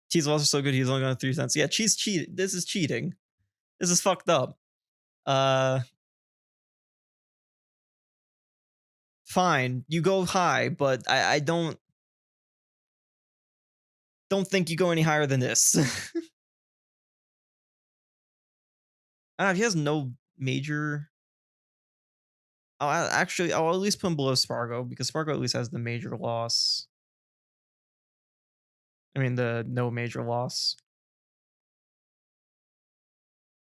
T's also so good. He's only going 3 cents. Yeah, cheese cheat. This is cheating. This is fucked up. Uh, fine. You go high, but I don't think you go any higher than this. He has no major. Actually, I'll at least put him below Spargo because Spargo at least has the major loss. I mean, the no major loss.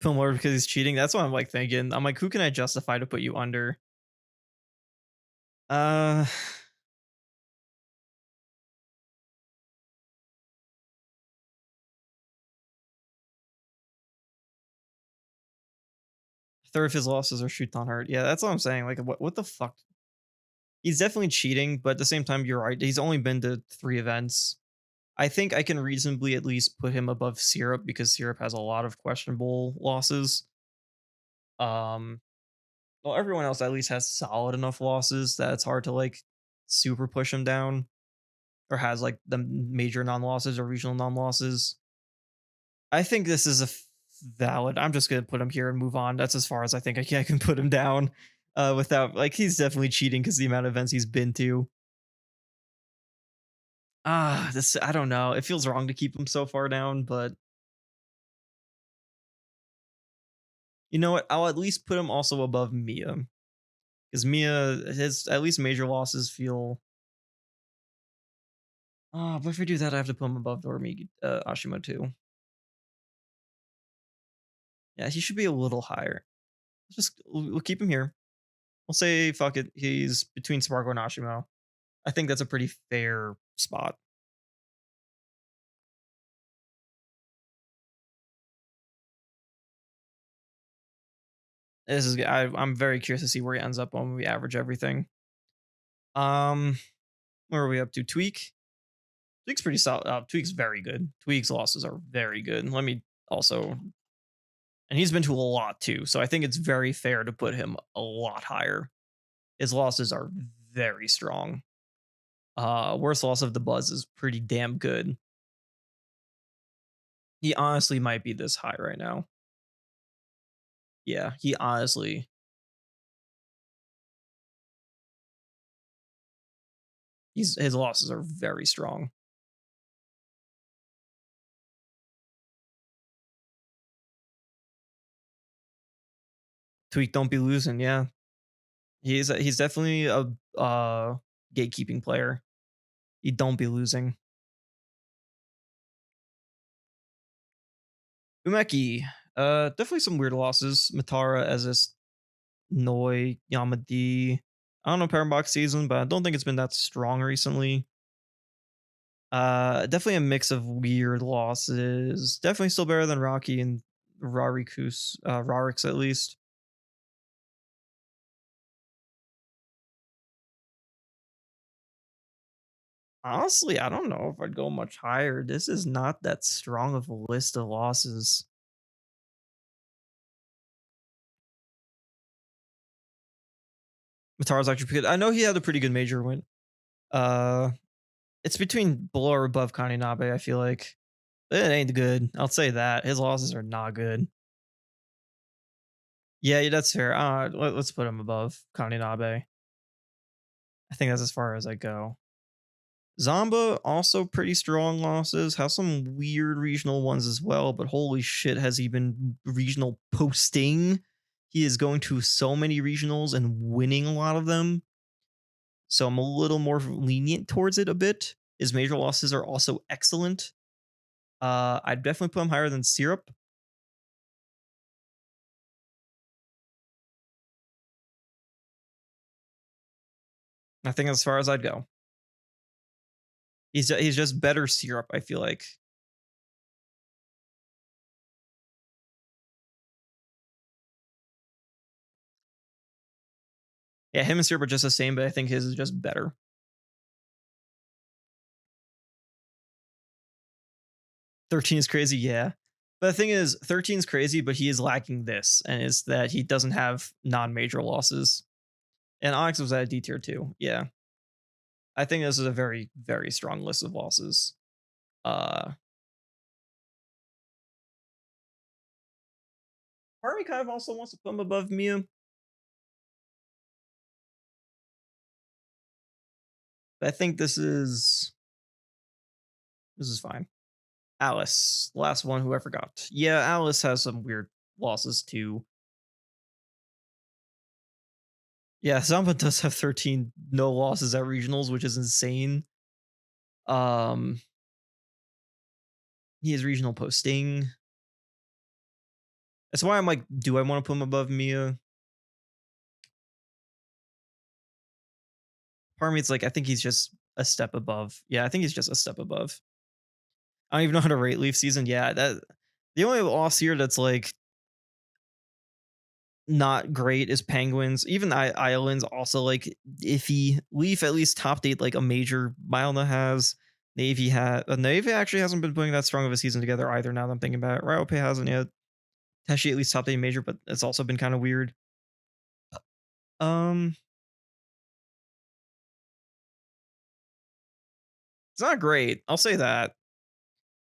Put him lower because he's cheating. That's what I'm like thinking. I'm like, who can I justify to put you under? Uh, third of his losses are shoot on hurt. Yeah, that's what I'm saying. Like, what the fuck? He's definitely cheating, but at the same time, you're right. He's only been to 3 events. I think I can reasonably at least put him above Syrup because Syrup has a lot of questionable losses. Um, well, everyone else at least has solid enough losses that it's hard to like super push him down, or has like the major non losses or regional non losses. I think this is valid. I'm just gonna put him here and move on. That's as far as I think I can put him down. Without like he's definitely cheating because the amount of events he's been to. This I don't know. It feels wrong to keep him so far down, but You know what? I'll at least put him also above Mia because Mia, his at least major losses feel. But if we do that, I have to put him above Doremi Ashima too. Yeah, he should be a little higher. Just we'll keep him here. We'll say fuck it. He's between Sparkle and Ashima. I think that's a pretty fair spot. I'm very curious to see where he ends up when we average everything. Um, where are we up to? Tweak. Tweak's pretty solid. Tweak's very good. Tweak's losses are very good. Let me also, and he's been to a lot too. So I think it's very fair to put him a lot higher. His losses are very strong. Worst loss of the Buzz is pretty damn good. He honestly might be this high right now. Yeah, he honestly. His losses are very strong. Tweak don't be losing. Yeah, he's definitely a gatekeeping player. He don't be losing. Umeki, definitely some weird losses. Matara, Ezis, Noi, Yamadi. I don't know Parabok season, but I don't think it's been that strong recently. Definitely a mix of weird losses. Definitely still better than Rocky and Rarix at least. Honestly, I don't know if I'd go much higher. This is not that strong of a list of losses. Matara's actually pretty good. I know he had a pretty good major win. Uh, it's between below or above Kaninabe, I feel like. It ain't good. I'll say that. His losses are not good. Yeah, that's fair. Let's put him above Kaninabe. I think that's as far as I go. Zamba also pretty strong losses. Has some weird regional ones as well, but holy shit, has he been regional posting? He is going to so many regionals and winning a lot of them. So I'm a little more lenient towards it a bit. His major losses are also excellent. I'd definitely put him higher than Syrup. I think as far as I'd go. He's just better Syrup, I feel like. Yeah, him and Syrup are just the same, but I think his is just better. 13 is crazy, yeah. But the thing is, 13 is crazy, but he is lacking this, and it's that he doesn't have non-major losses. And Onyx was at a D tier too. Yeah. I think this is a very, very strong list of losses. Uh Harvey kind of also wants to put him above Mia. But I think this is fine. Alice, last one who I forgot. Yeah, Alice has some weird losses too. Yeah, Zamba does have 13 no losses at regionals, which is insane. Um, he has regional posting. That's why I'm like, do I want to put him above Mia? Part of me, it's like, I think he's just a step above. Yeah, I think he's just a step above. I don't even know how to rate Leaf season. Yeah, that the only loss here that's like not great is Penguins. Even Islands also like iffy. Leaf at least top eight like a major. Milna has. Navy actually hasn't been putting that strong of a season together either. Now that I'm thinking about it, Ryope hasn't yet. Teshi at least top eight major, but it's also been kind of weird. Um, it's not great. I'll say that.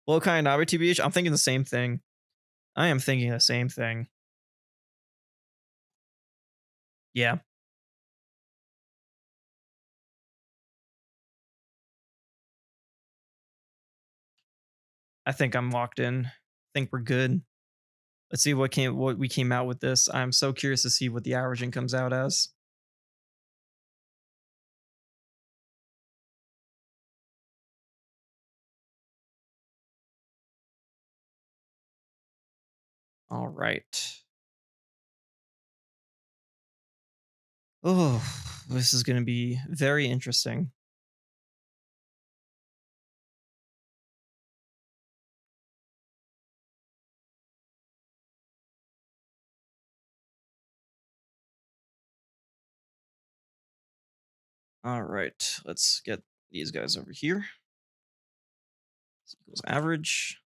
Low kind Nabe TBH. I'm thinking the same thing. I am thinking the same thing. Yeah, I think I'm locked in. I think we're good. Let's see what we came out with this. I'm so curious to see what the averaging comes out as. All right. Oh, this is going to be very interesting. All right, let's get these guys over here. This equals average.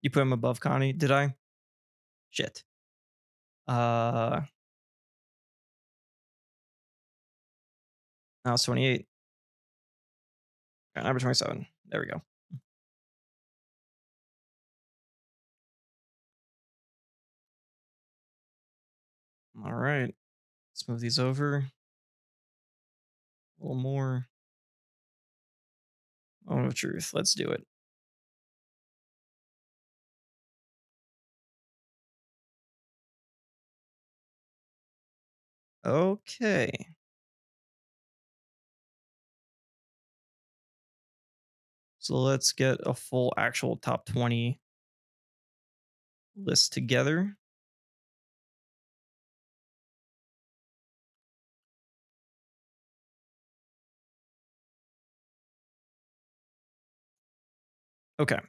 You put him above Connie, did I? Shit. Uh, now it's 28. Number 27. There we go. All right. Let's move these over. A little more. Moment of truth. Let's do it. Okay. So let's get a full actual top 20 list together. Okay.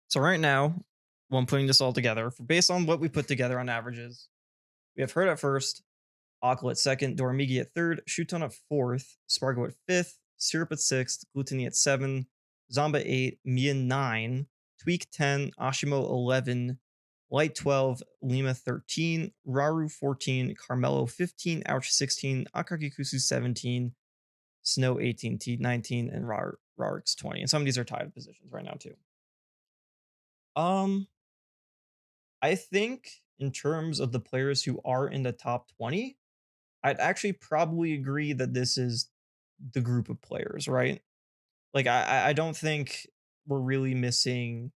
So right now, when putting this all together, based on what we put together on averages, we have Hurt at first, Aqua at second, Doramigi at third, Shuton at fourth, Spargo at fifth, Syrup at sixth, Gluttony at seven, Zamba 8, Mia 9, Tweak 10, Ashimo 11, Light 12, Lima 13, Raru 14, Carmelo 15, Ouch 16, Akagikusu 17, Snow 18, T 19, and Rarix 20. And some of these are tied positions right now too. Um, I think in terms of the players who are in the top 20, I'd actually probably agree that this is the group of players, right? Like I don't think we're really missing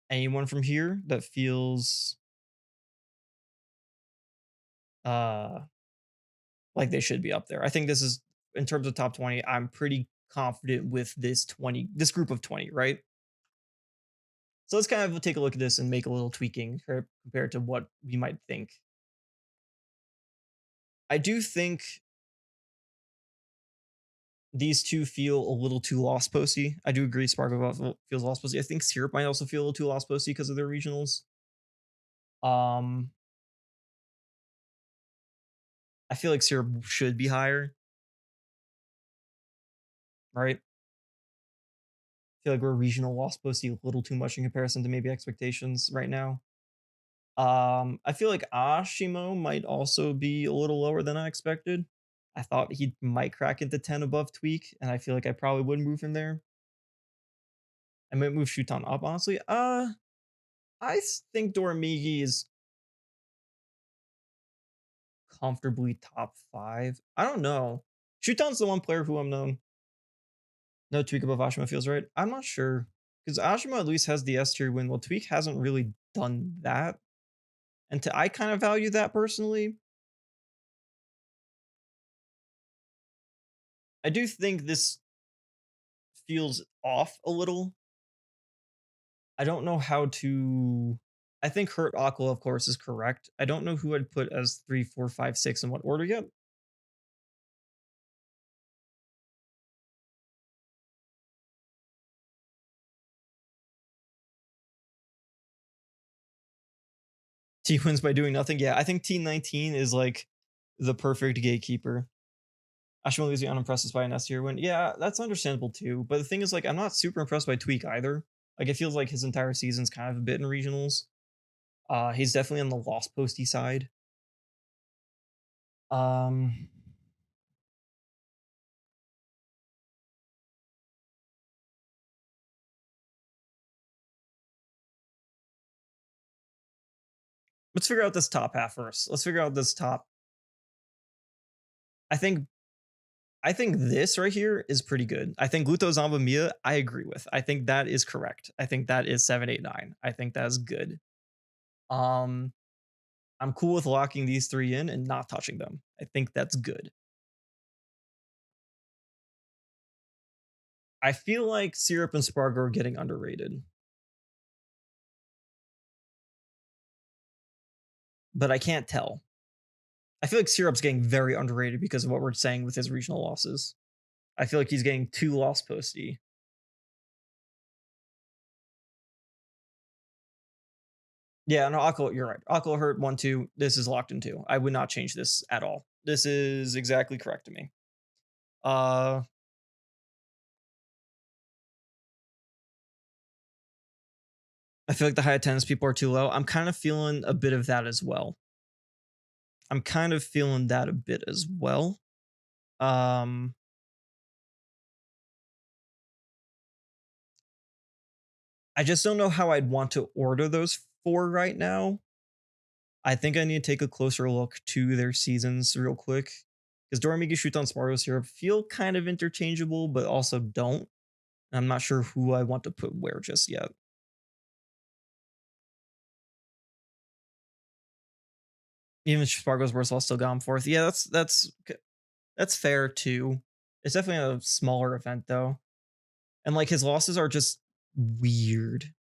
anyone from here that feels uh like they should be up there. I think this is in terms of top 20, I'm pretty confident with this group of 20, right? So let's kind of take a look at this and make a little tweaking compared to what we might think. I do think these two feel a little too lost posty. I do agree Sparkle feels lost posty. I think Syrup might also feel a little too lost posty because of their regionals. Um, I feel like Syrup should be higher, right? I feel like we're regional lost posty a little too much in comparison to maybe expectations right now. I feel like Ashimo might also be a little lower than I expected. I thought he might crack into 10 above Tweak, and I feel like I probably would move him there. I might move Shuton up, honestly. Think Doramigi is comfortably top 5. I don't know. Shuton's the one player who I'm known. No Tweak above Ashima feels right. I'm not sure. Because Ashima at least has the S tier win, while Tweak hasn't really done that. And I kind of value that personally. I do think this feels off a little. I don't know how to. I think Hurt Aqua, of course, is correct. I don't know who I'd put as 3, 4, 5, 6 in what order yet. T wins by doing nothing. Yeah, I think T19 is like the perfect gatekeeper. Ashima leaves me unimpressed by an S tier win. Yeah, that's understandable too. But the thing is, like, I'm not super impressed by Tweak either. Like, it feels like his entire season's kind of a bit in regionals. He's definitely on the lost posty side. Um, Let's figure out this top half first. Let's figure out this top. I think I think this right here is pretty good. I think Gluto Zamba Mia, I agree with. I think that is correct. I think that is 789. I think that is good. Um, I'm cool with locking these three in and not touching them. I think that's good. I feel like Syrup and Spargo are getting underrated, but I can't tell. I feel like Syrup's getting very underrated because of what we're saying with his regional losses. I feel like he's getting too loss posty. Yeah, no, Akko, you're right. Akko hurt 1-2. This is locked in 2. I would not change this at all. This is exactly correct to me. Uh I feel like the high attendance people are too low. I'm kind of feeling a bit of that as well. I'm kind of feeling that a bit as well. Um I just don't know how I'd want to order those four right now. I think I need to take a closer look to their seasons real quick. Because Doramigi, Shuton, Spargo, Syrup feel kind of interchangeable, but also don't. I'm not sure who I want to put where just yet. Even Spargo's worst, I'll still got him fourth. Yeah, that's fair too. It's definitely a smaller event though, and like his losses are just weird.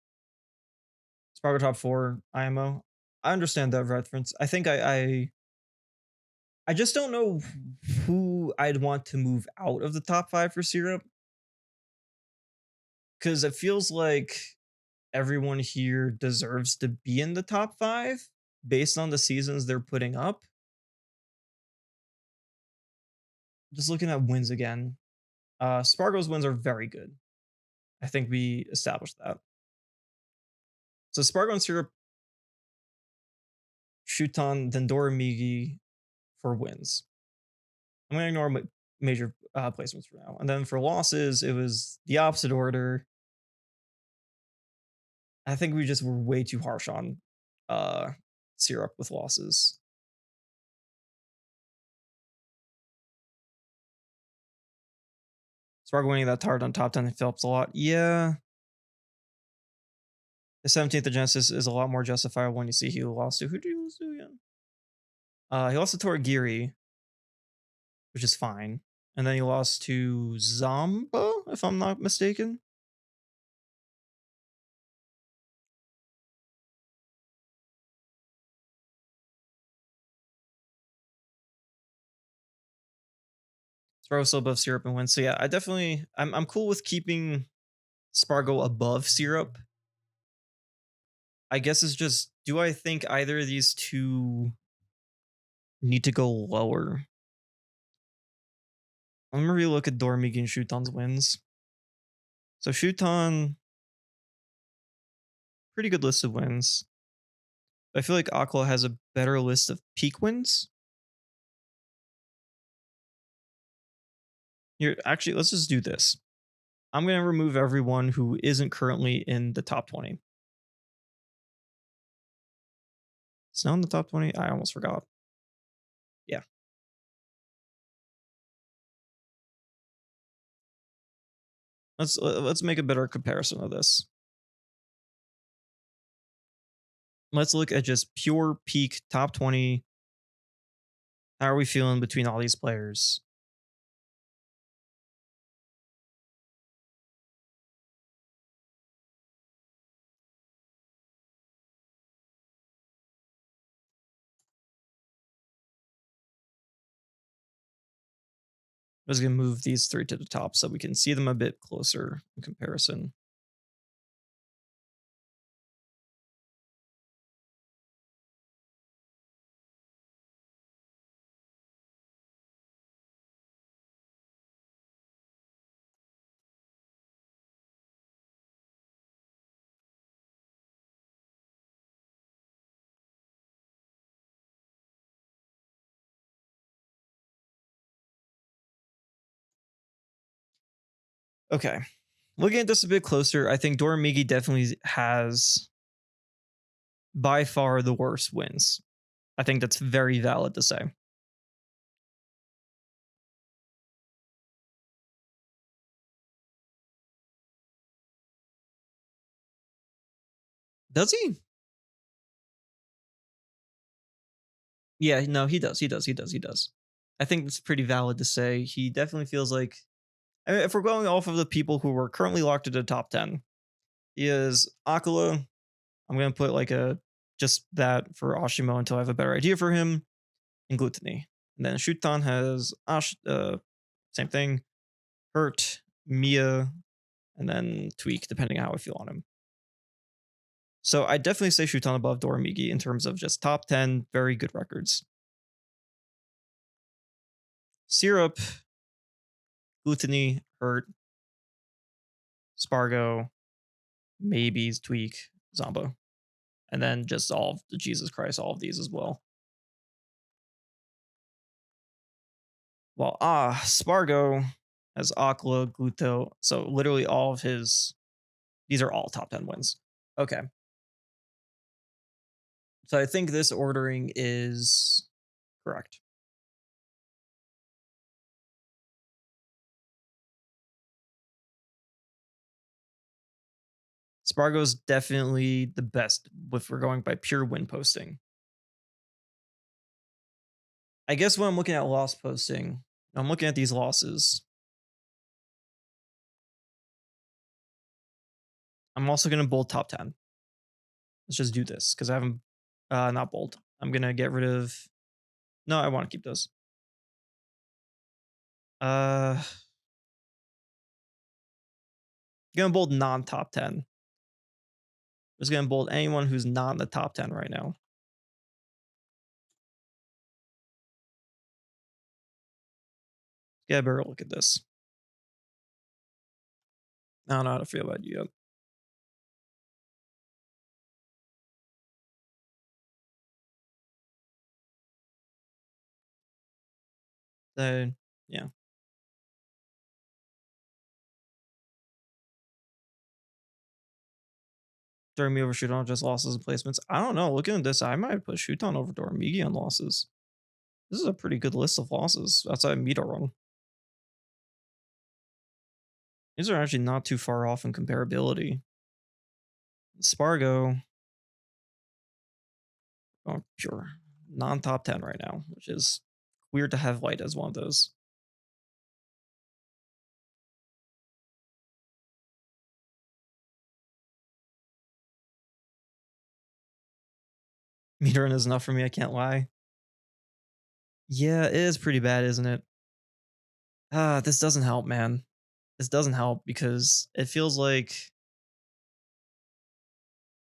Spargo top four, IMO. I understand that reference. I think I just don't know who I'd want to move out of the top five for Syrup because it feels like everyone here deserves to be in the top five based on the seasons they're putting up. Just looking at wins again. Spargo's wins are very good. I think we established that. So Spargo and Syrup Shuton, then Doramigi for wins. I'm going to ignore major placements for now. And then for losses, it was the opposite order. I think we just were way too harsh on Syrup with losses. Spargo winning that hard on top 10 helps a lot. Yeah. The 17th of Genesis is a lot more justifiable when you see he lost to. Who did he lose to again? He lost to Toragiri, which is fine. And then he lost to Zamba, if I'm not mistaken. Spargo still above Syrup and wins. So yeah, I'm cool with keeping Spargo above Syrup. I guess it's just, do I think either of these two need to go lower? I'm gonna relook at Dormigi and Shuton's wins. So Shuton, pretty good list of wins. I feel like Akla has a better list of peak wins. Here, actually, let's just do this. I'm gonna remove everyone who isn't currently in the top 20. Snow in the top 20? I almost forgot. Yeah. Let's make a better comparison of this. Let's look at just pure peak top 20. How are we feeling between all these players? I'm just gonna move these three to the top so we can see them a bit closer in comparison. Okay. Looking at this a bit closer, I think Doramigi definitely has by far the worst wins. I think that's very valid to say. Does he? Yeah, no, he does. He does. He does. He does. I think it's pretty valid to say he definitely feels like, I mean, if we're going off of the people who were currently locked into the top 10, he is Akala. I'm going to put like a just that for Ashimo until I have a better idea for him, and Gluttony. And then Shutan has same thing, Hurt, Mia, and then Tweak, depending on how I feel on him. So I definitely say Shuton above Doramigi in terms of just top 10, very good records. Syrup, Gluttony, Hurt, Spargo, maybe Tweak, Zombo. And then just all of the Jesus Christ, all of these as well. Well, Spargo has Akla, Gluto. So literally all of his, these are all top 10 wins. Okay. So I think this ordering is correct. Spargo's definitely the best if we're going by pure win posting. I guess when I'm looking at loss posting, I'm looking at these losses. I'm also going to bold top 10. Let's just do this because I haven't, not bold. I'm going to get rid of, no, I want to keep those. Going to bold non top 10. Just going to bold anyone who's not in the top 10 right now. Get a better look at this. I don't know how to feel about you yet. Yeah. Dorami over Shuton, just losses and placements. I don't know. Looking at this, I might put Shuton over Dormigi on losses. This is a pretty good list of losses outside of Meter Run. These are actually not too far off in comparability. Spargo, oh, pure non top 10 right now, which is weird to have Light as one of those. Meter Run is enough for me, I can't lie. Yeah, it is pretty bad, isn't it? This doesn't help, man. This doesn't help because it feels like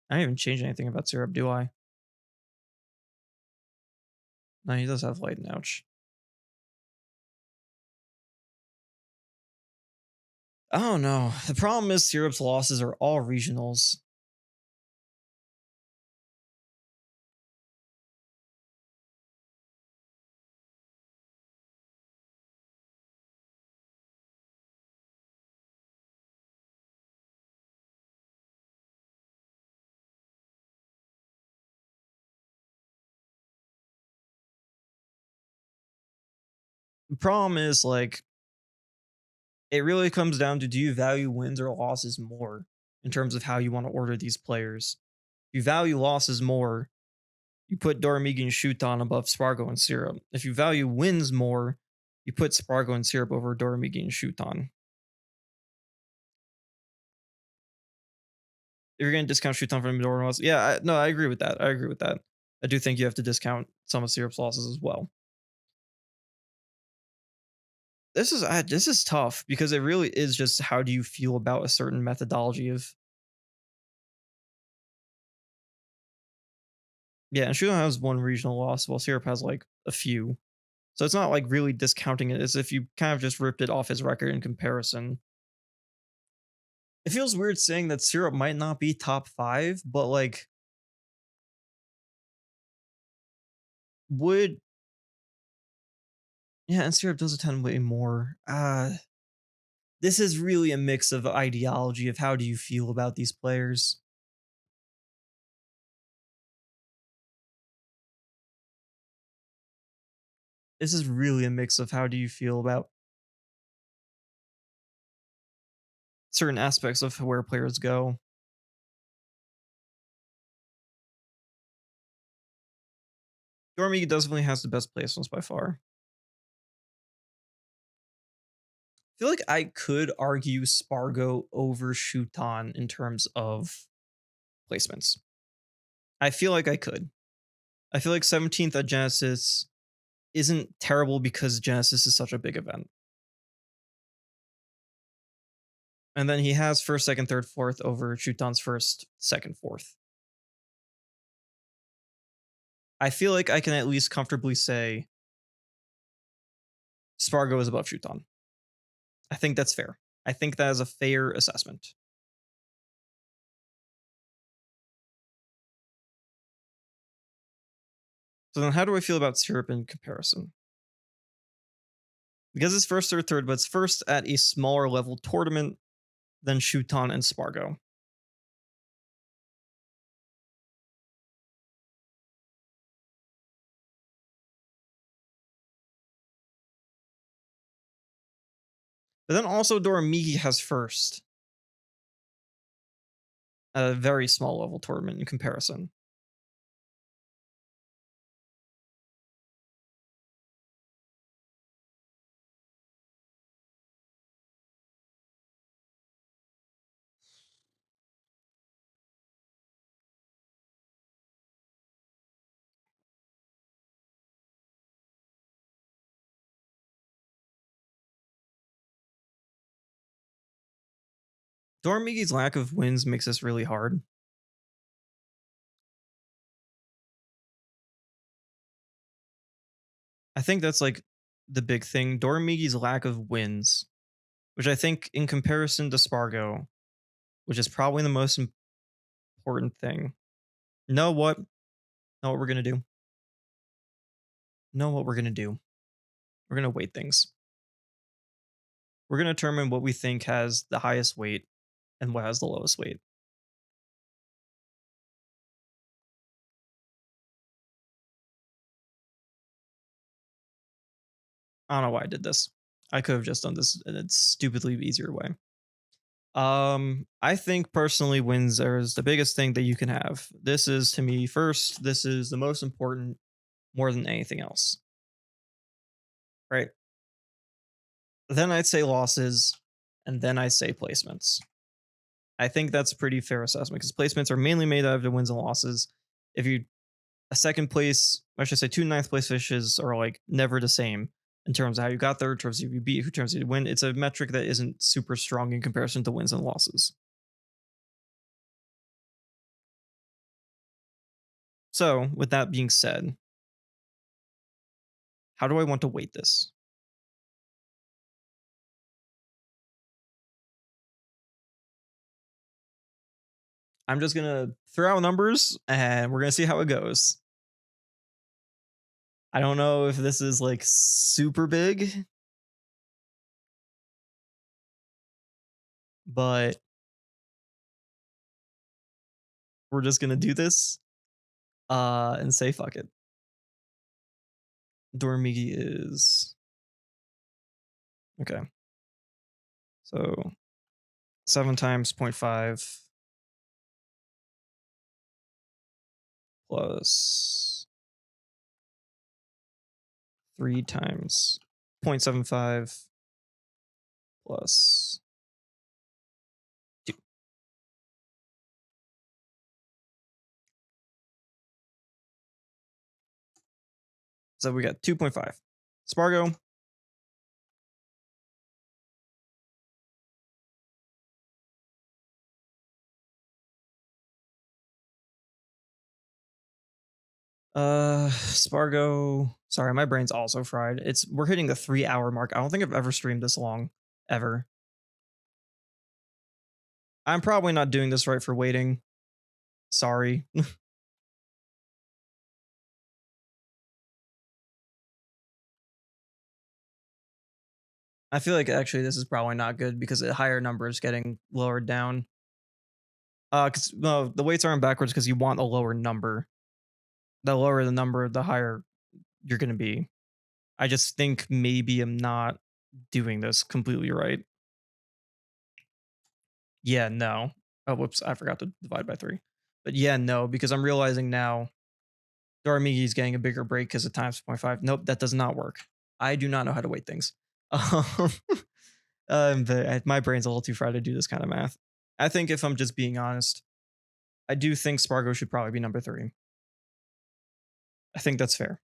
I didn't even change anything about Syrup, do I? No, he does have Light and Ouch. I don't know. The problem is Syrup's losses are all regionals. The problem is like it really comes down to, do you value wins or losses more in terms of how you want to order these players? If you value losses more, you put Doramigi and Shuton above Spargo and Syrup. If you value wins more, you put Spargo and Syrup over Doramigi and Shuton. If you're going to discount Shuton from Midori loss, yeah, no, I agree with that. I agree with that. I do think you have to discount some of Syrup's losses as well. This is tough because it really is just how do you feel about a certain methodology of, yeah, and Shuton has one regional loss while Syrup has like a few. So it's not like really discounting it as if you kind of just ripped it off his record in comparison. It feels weird saying that Syrup might not be top 5, but like would, yeah, and Syrup does attend way more. This is really a mix of ideology of how do you feel about these players. this is really a mix of how do you feel about certain aspects of where players go. Dormy definitely has the best placements by far. I feel like I could argue Spargo over Shuton in terms of placements. I feel like I could. I feel like 17th at Genesis isn't terrible because Genesis is such a big event. And then he has first, second, third, fourth over Shuton's first, second, fourth. I feel like I can at least comfortably say Spargo is above Shuton. I think that's fair. I think that is a fair assessment. So then how do I feel about Syrup in comparison? Because it's first or third, but it's first at a smaller level tournament than Shuton and Spargo. But then also Doramigi has first at a very small level tournament in comparison. Doramigi's lack of wins makes this really hard. I think that's like the big thing. Doramigi's lack of wins, which I think in comparison to Spargo, which is probably the most important thing. Know what? Know what we're gonna do? Know what we're gonna do? We're gonna weight things. We're gonna determine what we think has the highest weight and what has the lowest weight. I don't know why I did this. I could have just done this in a stupidly easier way. I think personally wins is the biggest thing that you can have. This is to me first, this is the most important more than anything else. Right? Then I'd say losses, and then I'd say placements. I think that's a pretty fair assessment because placements are mainly made out of the wins and losses. If you a second place, I should say two ninth place fishes are like never the same in terms of how you got there, in terms of you beat, in terms of you win. It's a metric that isn't super strong in comparison to wins and losses. So, with that being said, how do I want to weight this? I'm just gonna throw out numbers and we're gonna see how it goes. I don't know if this is like super big, but we're just gonna do this and say fuck it. Dormigi is okay. So 7 times 0.5 plus 3 times 0.75 plus 2. So we got 2.5. Spargo. Spargo. Sorry, my brain's also fried. We're hitting the 3-hour mark. I don't think I've ever streamed this long. Ever. I'm probably not doing this right for waiting. Sorry. I feel like actually this is probably not good because the higher number is getting lowered down. Because no, the weights aren't backwards because you want a lower number. The lower the number, the higher you're going to be. I just think maybe I'm not doing this completely right. Yeah, no. Oh, whoops, I forgot to divide by 3. But yeah, no, because I'm realizing now Doramigi's getting a bigger break because of times 0.5. Nope, that does not work. I do not know how to weight things. Um, my brain's a little too fried to do this kind of math. I think if I'm just being honest, I do think Spargo should probably be number 3. I think that's fair.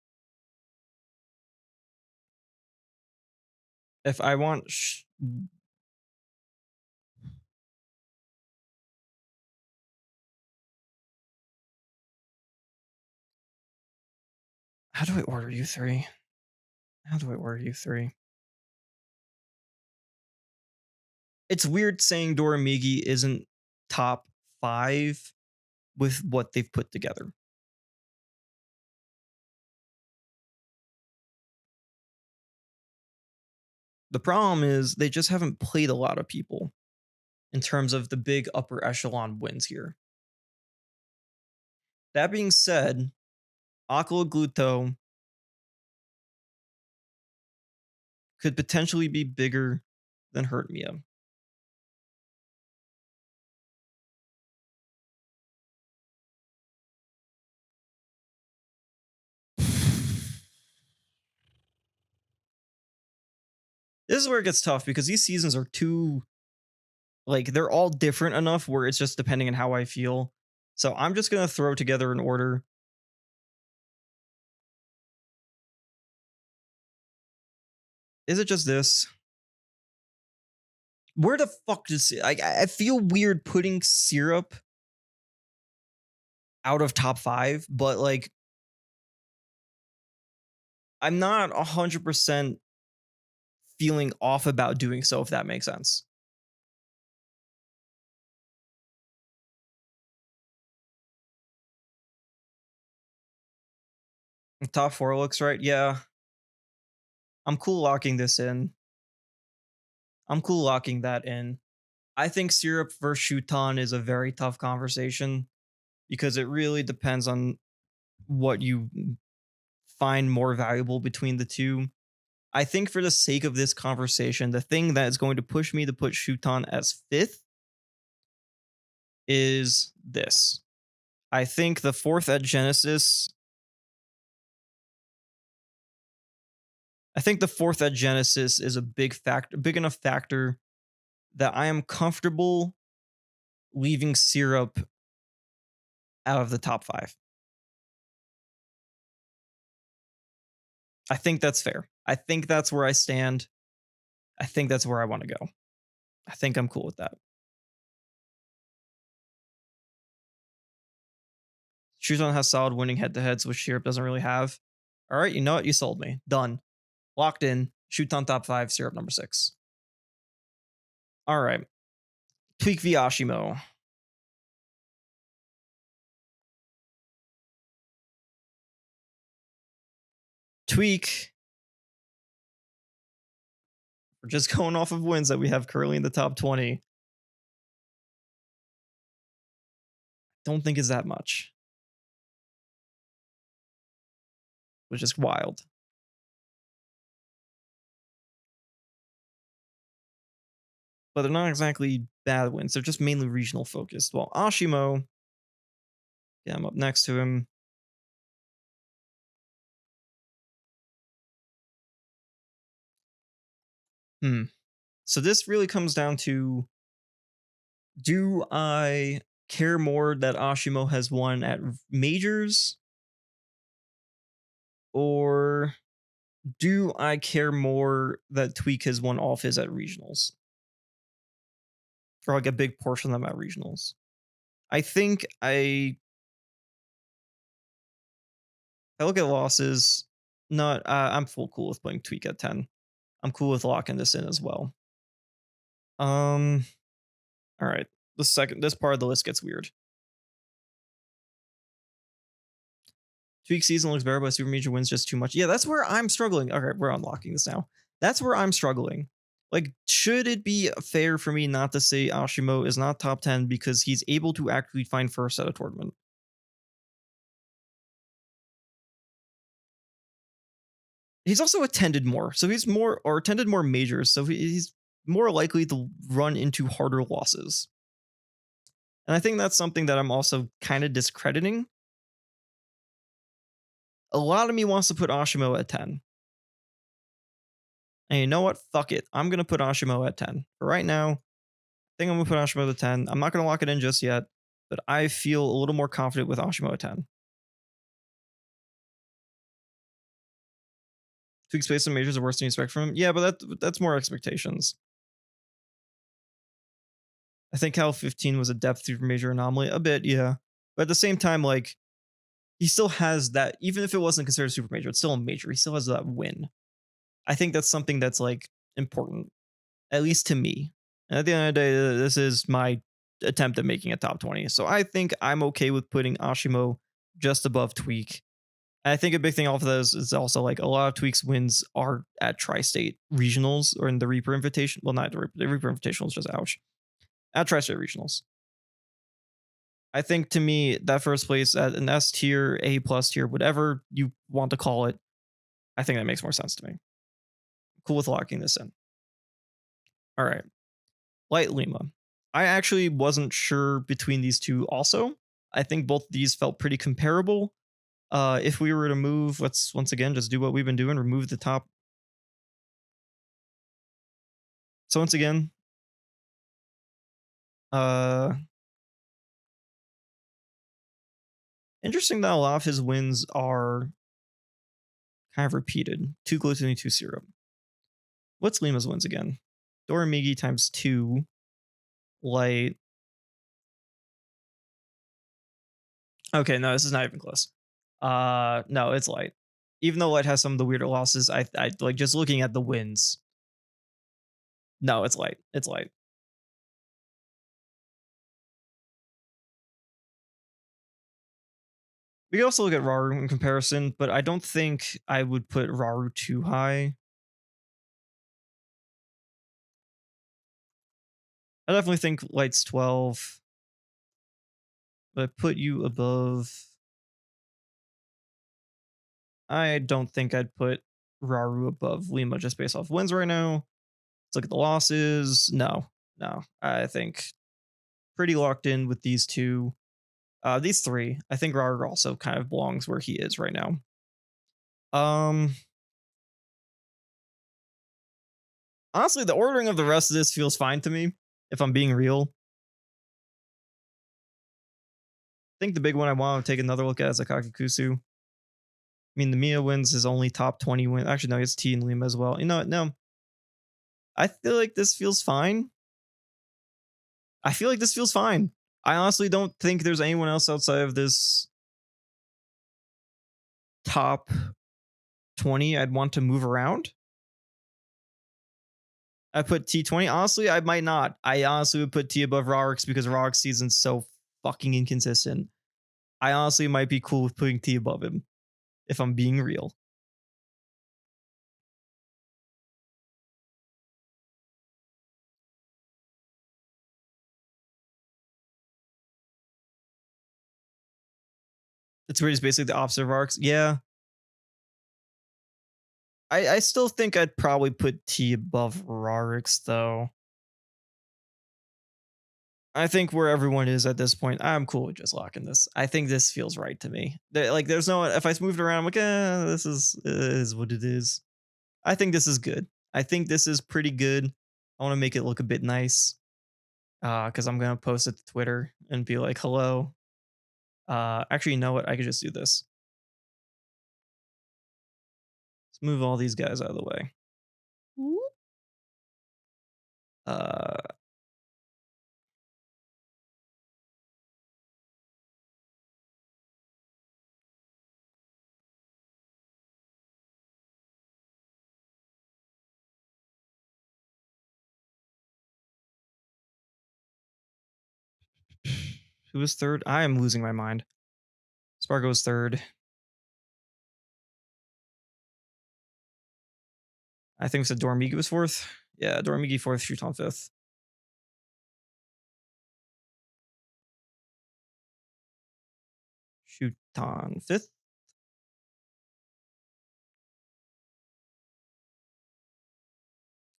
If I want how do I order you 3? How do I order you 3? It's weird saying Doramigi isn't top 5 with what they've put together. The problem is they just haven't played a lot of people in terms of the big upper echelon wins here. That being said, Aquila Gluto could potentially be bigger than Hertmia. This is where it gets tough because these seasons are too, like, they're all different enough where it's just depending on how I feel. So I'm just going to throw together an order. Is it just this? Where the fuck does I feel weird putting Syrup out of top 5, but like I'm not 100% feeling off about doing so, if that makes sense. Top 4 looks right. Yeah. I'm cool locking this in. I'm cool locking that in. I think Syrup versus Shuton is a very tough conversation because it really depends on what you find more valuable between the two. I think for the sake of this conversation, the thing that is going to push me to put Shuton as 5th is this. I think the 4th at Genesis. I think the 4th at Genesis is a big enough factor that I am comfortable leaving Syrup out of the top 5. I think that's fair. I think that's where I stand. I think that's where I want to go. I think I'm cool with that. Shuton has solid winning head to heads, which Syrup doesn't really have. All right, you know what? You sold me. Done. Locked in. Shuton top 5, Syrup number 6. All right. Tweak v Ashimo. Tweak. We're just going off of wins that we have currently in the top 20. Don't think is that much. Which is wild. But they're not exactly bad wins. They're just mainly regional focused. Well, Ashimo, yeah, I'm up next to him. So this really comes down to, do I care more that Ashimo has won at majors? Or do I care more that Tweak has won all of his at regionals? Or like a big portion of them at regionals? I think I look at losses. Not I'm full cool with putting Tweak at 10. I'm cool with locking this in as well. All right. This part of the list gets weird. Tweak season looks better, but Super Major wins just too much. Yeah, that's where I'm struggling. Okay, we're unlocking this now. That's where I'm struggling. Like, should it be fair for me not to say Ashimo is not top 10 because he's able to actually find first at a tournament? He's also attended more, so he's more or attended more majors, so he's more likely to run into harder losses. And I think that's something that I'm also kind of discrediting. A lot of me wants to put Ashimo at 10. And you know what? Fuck it. I'm going to put Ashimo at 10. For right now, I think I'm going to put Ashimo at 10. I'm not going to lock it in just yet, but I feel a little more confident with Ashimo at 10. Tweak space and majors are worse than you expect from him. Yeah, but that's more expectations. I think Cal 15 was a depth super major anomaly. A bit, yeah. But at the same time, like, he still has that, even if it wasn't considered a super major, it's still a major. He still has that win. I think that's something that's like important, at least to me. And at the end of the day, this is my attempt at making a top 20. So I think I'm okay with putting Ashimo just above Tweak. And I think a big thing off of this is also like a lot of Tweak's wins are at Tri-State regionals or in the Reaper Invitation. Well, not the Reaper Invitational is just ouch. At Tri-State regionals. I think to me, that first place at an S tier, A plus tier, whatever you want to call it, I think that makes more sense to me. Cool with locking this in. All right. Light Lima. I actually wasn't sure between these two also. I think both these felt pretty comparable. If we were to move, let's once again just do what we've been doing, remove the top. So once again, uh interesting that a lot of his wins are kind of repeated. 2 glutamine, 2 syrup. What's Lima's wins again? Doramigi times 2 light. Okay, no, this is not even close. No, it's light. Even though light has some of the weirder losses, I like just looking at the wins. No, it's light. It's light. We can also look at Raru in comparison, but I don't think I would put Raru too high. I definitely think Light's 12, but put you above. I don't think I'd put Raru above Lima just based off wins right now. Let's look at the losses. No, no. I think pretty locked in with these two. These three. I think Raru also kind of belongs where he is right now. Honestly, the ordering of the rest of this feels fine to me, if I'm being real. I think the big one I want to take another look at is Akakikusu. I mean, the Mia wins his only top 20 win. Actually, no, it's T and Lima as well. You know what? No. I feel like this feels fine. I feel like this feels fine. I honestly don't think there's anyone else outside of this top 20 I'd want to move around. I put T20. Honestly, I might not. I honestly would put T above Rorix because Rorix season's so fucking inconsistent. I honestly might be cool with putting T above him, if I'm being real. It's weird. It's basically the opposite of Rorix. Yeah. I still think I'd probably put T above Rorix, though. I think where everyone is at this point, I'm cool with just locking this. I think this feels right to me. Like, there's no, if I moved around, I'm like, this is what it is. I think this is good. I think this is pretty good. I want to make it look a bit nice. Because I'm gonna post it to Twitter and be like, hello. Actually, you know what? I could just do this. Let's move all these guys out of the way. Uh, who was third? I am losing my mind. Spargo was third. I think we said Dormigi was fourth. Yeah, Dormigi fourth, Shuton fifth. Shuton fifth.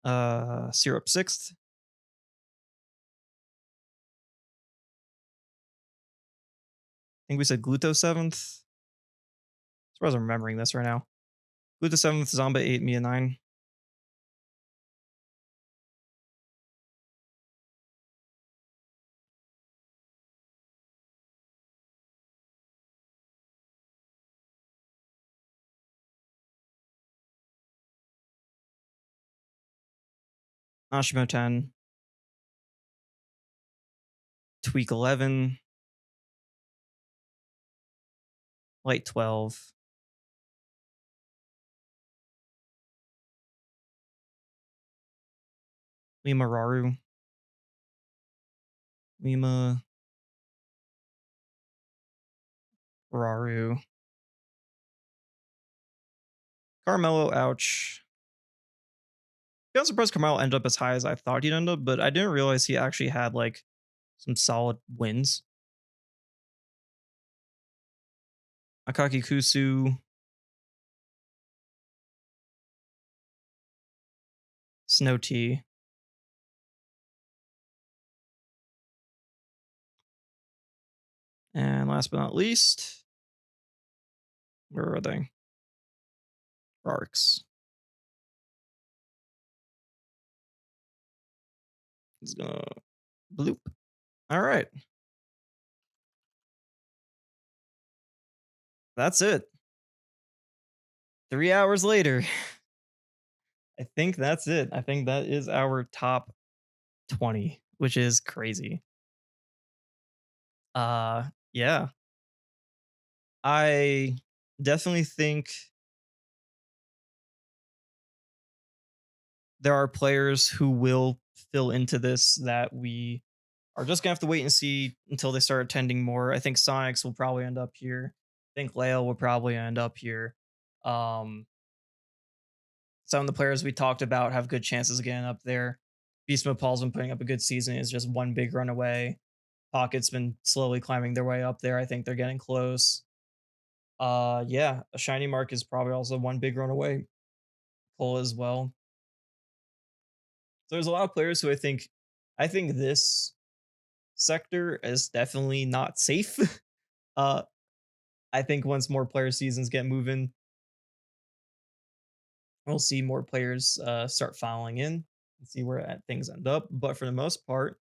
Syrup 6th. I think we said Gluto 7th. Surprised I'm remembering this right now. Gluto 7th, Zomba 8, Mia 9. Ashimo 10. Tweak 11. Light 12. Lima Raru. Lima Raru. Carmelo, ouch. Yeah, I'm surprised Carmelo ended up as high as I thought he'd end up, but I didn't realize he actually had like some solid wins. Akaki Kusu. Snow Tea. And last but not least, where are they? Arcs. It's gonna bloop. All right. That's it. 3 hours later. I think that's it. I think that is our top 20, which is crazy. Yeah. I definitely think there are players who will fill into this that we are just gonna have to wait and see until they start attending more. I think Sonics will probably end up here. I think Leo will probably end up here. Um, some of the players we talked about have good chances of getting up there. Beast Mode Paul's been putting up a good season. Is just one big run away. Pocket's been slowly climbing their way up there. I think they're getting close. Yeah, a shiny mark is probably also one big run away. Pull as well. So there's a lot of players who I think this sector is definitely not safe. uh I think once more player seasons get moving, we'll see more players start filing in and see where things end up. But for the most part,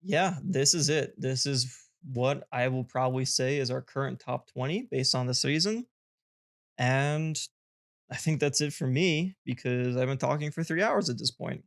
yeah, this is it. This is what I will probably say is our current top 20 based on the season. And I think that's it for me because I've been talking for 3 hours at this point.